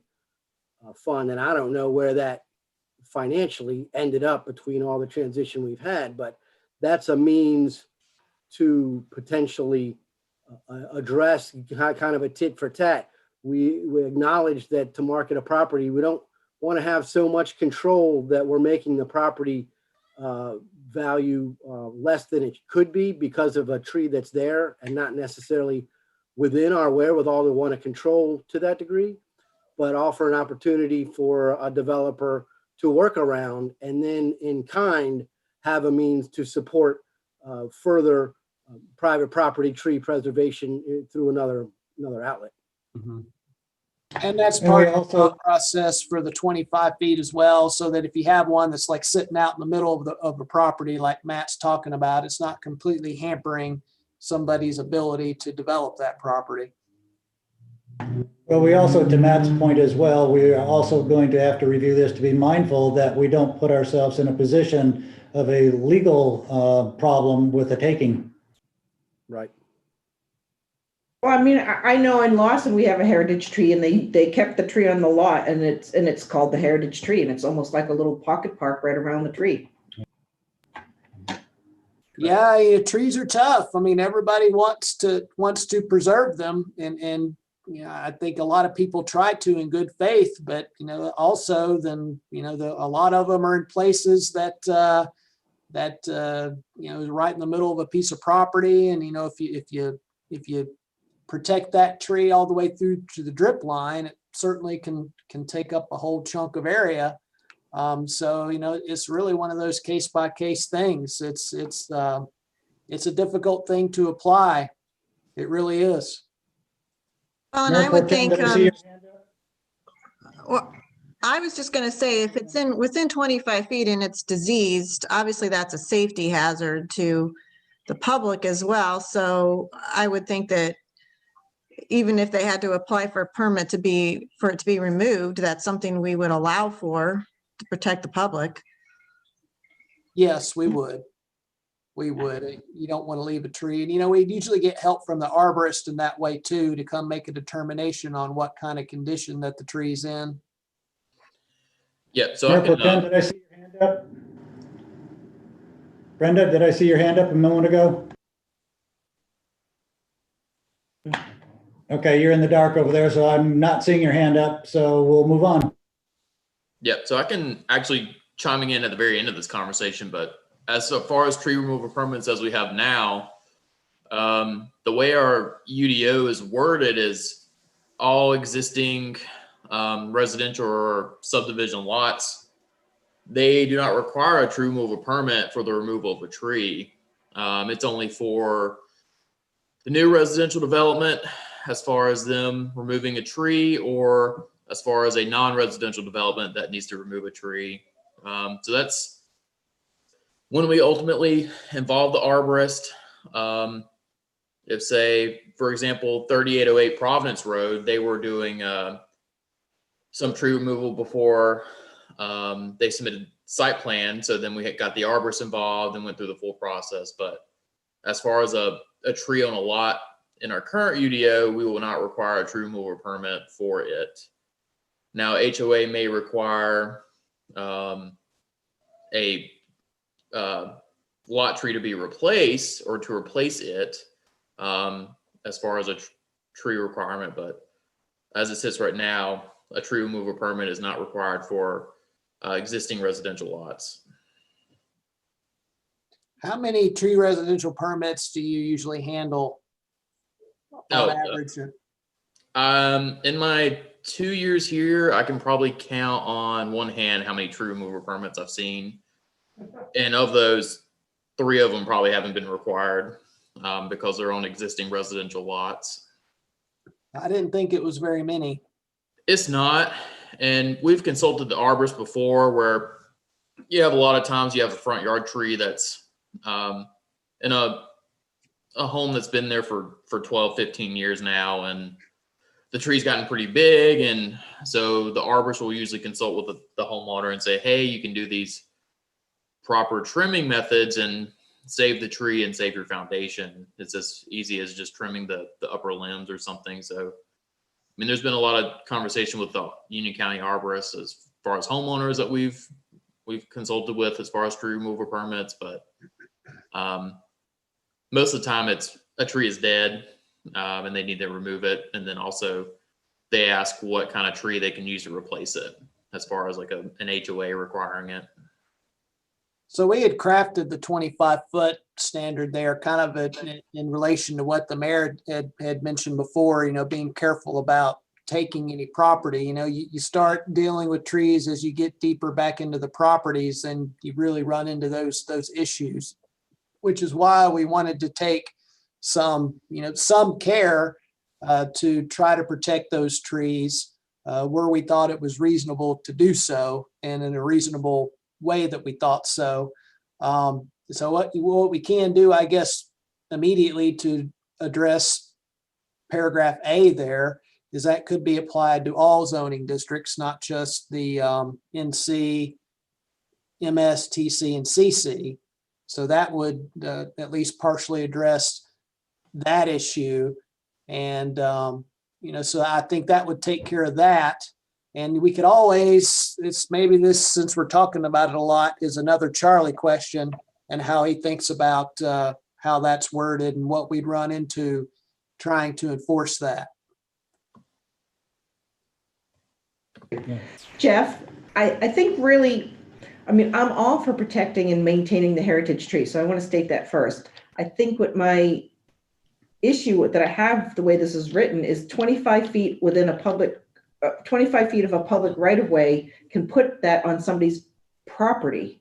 fund. And I don't know where that financially ended up between all the transition we've had, but that's a means to potentially address kind of a tit for tat. We acknowledge that to market a property, we don't want to have so much control that we're making the property value less than it could be because of a tree that's there and not necessarily within our wherewithal to want to control to that degree, but offer an opportunity for a developer to work around and then in kind have a means to support further private property tree preservation through another outlet. Mhm. And that's And part we of the also- process for the 25 feet as well, so that if you have one that's like sitting out in the middle of the property, like Matt's talking about, it's not completely hampering somebody's ability to develop that property. Well, we also, to Matt's point as well, we are also going to have to review this to be mindful that we don't put ourselves in a position of a legal problem with the taking. Right. Well, I mean, I know in Lawson we have a heritage tree, and they kept the tree on the lot, and it's called the heritage tree, and it's almost like a little pocket park right around the tree. Yeah, trees are tough. I mean, everybody wants to preserve them, and I think a lot of people try to in good faith, but also then a lot of them are in places that is right in the middle of a piece of property, and if you protect that tree all the way through to the drip line, it certainly can take up a whole chunk of area. So it's really one of those case by case things. It's a difficult thing to apply. It really is. Well, and Mayor I would Pro Tem, think, did I see your hand up? well, I was just gonna say, if it's within 25 feet and it's diseased, obviously that's a safety hazard to the public as well. So I would think that even if they had to apply for a permit for it to be removed, that's something we would allow for to protect the public. Yes, we would. We would. You don't want to leave a tree. And, we usually get help from the arborist in that way too, to come make a determination on what kind of condition that the tree's in. Yeah, so Mayor Pro Tem, did I see your hand up? Brenda, did I see your hand up a moment ago? Okay, you're in the dark over there, so I'm not seeing your hand up, so we'll move on. Yeah, so I can actually chiming in at the very end of this conversation, but as far as tree removal permits as we have now, the way our UDO is worded is all existing residential or subdivision lots, they do not require a tree removal permit for the removal of a tree. It's only for the new residential development as far as them removing a tree or as far as a non-residential development that needs to remove a tree. So that's when we ultimately involve the arborist. If say, for example, 3808 Providence Road, they were doing some tree removal before they submitted site plan. So then we got the arborist involved and went through the full process. But as far as a tree on a lot in our current UDO, we will not require a tree removal permit for it. Now, HOA may require a lot tree to be replaced or to replace it as far as a tree requirement. But as it sits right now, a tree removal permit is not required for existing residential lots. How many tree residential permits do you usually handle on average? In my 2 years here, I can probably count on one hand how many tree removal permits I've seen. And of those, 3 of them probably haven't been required because they're on existing residential lots. I didn't think it was very many. It's not. And we've consulted the arborist before where you have a lot of times you have a front yard tree that's in a home that's been there for 12, 15 years now. And the tree's gotten pretty big. And so the arborist will usually consult with the homeowner and say, hey, you can do these proper trimming methods and save the tree and save your foundation. It's as easy as just trimming the upper limbs or something. So, I mean, there's been a lot of conversation with the Union County arborists as far as homeowners that we've consulted with as far as tree removal permits, but most of the time it's a tree is dead and they need to remove it. And then also they ask what kind of tree they can use to replace it as far as like an HOA requiring it. So we had crafted the 25-foot standard there kind of in relation to what the mayor had mentioned before, being careful about taking any property. You start dealing with trees as you get deeper back into the properties and you really run into those issues, which is why we wanted to take some care to try to protect those trees where we thought it was reasonable to do so and in a reasonable way that we thought so. So what we can do, I guess, immediately to address paragraph A there is that could be applied to all zoning districts, not just the NC, MS, TC, and CC. So that would at least partially address that issue. And, so I think that would take care of that. And we could always, since we're talking about it a lot, is another Charlie question and how he thinks about how that's worded and what we'd run into trying to enforce that. Jeff, I think really, I'm all for protecting and maintaining the heritage tree. So I want to state that first. I think what my issue that I have, the way this is written, is 25 feet within a public 25 feet of a public right-of-way can put that on somebody's property.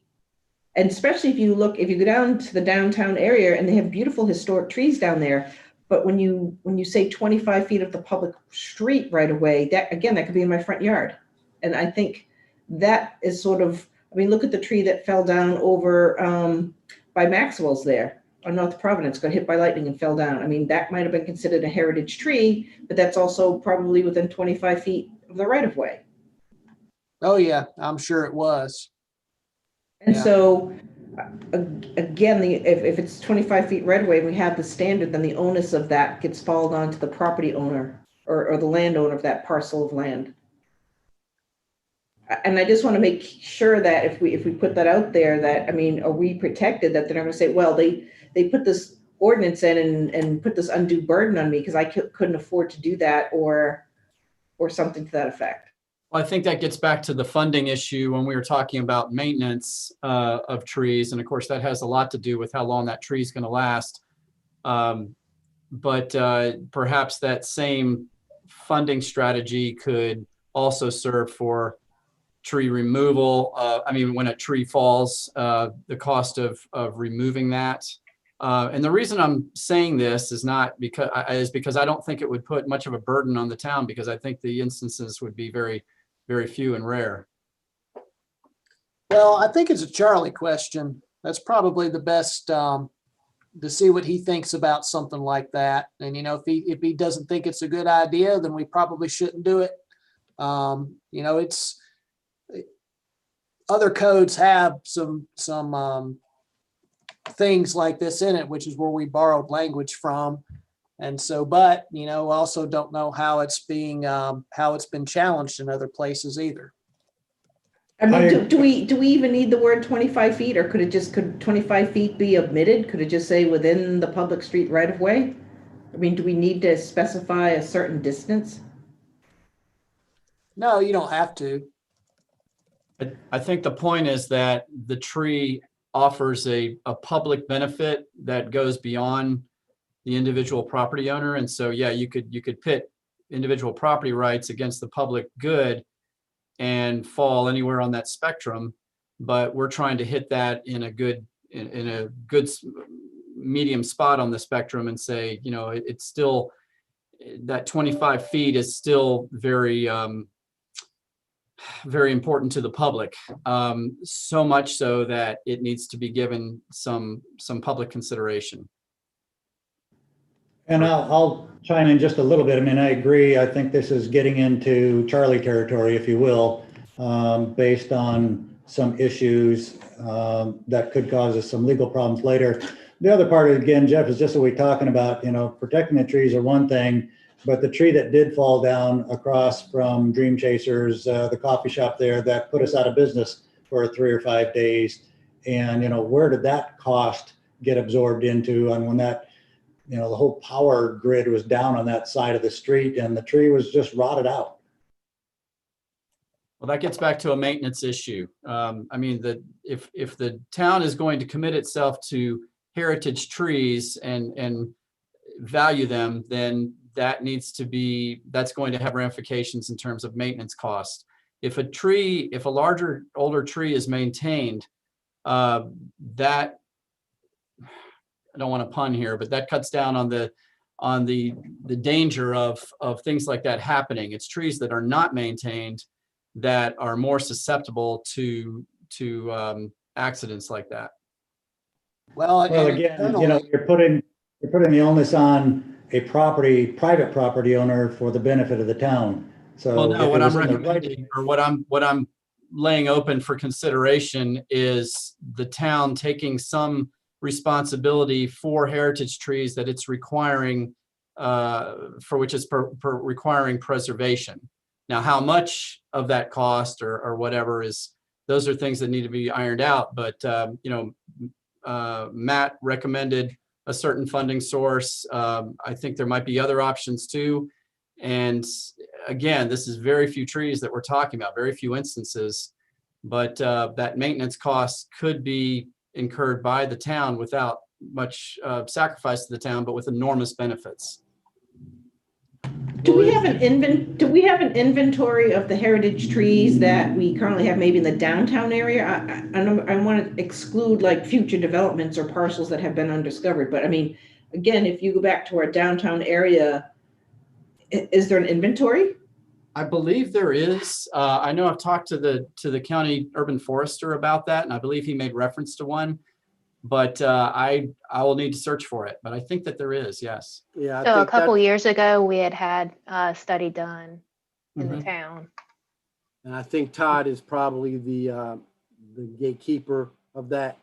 And especially if you go down to the downtown area and they have beautiful historic trees down there. But when you say 25 feet of the public street right-of-way, that could be in my front yard. And I think that is sort of, look at the tree that fell down over by Maxwell's there on North Providence, got hit by lightning and fell down. That might have been considered a heritage tree, but that's also probably within 25 feet of the right of way. Oh yeah, I'm sure it was. And so again, if it's 25 feet right of way, we have the standard, then the onus of that gets followed on to the property owner or the landowner of that parcel of land. And I just want to make sure that if we put that out there, that, are we protected that they're not going to say, well, they put this ordinance in and put this undue burden on me because I couldn't afford to do that or something to that effect. Well, I think that gets back to the funding issue when we were talking about maintenance of trees. And of course, that has a lot to do with how long that tree is going to last. But perhaps that same funding strategy could also serve for tree removal. When a tree falls, the cost of removing that And the reason I'm saying this is not because I don't think it would put much of a burden on the town, because I think the instances would be very, very few and rare. Well, I think it's a Charlie question. That's probably the best, to see what he thinks about something like that. And, if he doesn't think it's a good idea, then we probably shouldn't do it. It's, other codes have some things like this in it, which is where we borrowed language from. And so, but, also don't know how it's been challenged in other places either. I mean, do we even need the word 25 feet, or could 25 feet be omitted? Could it just say within the public street right of way? I mean, do we need to specify a certain distance? No, you don't have to. I think the point is that the tree offers a public benefit that goes beyond the individual property owner. And so, yeah, you could pit individual property rights against the public good and fall anywhere on that spectrum. But we're trying to hit that in a good medium spot on the spectrum and say, it's still, that 25 feet is still very, very important to the public, so much so that it needs to be given some public consideration. And I'll chime in just a little bit. I mean, I agree. I think this is getting into Charlie territory, if you will, based on some issues that could cause us some legal problems later. The other part, again, Jeff, is just what we're talking about, protecting the trees are one thing, but the tree that did fall down across from Dream Chasers, the coffee shop there, that put us out of business for 3 or 5 days. And, where did that cost get absorbed into? And when that, the whole power grid was down on that side of the street and the tree was just rotted out. Well, that gets back to a maintenance issue. I mean, if the town is going to commit itself to heritage trees and value them, then that's going to have ramifications in terms of maintenance costs. If a larger, older tree is maintained, that, I don't want to pun here, but that cuts down on the danger of things like that happening. It's trees that are not maintained that are more susceptible to accidents like that. Well, again, you're putting the onus on a private property owner for the benefit of the town. So well, no, what I'm recommending, or what I'm laying open for consideration, is the town taking some responsibility for heritage trees that it's requiring, for which it's requiring preservation. Now, how much of that cost or whatever those are things that need to be ironed out. But Matt recommended a certain funding source. I think there might be other options too. And again, this is very few trees that we're talking about, very few instances, but that maintenance cost could be incurred by the town without much sacrifice to the town, but with enormous benefits. Do we have an inventory of the heritage trees that we currently have maybe in the downtown area? I want to exclude like future developments or parcels that have been undiscovered. But I mean, again, if you go back to our downtown area, is there an inventory? I believe there is. I know I've talked to the county urban forester about that, and I believe he made reference to one. But I will need to search for it. But I think that there is, yes. Yeah. So a couple years ago, we had a study done in Mhm. the town. And I think Todd is probably the gatekeeper of that.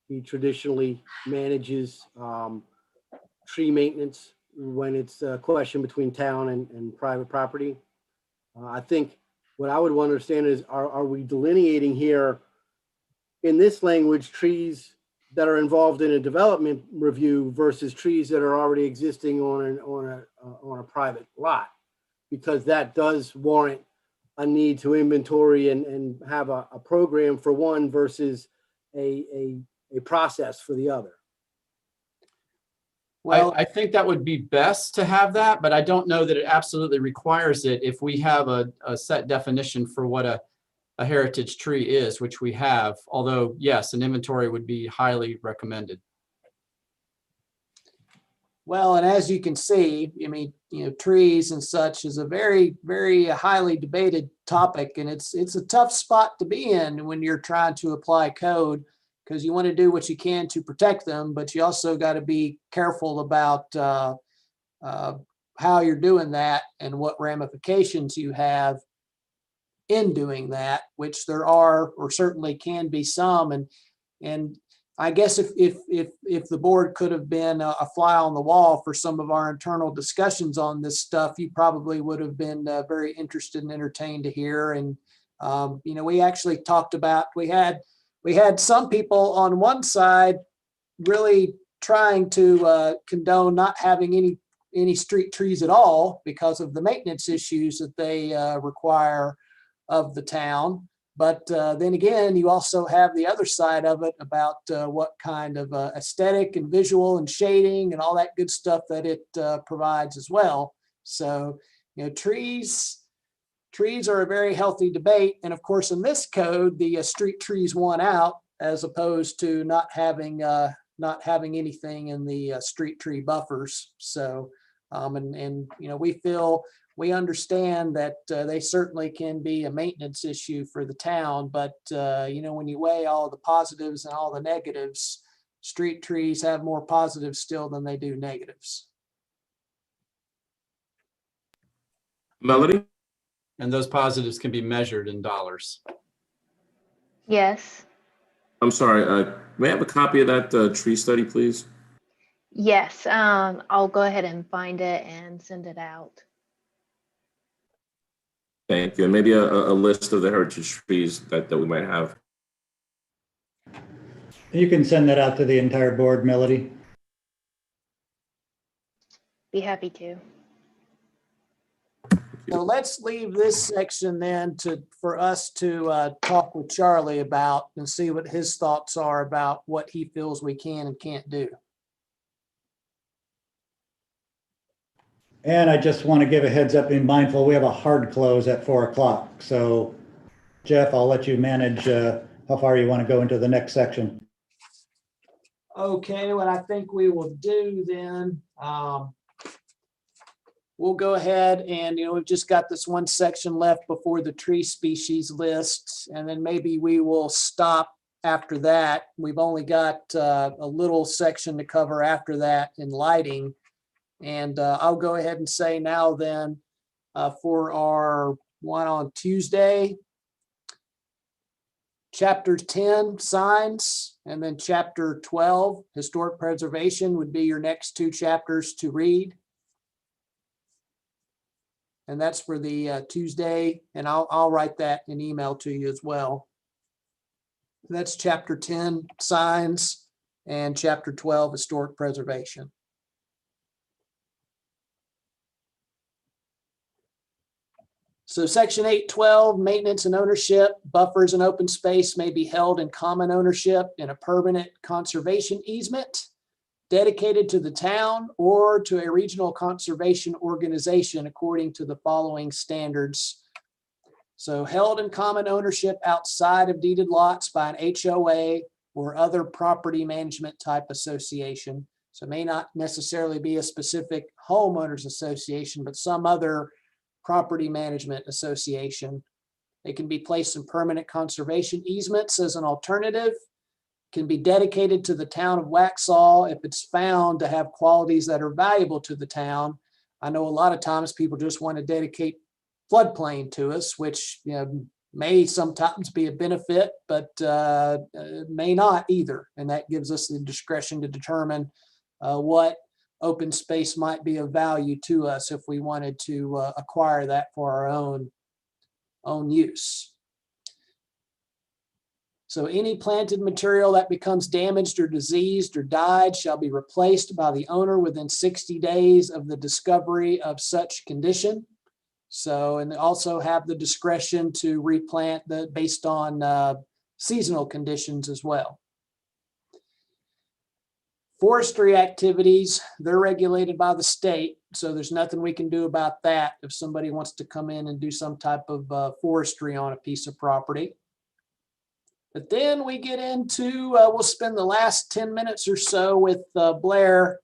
He traditionally manages tree maintenance when it's a question between town and private property. I think what I would want to understand is, are we delineating here in this language trees that are involved in a development review versus trees that are already existing on a private lot? Because that does warrant a need to inventory and have a program for one versus a process for the other. Well, I think that would be best to have that, but I don't know that it absolutely requires it if we have a set definition for what a heritage tree is, which we have, although yes, an inventory would be highly recommended. Well, and as you can see, I mean, trees and such is a very, very highly debated topic, and it's a tough spot to be in when you're trying to apply code, because you want to do what you can to protect them, but you also got to be careful about how you're doing that and what ramifications you have in doing that, which there are, or certainly can be some. And I guess if the board could have been a fly on the wall for some of our internal discussions on this stuff, you probably would have been very interested and entertained to hear. And we actually talked about, we had some people on one side really trying to condone not having any street trees at all because of the maintenance issues that they require of the town. But then again, you also have the other side of it about what kind of aesthetic and visual and shading and all that good stuff that it provides as well. So, trees are a very healthy debate. And of course, in this code, the street trees won out, as opposed to not having anything in the street tree buffers. So, we understand that they certainly can be a maintenance issue for the town, but when you weigh all the positives and all the negatives, street trees have more positives still than they do negatives. Melody? And those positives can be measured in dollars. Yes. I'm sorry, may I have a copy of that tree study, please? Yes. I'll go ahead and find it and send it out. Thank you. And maybe a list of the heritage trees that we might have. You can send that out to the entire board, Melody. Be happy to. So let's leave this section then for us to talk with Charlie about and see what his thoughts are about what he feels we can and can't do. And I just want to give a heads up, being mindful, we have a hard close at 4 o'clock. So Jeff, I'll let you manage how far you want to go into the next section. Okay, what I think we will do then, we'll go ahead and, we've just got this one section left before the tree species list, and then maybe we will stop after that. We've only got a little section to cover after that in lighting. And I'll go ahead and say now then for our one on Tuesday, Chapter 10, signs, and then Chapter 12, historic preservation, would be your next two chapters to read. And that's for the Tuesday, and I'll write that in email to you as well. That's Chapter 10, signs, and Chapter 12, historic preservation. So Section 812, maintenance and ownership, buffers and open space may be held in common ownership in a permanent conservation easement dedicated to the town or to a regional conservation organization according to the following standards. So held in common ownership outside of deeded lots by an HOA or other property management type association. So it may not necessarily be a specific homeowners association, but some other property management association. They can be placed in permanent conservation easements as an alternative, can be dedicated to the town of Waxhaw if it's found to have qualities that are valuable to the town. I know a lot of times people just want to dedicate floodplain to us, which may sometimes be a benefit, but may not either. And that gives us the discretion to determine what open space might be of value to us if we wanted to acquire that for our own use. So any planted material that becomes damaged or diseased or died shall be replaced by the owner within 60 days of the discovery of such condition. So, and they also have the discretion to replant based on seasonal conditions as well. Forestry activities, they're regulated by the state, so there's nothing we can do about that if somebody wants to come in and do some type of forestry on a piece of property. But then we get into, we'll spend the last 10 minutes or so with Blair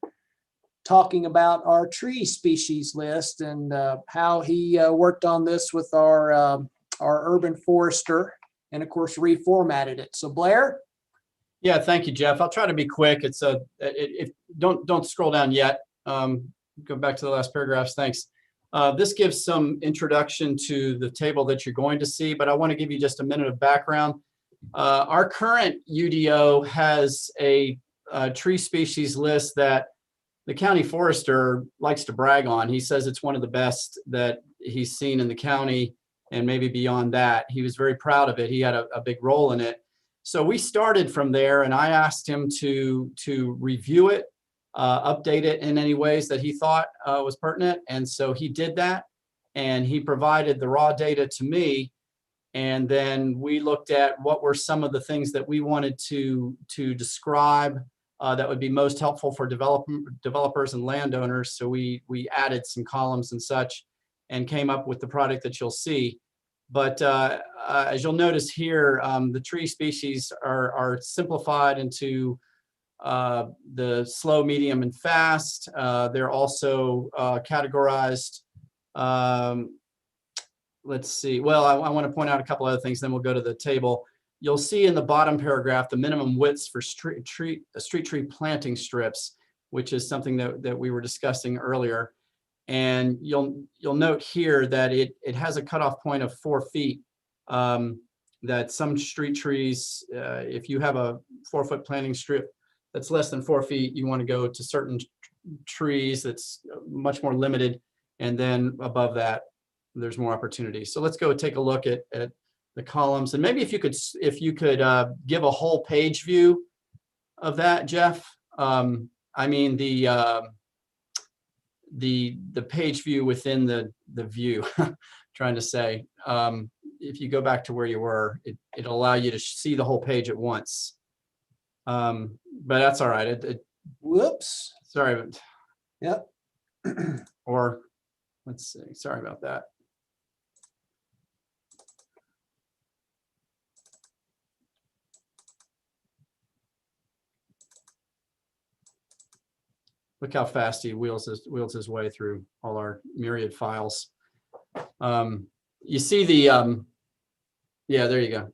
talking about our tree species list and how he worked on this with our urban forester and of course reformatted it. So Blair? Yeah, thank you, Jeff. I'll try to be quick. It's don't scroll down yet. Go back to the last paragraphs. Thanks. This gives some introduction to the table that you're going to see, but I want to give you just a minute of background. Our current UDO has a tree species list that the county forester likes to brag on. He says it's one of the best that he's seen in the county and maybe beyond that. He was very proud of it. He had a big role in it. So we started from there and I asked him to review it, update it in any ways that he thought was pertinent. And so he did that and he provided the raw data to me. And then we looked at what were some of the things that we wanted to describe that would be most helpful for developers and landowners. So we added some columns and such and came up with the product that you'll see. But as you'll notice here, the tree species are simplified into the slow, medium, and fast. They're also categorized. Let's see. Well, I want to point out a couple other things, then we'll go to the table. You'll see in the bottom paragraph the minimum widths for street tree planting strips, which is something that we were discussing earlier. And you'll note here that it has a cutoff point of 4 feet. That some street trees, if you have a 4-foot planting strip that's less than 4 feet, you want to go to certain trees that's much more limited. And then above that, there's more opportunity. So let's go take a look at the columns. And maybe if you could give a whole page view of that, Jeff. I mean the page view within the view, trying to say, if you go back to where you were, it'll allow you to see the whole page at once. But that's all right. Whoops. Sorry. Yep. Or let's see. Sorry about that. Look how fast he wheels his way through all our myriad files. You see the, yeah, there you go.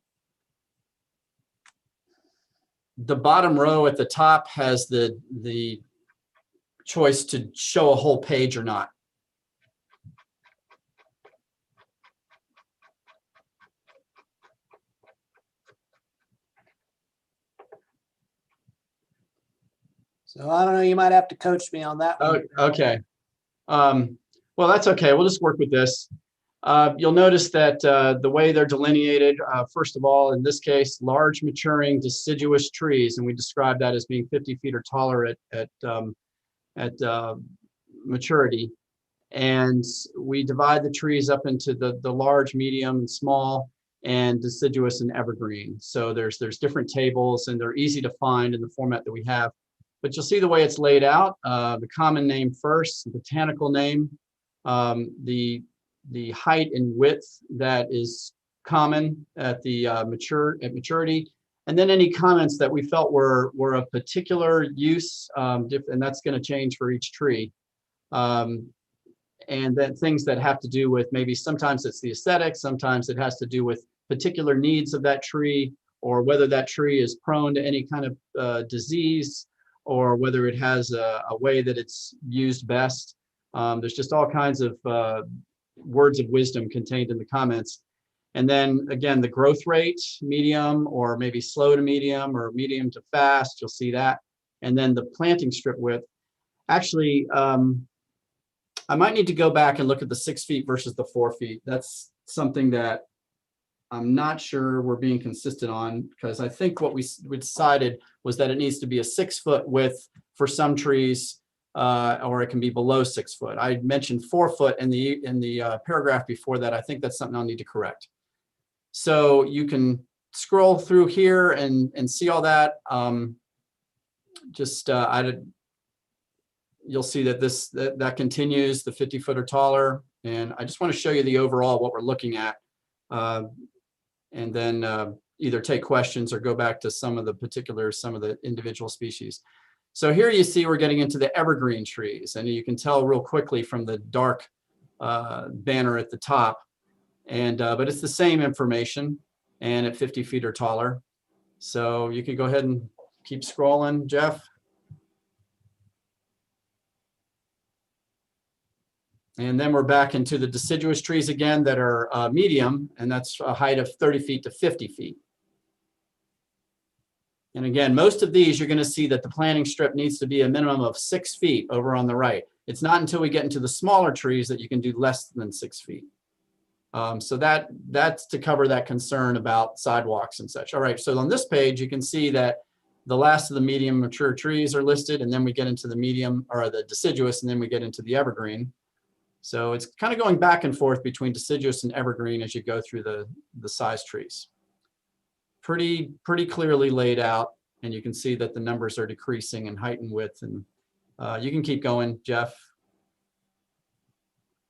The bottom row at the top has the choice to show a whole page or not. So I don't know, you might have to coach me on that one. Oh, okay. Well, that's okay. We'll just work with this. You'll notice that the way they're delineated, first of all, in this case, large maturing deciduous trees, and we describe that as being 50 feet or taller at maturity. And we divide the trees up into the large, medium, and small, and deciduous and evergreen. So there's different tables, and they're easy to find in the format that we have. But you'll see the way it's laid out, the common name first, the botanical name, the height and width that is common at the maturity, and then any comments that we felt were of particular use, and that's going to change for each tree. And then things that have to do with maybe sometimes it's the aesthetics, sometimes it has to do with particular needs of that tree, or whether that tree is prone to any kind of disease, or whether it has a way that it's used best. There's just all kinds of words of wisdom contained in the comments. And then again, the growth rate, medium, or maybe slow to medium, or medium to fast, you'll see that. And then the planting strip width. Actually, I might need to go back and look at the 6 feet versus the 4 feet. That's something that I'm not sure we're being consistent on, because I think what we decided was that it needs to be a 6 foot width for some trees, or it can be below 6 foot. I mentioned 4 foot in the paragraph before that. I think that's something I'll need to correct. So you can scroll through here and see all that. You'll see that that continues, the 50 foot or taller. And I just want to show you the overall what we're looking at. And then either take questions or go back to some of the individual species. So here you see we're getting into the evergreen trees, and you can tell real quickly from the dark banner at the top. And but it's the same information, and at 50 feet or taller. So you can go ahead and keep scrolling, Jeff. And then we're back into the deciduous trees again that are medium, and that's a height of 30 feet to 50 feet. And again, most of these, you're going to see that the planting strip needs to be a minimum of 6 feet over on the right. It's not until we get into the smaller trees that you can do less than 6 feet. So that's to cover that concern about sidewalks and such. All right, so on this page, you can see that the last of the medium mature trees are listed, and then we get into the medium or the deciduous, and then we get into the evergreen. So it's kind of going back and forth between deciduous and evergreen as you go through the size trees. Pretty clearly laid out, and you can see that the numbers are decreasing in height and width. And you can keep going, Jeff.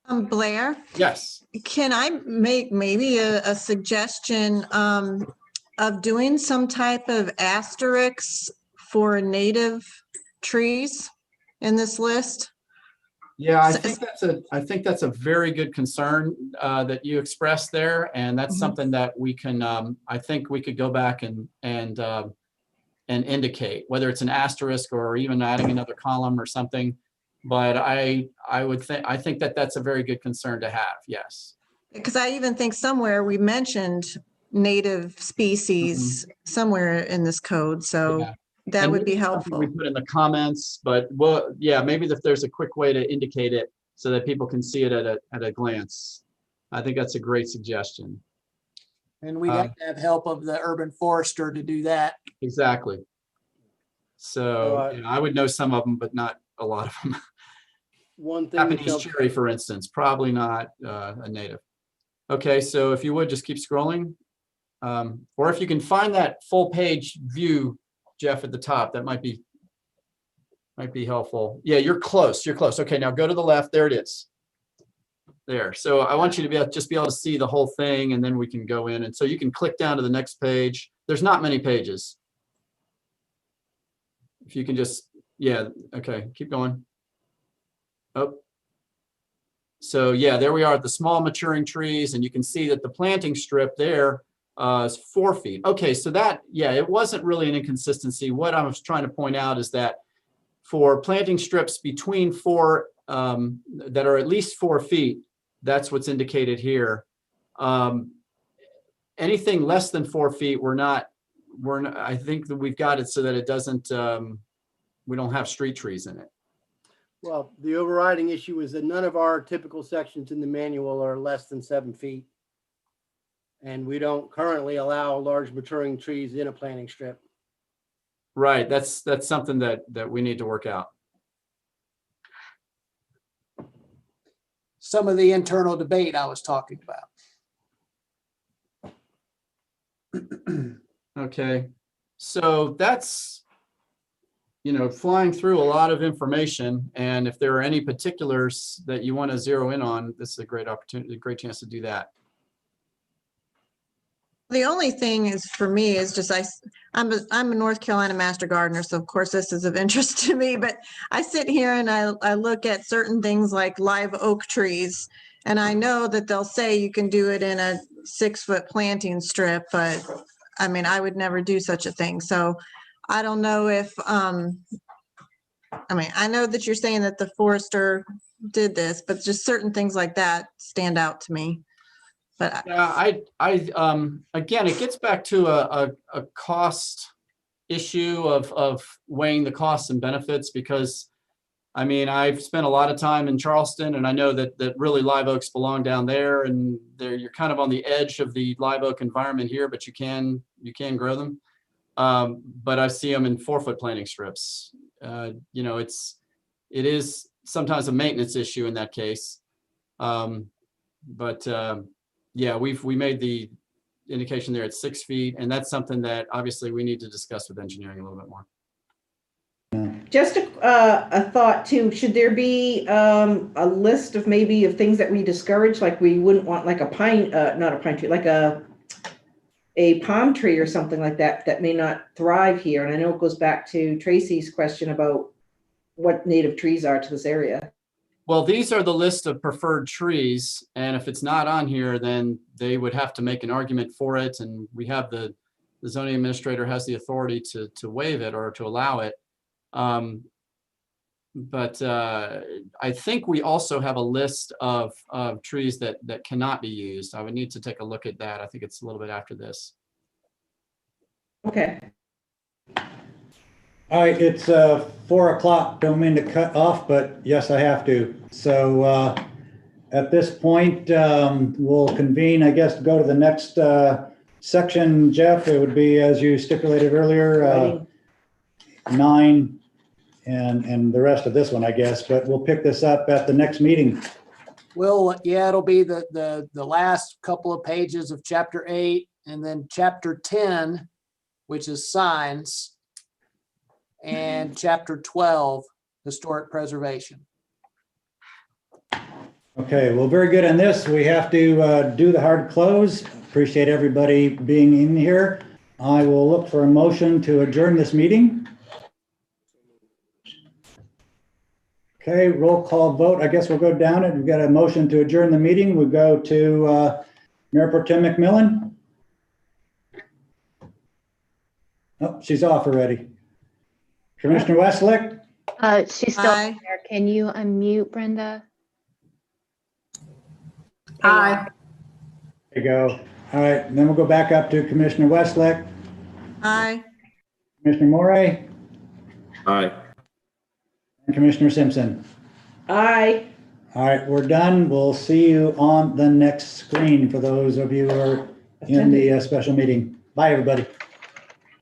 Blair, Yes. can I make maybe a suggestion of doing some type of asterisks for native trees in this list? Yeah, I think that's a very good concern that you expressed there, and that's something that we can. I think we could go back and indicate whether it's an asterisk or even adding another column or something. But I think that that's a very good concern to have. Yes. Because I even think somewhere we mentioned native species somewhere in this code, so. Yeah. That And would be maybe something helpful. we put in the comments, but well, yeah, maybe if there's a quick way to indicate it so that people can see it at a glance. I think that's a great suggestion. And we'd have to have help of the urban forester to do that. Exactly. So you know, I would know some of them, but not a lot of them. One thing. Japanese cherry, for instance, probably not a native. Okay, so if you would just keep scrolling, or if you can find that full page view, Jeff, at the top, that might be helpful. Yeah, you're close. You're close. Okay, now go to the left. There it is. There. So I want you to be able to see the whole thing, and then we can go in. And so you can click down to the next page. There's not many pages. If you can just, yeah, okay, keep going. Oh. So yeah, there we are at the small maturing trees, and you can see that the planting strip there is 4 feet. Okay, so that, yeah, it wasn't really an inconsistency. What I was trying to point out is that for planting strips between that are at least 4 feet, that's what's indicated here. Anything less than 4 feet, we're not, I think that we've got it so that it doesn't, we don't have street trees in it. Well, the overriding issue is that none of our typical sections in the manual are less than 7 feet. And we don't currently allow large maturing trees in a planting strip. Right, that's something that we need to work out. Some of the internal debate I was talking about. Okay, so that's, you know, flying through a lot of information. And if there are any particulars that you want to zero in on, this is a great opportunity, a great chance to do that. The only thing is for me is just I'm a North Carolina master gardener, so of course this is of interest to me, but I sit here and I look at certain things like live oak trees, and I know that they'll say you can do it in a 6-foot planting strip, but I mean, I would never do such a thing. So I don't know if, I mean, I know that you're saying that the forester did this, but just certain things like that stand out to me. But yeah, again, it gets back to a cost issue of weighing the costs and benefits, because I mean, I've spent a lot of time in Charleston, and I know that really live oaks belong down there, and you're kind of on the edge of the live oak environment here, but you can grow them. But I see them in 4-foot planting strips. You know, it is sometimes a maintenance issue in that case. Yeah, we made the indication there at 6 feet, and that's something that obviously we need to discuss with engineering a little bit more. Just a thought too, should there be a list of maybe of things that we discourage, like we wouldn't want like a pine, not a pine tree, like a a palm tree or something like that, that may not thrive here. And I know it goes back to Tracy's question about what native trees are to this area. Well, these are the list of preferred trees, and if it's not on here, then they would have to make an argument for it, and we have the zoning administrator has the authority to waive it or to allow it. But I think we also have a list of trees that cannot be used. I would need to take a look at that. I think it's a little bit after this. Okay. All right, it's 4 o'clock. Don't mean to cut off, but yes, I have to. So at this point, we'll convene, I guess, to go to the next section. Jeff, it would be, as you stipulated earlier, 9 and the rest of this one, I guess, but we'll pick this up at the next meeting. Well, yeah, it'll be the last couple of pages of chapter 8 and then chapter 10, which is signs, and chapter 12, historic preservation. Okay, well, very good on this. We have to do the hard close. Appreciate everybody being in here. I will look for a motion to adjourn this meeting. Okay, roll call vote. I guess we'll go down it. We've got a motion to adjourn the meeting. We go to Mayor Pro Tem McMillan. Oh, she's off already. Commissioner Westlake. She's still Aye. there. Can you unmute, Brenda? Aye. There you go. All right, and then we'll go back up to Commissioner Westlake, Aye. Commissioner Morey, Aye. and Commissioner Simpson. Aye. All right, we're done. We'll see you on the next screen for those of you who are in the special meeting. Bye, everybody.